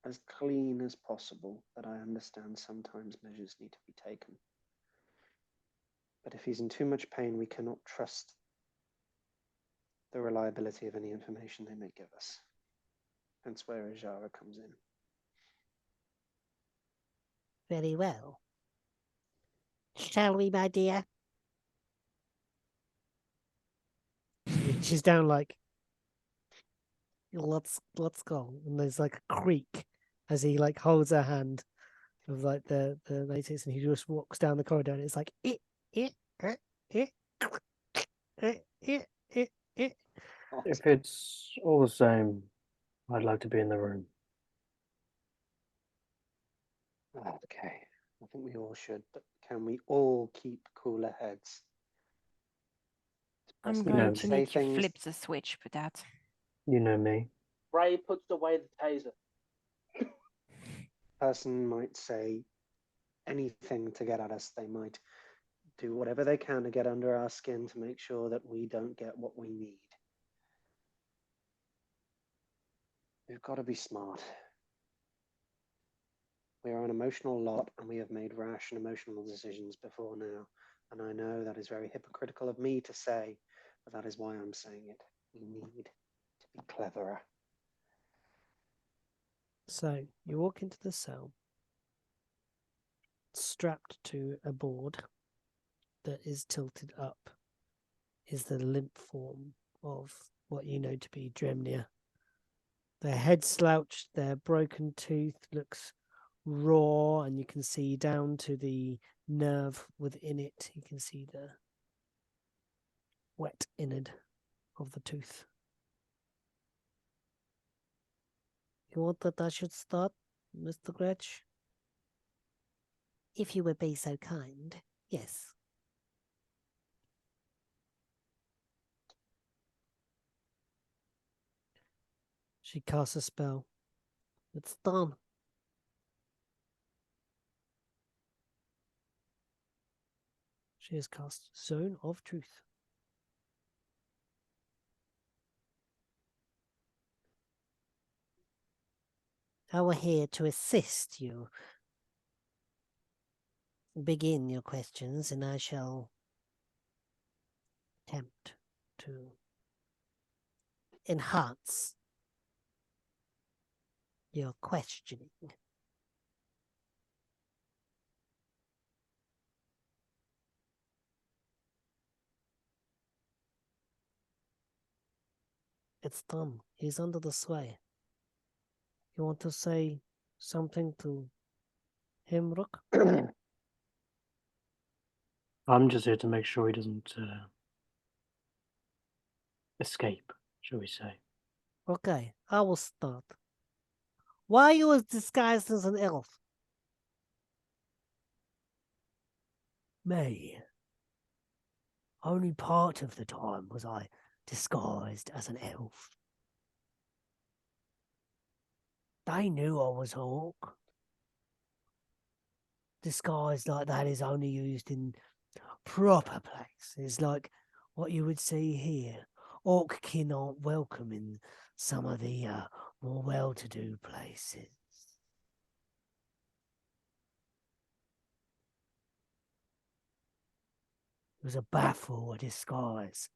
as clean as possible, but I understand sometimes measures need to be taken. But if he's in too much pain, we cannot trust the reliability of any information they may give us. Hence where Ajara comes in. Very well. Shall we, my dear? She reaches down like, let's go. And there's like a creak as he like holds her hand of like the natives, and he just walks down the corridor, and it's like it. If it's all the same, I'd like to be in the room. Okay, I think we all should, but can we all keep cooler heads? I'm Person going know, to say need to things- flip the switch for that. You know me. Ray puts away the taser. Person might say anything to get at us. They might do whatever they can to get under our skin to make sure that we don't get what we need. We've got to be smart. We are an emotional lot, and we have made rash and emotional decisions before now. And I know that is very hypocritical of me to say, but that is why I'm saying it. We need to be cleverer. So you walk into the cell, strapped to a board that is tilted up is the limp form of what you know to be Dremnia. Their head slouched, their broken tooth looks raw, and you can see down to the nerve within it. You can see the wet innard of the tooth. You want that I should start, Mr. Gretch? If you would be so kind, yes. She casts a spell. It's done. She has cast Zone of Truth. I will here to assist you. Begin your questions, and I shall attempt to enhance your questioning. It's done. He's under the sway. You want to say something to him, Rook? I'm just here to make sure he doesn't escape, shall we say. Okay, I will start. Why are you disguised as an elf? Me. Only part of the time was I disguised as an elf. They knew I was Hawk. Disguise like that is only used in proper places, like what you would see here. Orckin aren't welcome in some of the more well-to-do places. It was a baffle, a disguise.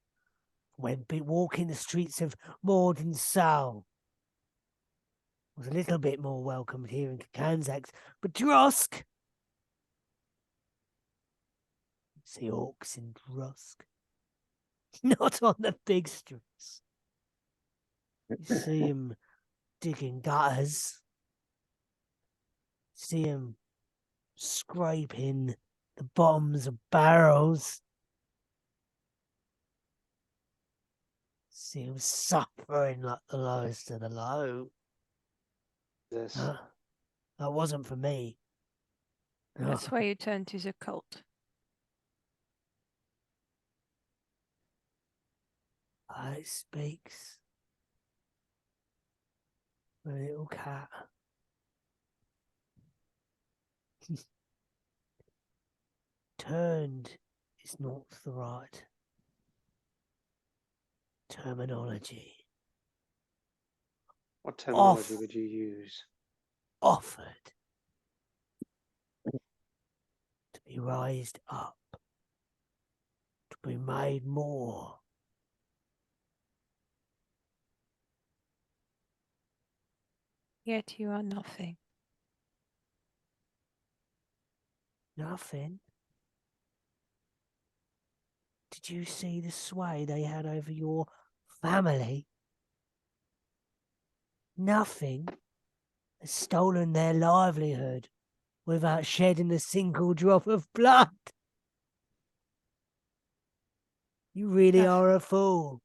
When walking the streets of Morden Soul. Was a little bit more welcomed here in Kanzax, but Drosk! See orcs in Drosk. Not on the big streets. You see him digging gutters. See him scraping the bottoms of barrels. See him suffering like the lowest of the low. This That wasn't for me. That's why you turn to the cult. It speaks. A little cat. Turned is not the right terminology. What terminology would you use? Offered to be raised up, to be made more. Yet you are nothing. Nothing. Did you see the sway they had over your family? nothing has stolen their livelihood without shedding a single drop of blood. You really Nothing. are a fool.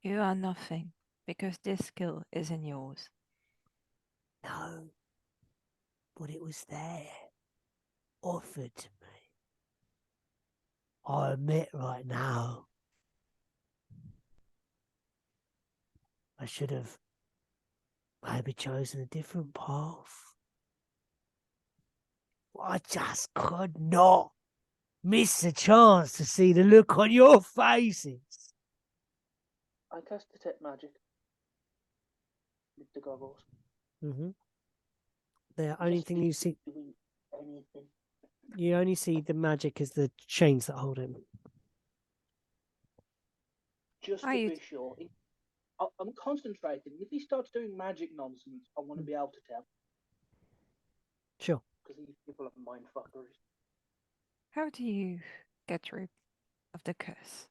You are nothing because this skill isn't yours. No, but it was there, offered to me. I admit right now, I should have maybe chosen a different path. I just could not miss a chance to see the look on your faces. I cast detect magic with the goggles. Mm-hmm. The only Just thing you see, doing anything. you only see the magic is the chains that hold him. Just Are to you- be sure. I'm concentrating. If he starts doing magic nonsense, I want to be able to tell. Sure. Because these people are mind fuckers. How do you get rid of the curse?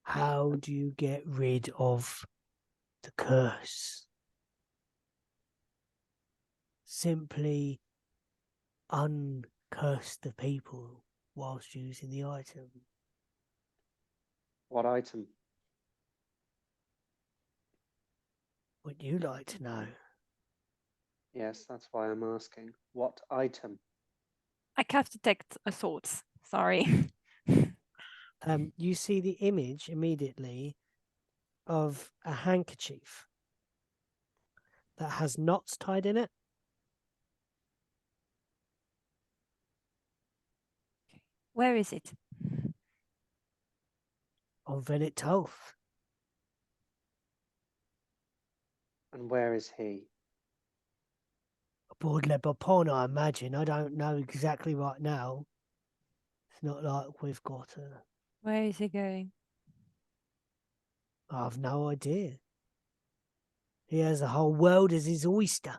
How do you get rid of the curse? Simply uncurse the people whilst using the item. What item? Would you like to know? Yes, that's why I'm asking. What item? I cast detect assaults. Sorry. You see the image immediately of a handkerchief that has knots tied in it. Where is it? On Venet Toth. And where is he? Aboard Le Bapon, I imagine. I don't know exactly right now. It's not like we've got a... Where is he going? I've no idea. He has the whole world as his oyster.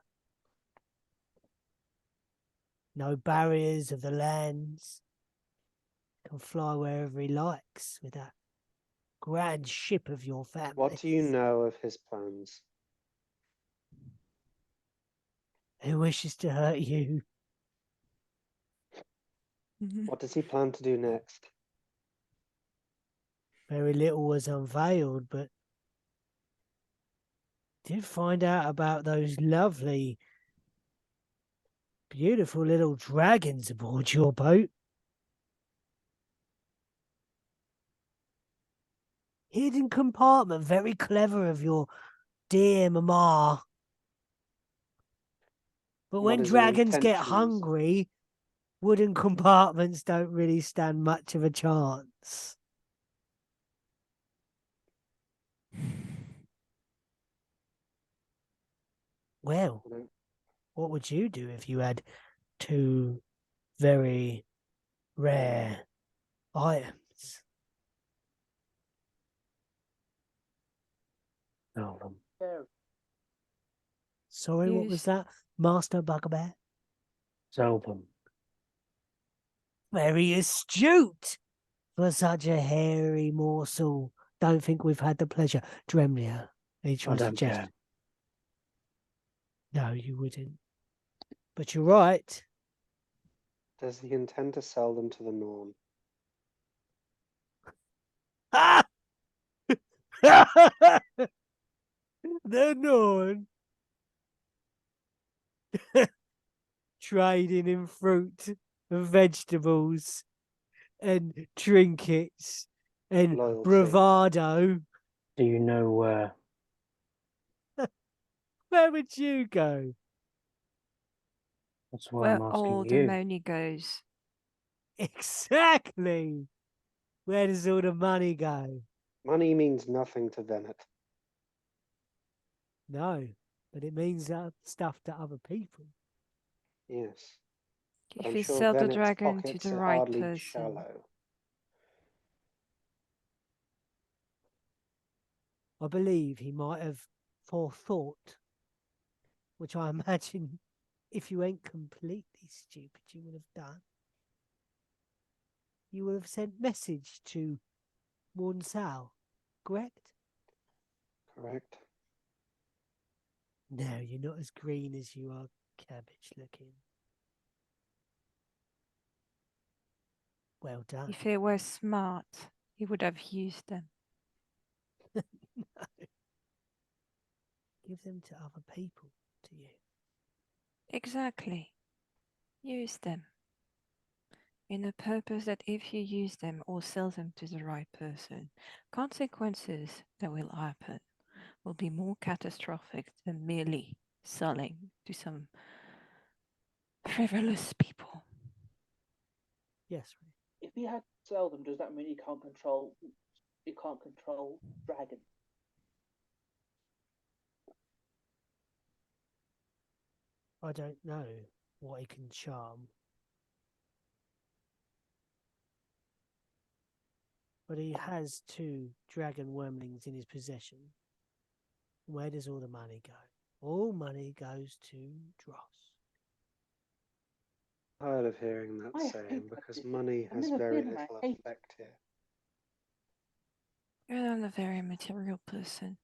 No barriers of the lands. Can fly wherever he likes with that grand ship of your family. What do you know of his plans? Who wishes to hurt you? What does he plan to do next? Very little was unveiled, but did find out about those lovely, beautiful little dragons aboard your boat. Hidden compartment, very clever of your dear mamma. But What when is your dragons get intentions? hungry, wooden compartments don't really stand much of a chance. Well, I don't- what would you do if you had two very rare items? Sell them. There. Sorry, what was that? Master Bugbear? Sell them. Very astute for such a hairy morsel. Don't think we've had the pleasure. Dremnia, any I choice don't suggestion? care. No, you wouldn't. But you're right. Does he intend to sell them to the Norn? Ah! The Norn. Trading in fruit and vegetables and trinkets and Loyalty. bravado. Do you know where? Where would you go? That's why Where I'm all asking the you. money goes. Exactly. Where does all the money go? Money means nothing to Venet. No, but it means stuff to other people. Yes. But If I'm you sure sell the Venet's dragon to pockets the are right hardly person. shallow. I believe he might have forethought, which I imagine if you ain't completely stupid, you would have done. You would have sent message to Mornsal, correct? Correct. No, you're not as green as you are cabbage looking. Well done. If he were smart, he would have used them. No. Give them to other people, to you. Exactly. Use them. In the purpose that if you use them or sell them to the right person, consequences that will happen will be more catastrophic than merely selling to some frivolous people. Yes, Ray. If he had to sell them, does that mean he can't control dragon? I don't know what he can charm. But he has 2 dragon wormlings in his possession. Where does all the money go? All money goes to Dross. Tired of hearing that I hate saying that because decision. money I've has never very been, and I little hate it. effect here. You're not a very material person.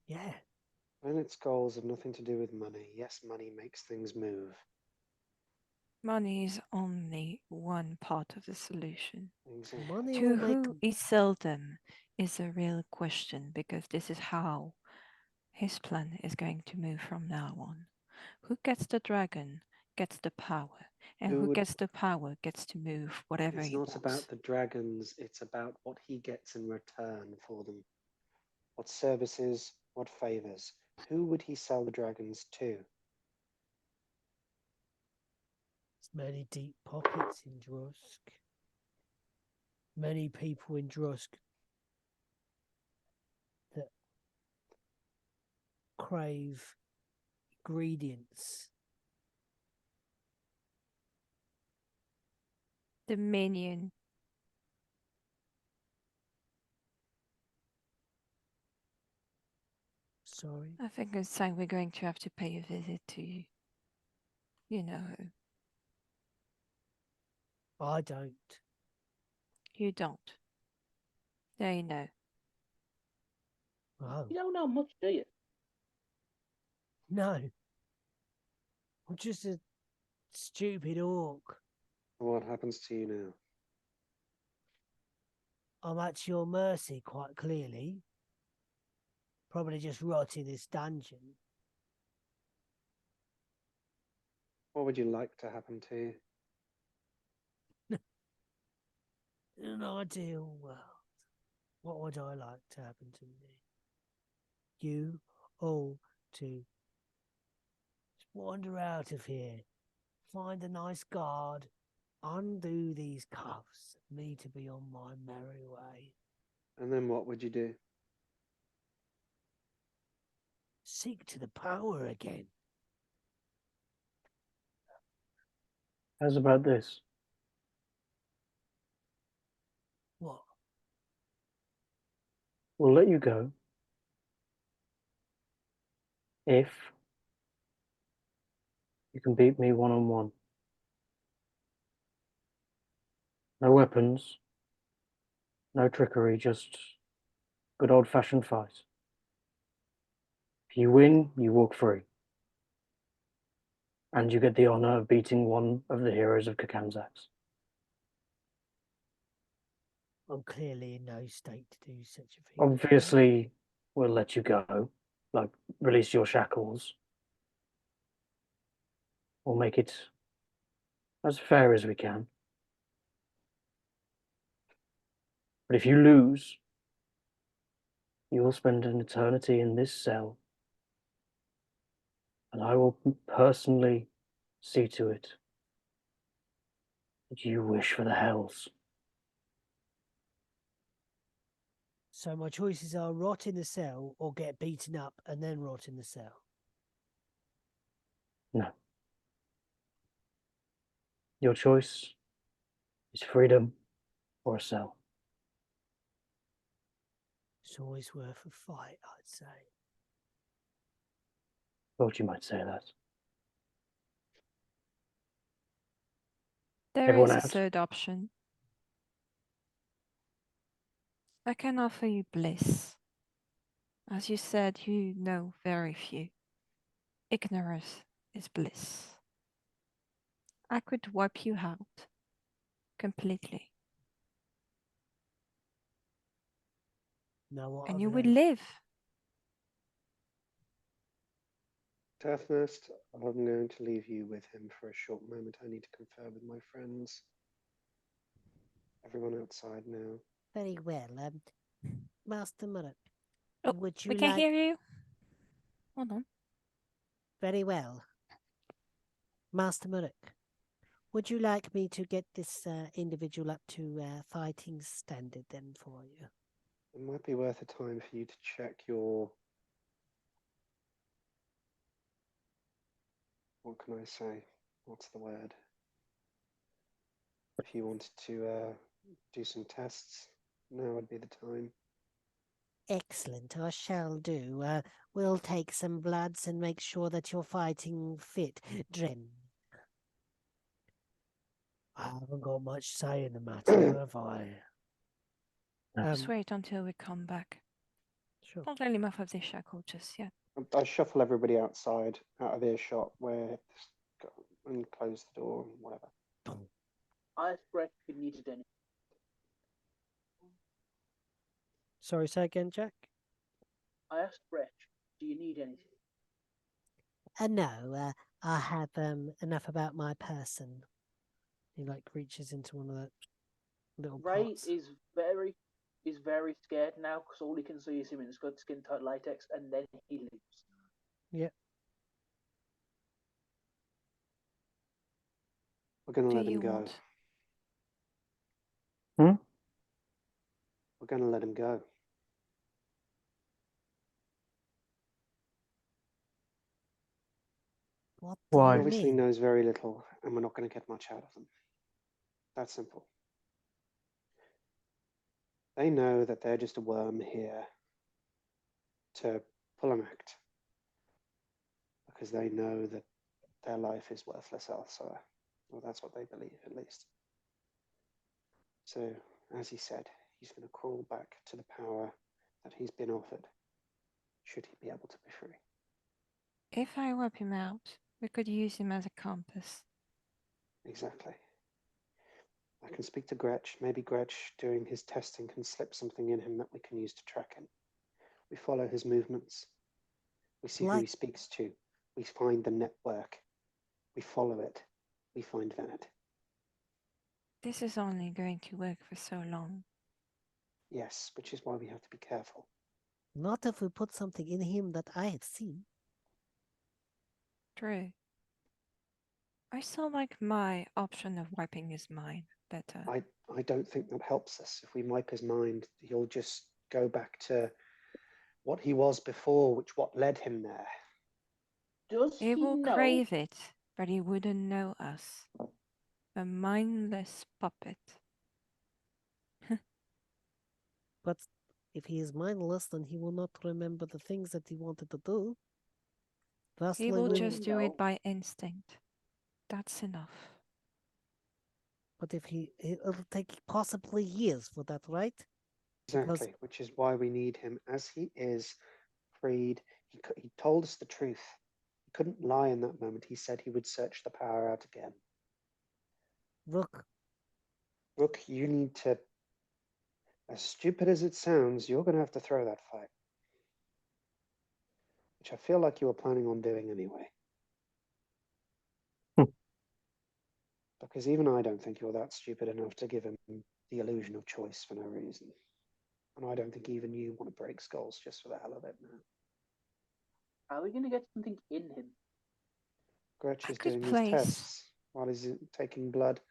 Yeah, When its goals have nothing to do with money, yes, money makes things move. Money is only one part of the solution. Exactly. money To will make. who he sell them is a real question, because this is how his plan is going to move from now on. Who gets the dragon gets the power, and Who who would- gets the power gets to move whatever It's he not wants. about the dragons, it's about what he gets in return for them. What services, what favors. Who would he sell the dragons to? Many deep pockets in Drosk. Many people in Drosk that crave ingredients. Dominion. Sorry. I think it's time we're going to have to pay a visit to you know who. I don't. You don't. They know. Oh, You don't know much, do you? no. I'm just a stupid orc. What happens to you now? I'm at your mercy, quite clearly. Probably just rot in this dungeon. What would you like to happen to you? In an ideal world, what would I like to happen to me? You all to just wander out of here, find a nice guard, undo these cuffs, me to be on my merry way. And then what would you do? Seek to the power again. How's about this? What? We'll let you go if you can beat me one-on-one. No weapons, no trickery, just good old-fashioned fight. If you win, you walk free. And you get the honor of beating one of the heroes of Kakanzax. I'm clearly in no state to do such a thing. Obviously, we'll let you go, like release your shackles. We'll make it as fair as we can. But if you lose, you will spend an eternity in this cell. And I will personally see to it that you wish for the hells. So my choices are rot in the cell or get beaten up and then rot in the cell. No. Your choice is freedom or a cell. It's always worth a fight, I'd say. Thought you might say that. There Everyone is a out? third option. I can offer you bliss. As you said, you know very few. Ignorance is bliss. I could wipe you out completely, Now what and of you would them? live. Turfnest, I'm going to leave you with him for a short moment. I need to confer with my friends. Everyone outside now. Very well. Master Mororook, Oh, would you we can't like... hear you. Hold on. Very well. Master Mororook, would you like me to get this individual up to fighting standard then for you? It might be worth a time for you to check your... What can I say? What's the word? If you wanted to do some tests, now would be the time. Excellent, I shall do. We'll take some bloods and make sure that you're fighting fit. Drem. I haven't got much say in the matter, have I? Just wait until we come back. Sure. Don't let him off of this shackle just yet. I shuffle everybody outside, out of earshot, and close the door and whatever. I asked Brett if he needed any. Sorry, say again, Jack? I asked Brett, do you need anything? No, I have enough about my person. He like reaches into one of the little Ray pots. is very scared now because all he can see is him in his good skin tight latex, and then he leaves. Yep. We're going to Do let him you go. want? We're going to let him go. What Why? do He you obviously mean? knows very little, and we're not going to get much out of them. That's simple. They know that they're just a worm here to pull an act, because they know that their life is worthless elsewhere. Well, that's what they believe, at least. So, as he said, he's going to crawl back to the power that he's been offered, should he be able to be free. If I wipe him out, we could use him as a compass. Exactly. I can speak to Gretch. Maybe Gretch, during his testing, can slip something in him that we can use to track him. We follow his movements. We see who he Like- speaks to. We find the network. We follow it. We find Venet. This is only going to work for so long. Yes, which is why we have to be careful. Not if we put something in him that I have seen. True. I still like my option of wiping his mind better. I don't think that helps us. If we wipe his mind, he'll just go back to what he was before, what led him there. Does He will know? crave it, but he wouldn't know us. A mindless puppet. But if he is mindless, then he will not remember the things that he wanted to do. Thus, He we will will- just do No. it by instinct. That's enough. But if it'll take possibly years for that, right? Because- Exactly, which is why we need him as he is, freed. He told us the truth. He couldn't lie in that moment. He said he would search the power out again. Rook, Rook, you need to, as stupid as it sounds, you're going to have to throw that fight. Which I feel like you were planning on doing anyway. Because even I don't think you're that stupid enough to give him the illusion of choice for no reason. And I don't think even you want to break skulls just for the hell of it now. Are we going to get something in him? Gretch I is could doing his place- tests while he's taking blood.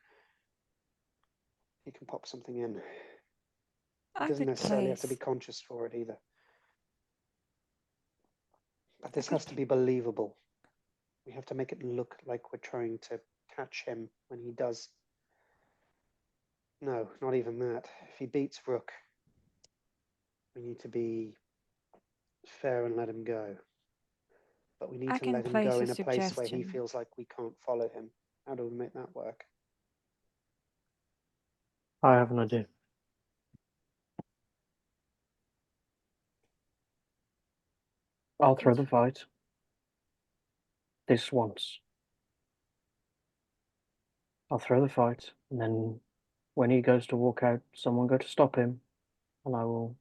He can pop something in. He I doesn't could necessarily have to be place. conscious for it either. But this could has to be believable. We have to make it look like we're trying to catch him when he does. No, not even that. If he beats Rook, we need to be fair and let him go. But we need I to can let him place go a in a place where he suggestion. feels like we can't follow him. How do we make that work? I have an idea. I'll throw the fight. This once. I'll throw the fight, and then when he goes to walk out, someone go to stop him, and I will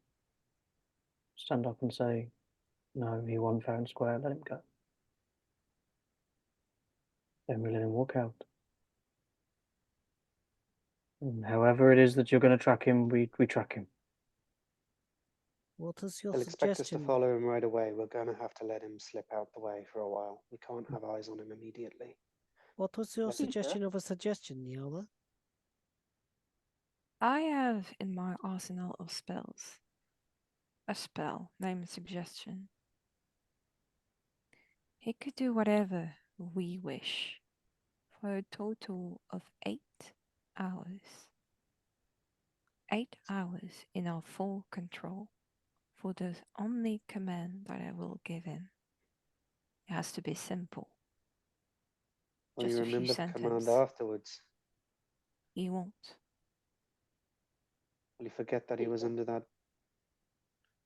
stand up and say, no, he won fair and square, let him go. Then we let him walk out. And however it is that you're going to track him, we track him. What is your They'll expect us to suggestion? follow him right away. We're going to have to let him slip out the way for a while. We can't have eyes on him immediately. What was your Yes. suggestion of a suggestion, Niola? I have in my arsenal of spells a spell named Suggestion. He could do whatever we wish for a total of 8 hours. 8 hours in our full control for the only command that I will give him. It has to be simple. Will Just you a few remember the command sentences. afterwards? He won't. Will you forget that he was under that?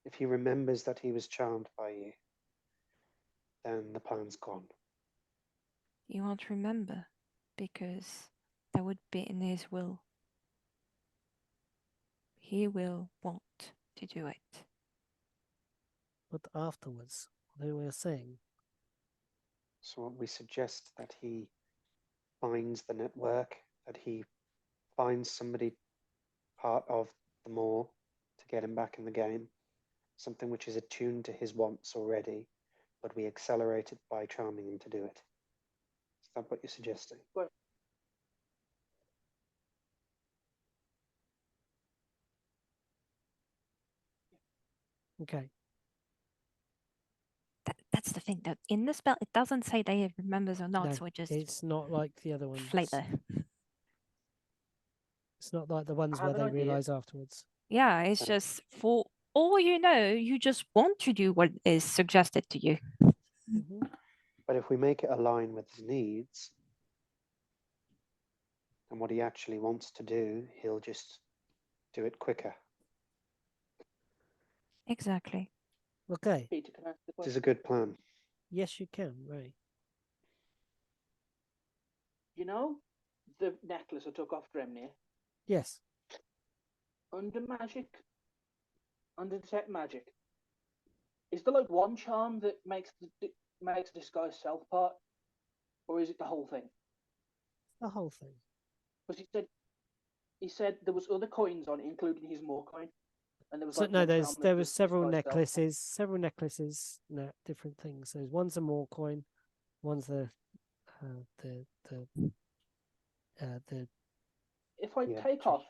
If he remembers that he was charmed by you, then the plan's gone. He won't remember because that would be in his will. He will want to do it. But afterwards, what we were saying. So we suggest that he finds the network, that he finds somebody part of the Moor to get him back in the game, something which is attuned to his wants already, but we accelerate it by charming him to do it. Is that what you're suggesting? Okay. That's the thing. That in the spell, it doesn't say that he remembers or not, No, so it just it's not like the other ones. flavor. It's not like the ones I where have they an idea. realise afterwards. Yeah, it's just for all you know, you just want to do what is suggested to you. Mm-hmm. But if we make it align with his needs and what he actually wants to do, he'll just do it quicker. Exactly. Okay. Peter, can I ask the This is question? a good plan. Yes, you can, Ray. You know the necklace I took off Dremnia? Yes. Under magic, under detect magic, is there like one charm that makes disguise self part, or is it the whole thing? The whole thing. Because he said there was other coins on it, including his more coin, and there was So like no, one charm that there was does several disguise self. necklaces, no, different things. There's one's a more coin, one's the If I Yeah, take sure. off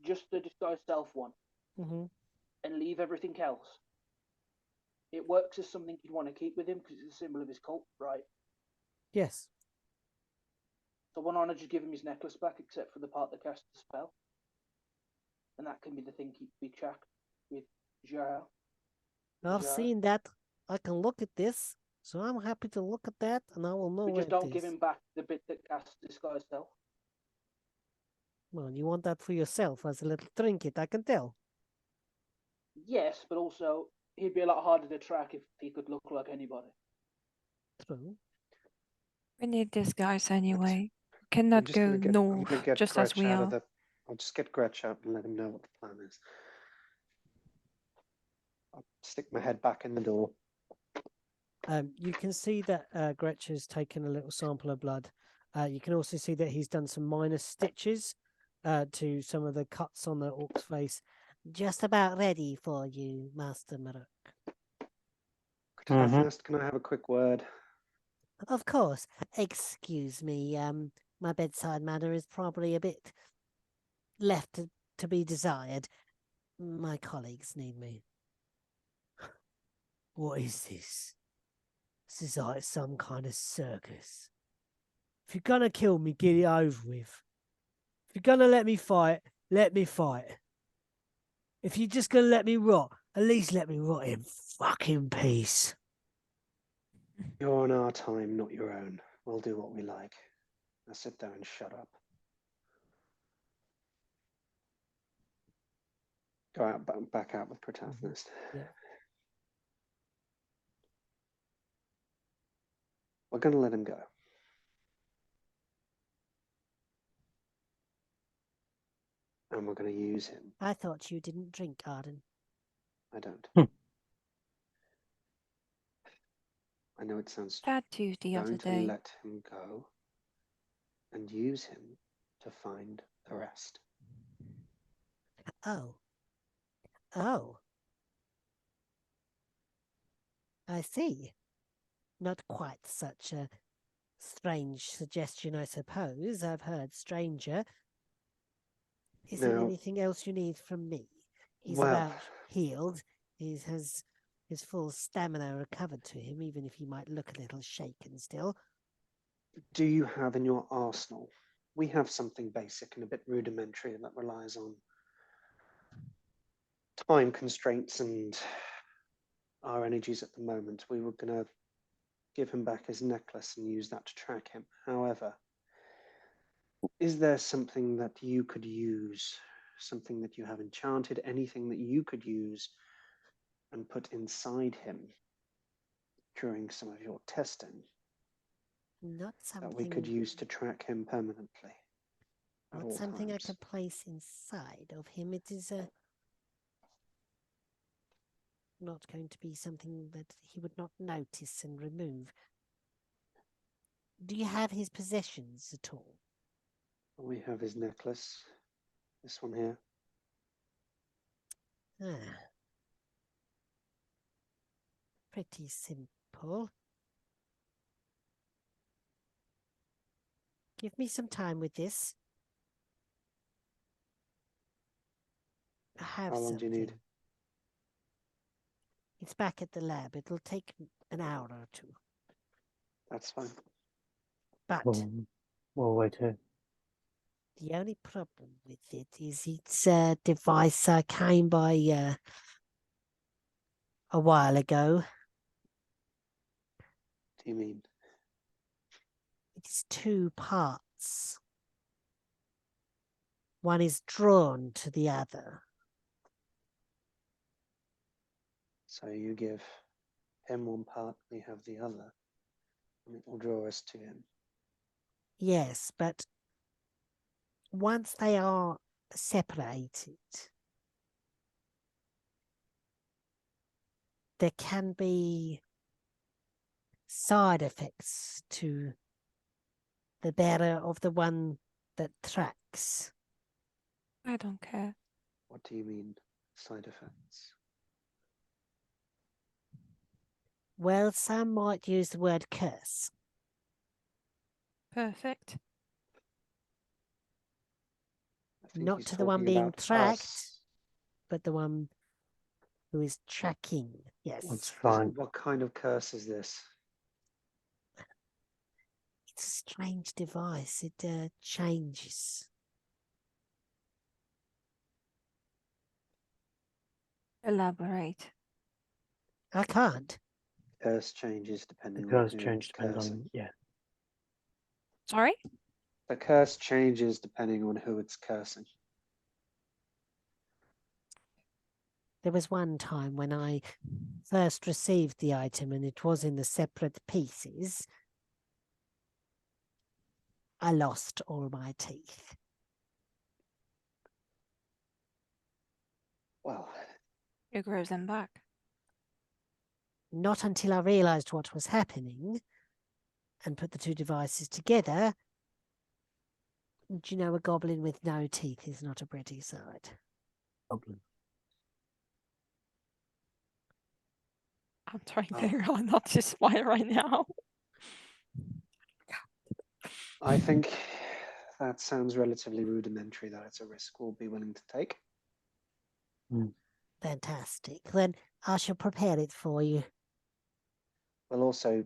just the disguise self one mm-hmm. and leave everything else, it works as something you'd want to keep with him because it's a symbol of his cult, right? Yes. So why not just give him his necklace back, except for the part that casts the spell, and that can be the thing we track with Jarl. I've Jar. seen that. I can look at this, so I'm happy to look at that, and I will know We where just it don't give is. him back the bit that casts disguise self. Well, you want that for yourself as a little trinket, I can tell. Yes, but also he'd be a lot harder to track if he could look like anybody. True. We need this guys anyway. We I'm cannot just go gonna get. I'm north gonna get just as Gretch we out are. of the. I'll just get Gretch out and let him know what the plan is. I'll stick my head back in the door. You can see that Gretch has taken a little sample of blood. You can also see that he's done some minor stitches to some of the cuts on the orc's face. Just about ready for you, Master Mororook. Protagonist, can I have a quick word? Of course. Excuse me. My bedside manner is probably a bit left to be desired. My colleagues need me. What is this? This is like some kind of circus. If you're gonna kill me, get it over with. If you're gonna let me fight, let me fight. If you're just gonna let me rot, at least let me rot in fucking peace. You're on our time, not your own. We'll do what we like. Now sit down and shut up. Go out, back out with Protagonist. Yeah. We're going to let him go. And we're going to use him. I thought you didn't drink, Arden. I don't. Hmm. I know it sounds Dad too the other going to day. let him go and use him to find the rest. Oh. Oh. I see. Not quite such a strange suggestion, I suppose. I've heard stranger. Is there Now, anything else you need from me? He's well, about healed. He has his full stamina recovered to him, even if he might look a little shaken still. do you have in your arsenal? We have something basic and a bit rudimentary that relies on time constraints and our energies at the moment. We were going to give him back his necklace and use that to track him. However, is there something that you could use, something that you have enchanted, anything that you could use and put inside him during some of your testing Not that we could something. use to track him permanently at Not all something I times? could place inside of him. It is not going to be something that he would not notice and remove. Do you have his possessions at all? We have his necklace, this one here. Ah. Pretty simple. Give me some time with this. I have How long do you need? something. It's back at the lab. It'll take an hour or two. That's fine. But We'll wait here. the only problem with it is it's a device I came by a while ago. What do you mean? It's two parts. One is drawn to the other. So you give him one part, we have the other, and it will draw us to him. Yes, but once they are separated, there can be side effects to the bearer of the one that tracks. I don't care. What do you mean, side effects? Well, some might use the word curse. Perfect. I think Not he's to the one talking being about tracked, us. but the one who is tracking. Yes. That's fine. What kind of curse is this? It's a strange device. It changes. Elaborate. I can't. Curse changes The depending on curse who change it's depends cursing. on, yeah. Sorry? The curse changes depending on who it's cursing. There was one time when I first received the item and it was in the separate pieces. I lost all my teeth. Well, It grows them back. Not until I realized what was happening and put the two devices together. Do you know a goblin with no teeth is not a pretty sight? Goblin. I'm trying Oh. very hard not to smile right now. I think that sounds relatively rudimentary, that it's a risk we'll be willing to take. Fantastic. Then I shall prepare it for you. We'll also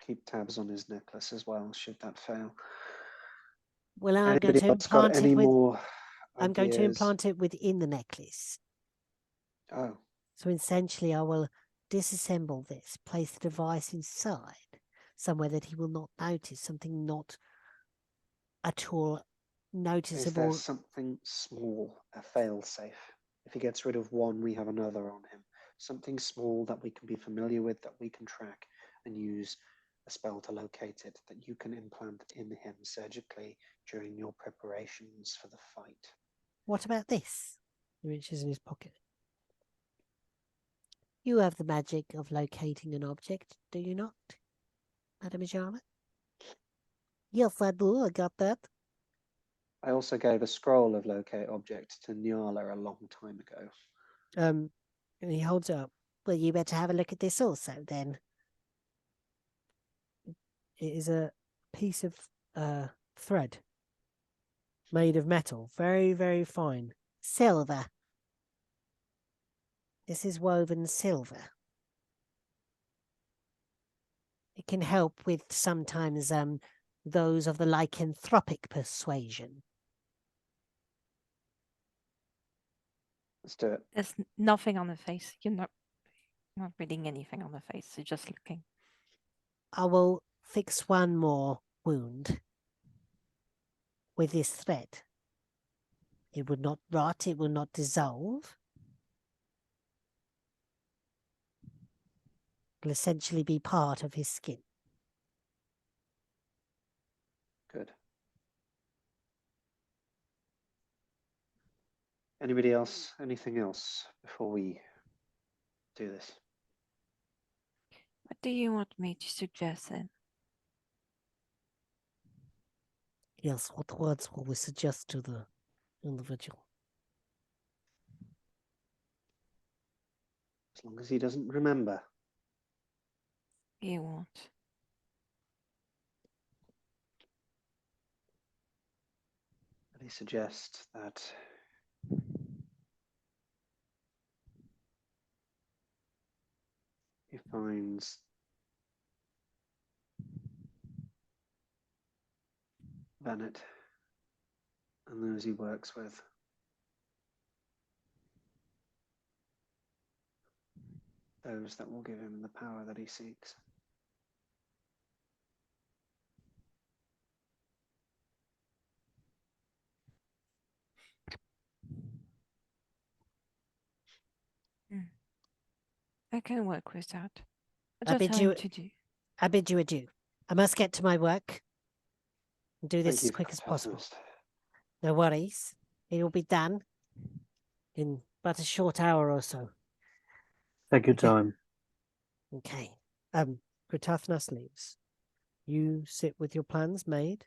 keep tabs on his necklace as well, should that fail. Well, I'm going Anybody to else got implant any it with. more I'm going to ideas? implant it within the necklace. Oh, So essentially, I will disassemble this, place the device inside, somewhere that he will not notice, something not at all is there noticeable. something small, a fail-safe? If he gets rid of one, we have another on him. Something small that we can be familiar with, that we can track and use a spell to locate it that you can implant in him surgically during your preparations for the fight. What about this? He reaches in his pocket. You have the magic of locating an object, do you not, Madame Ijama? Yes, I do. I got that. I also gave a scroll of locate object to Nyala a long time ago. And he holds it up. Well, you better have a look at this also, then. It is a piece of thread made of metal, very, very fine. Silver. This is woven silver. It can help with sometimes those of the lycanthropic persuasion. Let's do it. There's nothing on the face. You're not reading anything on the face. You're just looking. I will fix one more wound with this thread. It would not rot, it will not dissolve. It will essentially be part of his skin. Good. Anybody else? Anything else before we do this? What do you want me to suggest then? Yes, what words will we suggest to the individual? As long as he doesn't remember. You won't. Let me suggest that he finds Bennett and those he works with. Those that will give him the power that he seeks. I can work with that. I What bid tell you- him to do? I bid you adieu. I must get to my work and do this Thank you, as quick as possible. Protagonist. No worries. It will be done in but a short hour or so. Take your Okay. time. Okay. Gritathnas leaves. You sit with your plans made,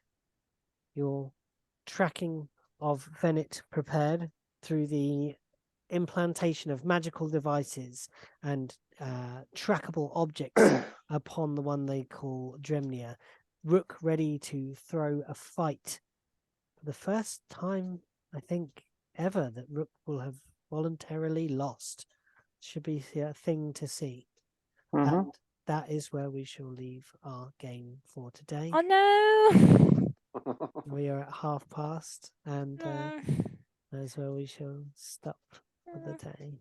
your tracking of Venet prepared through the implantation of magical devices and trackable objects upon the one they call Dremnia. Rook ready to throw a fight for the first time, I think, ever that Rook will have voluntarily lost. Should be a thing to see. Mhm. And that is where we shall leave our game for today. Oh no! We are at 12:30, and No. that is where we shall stop for the day.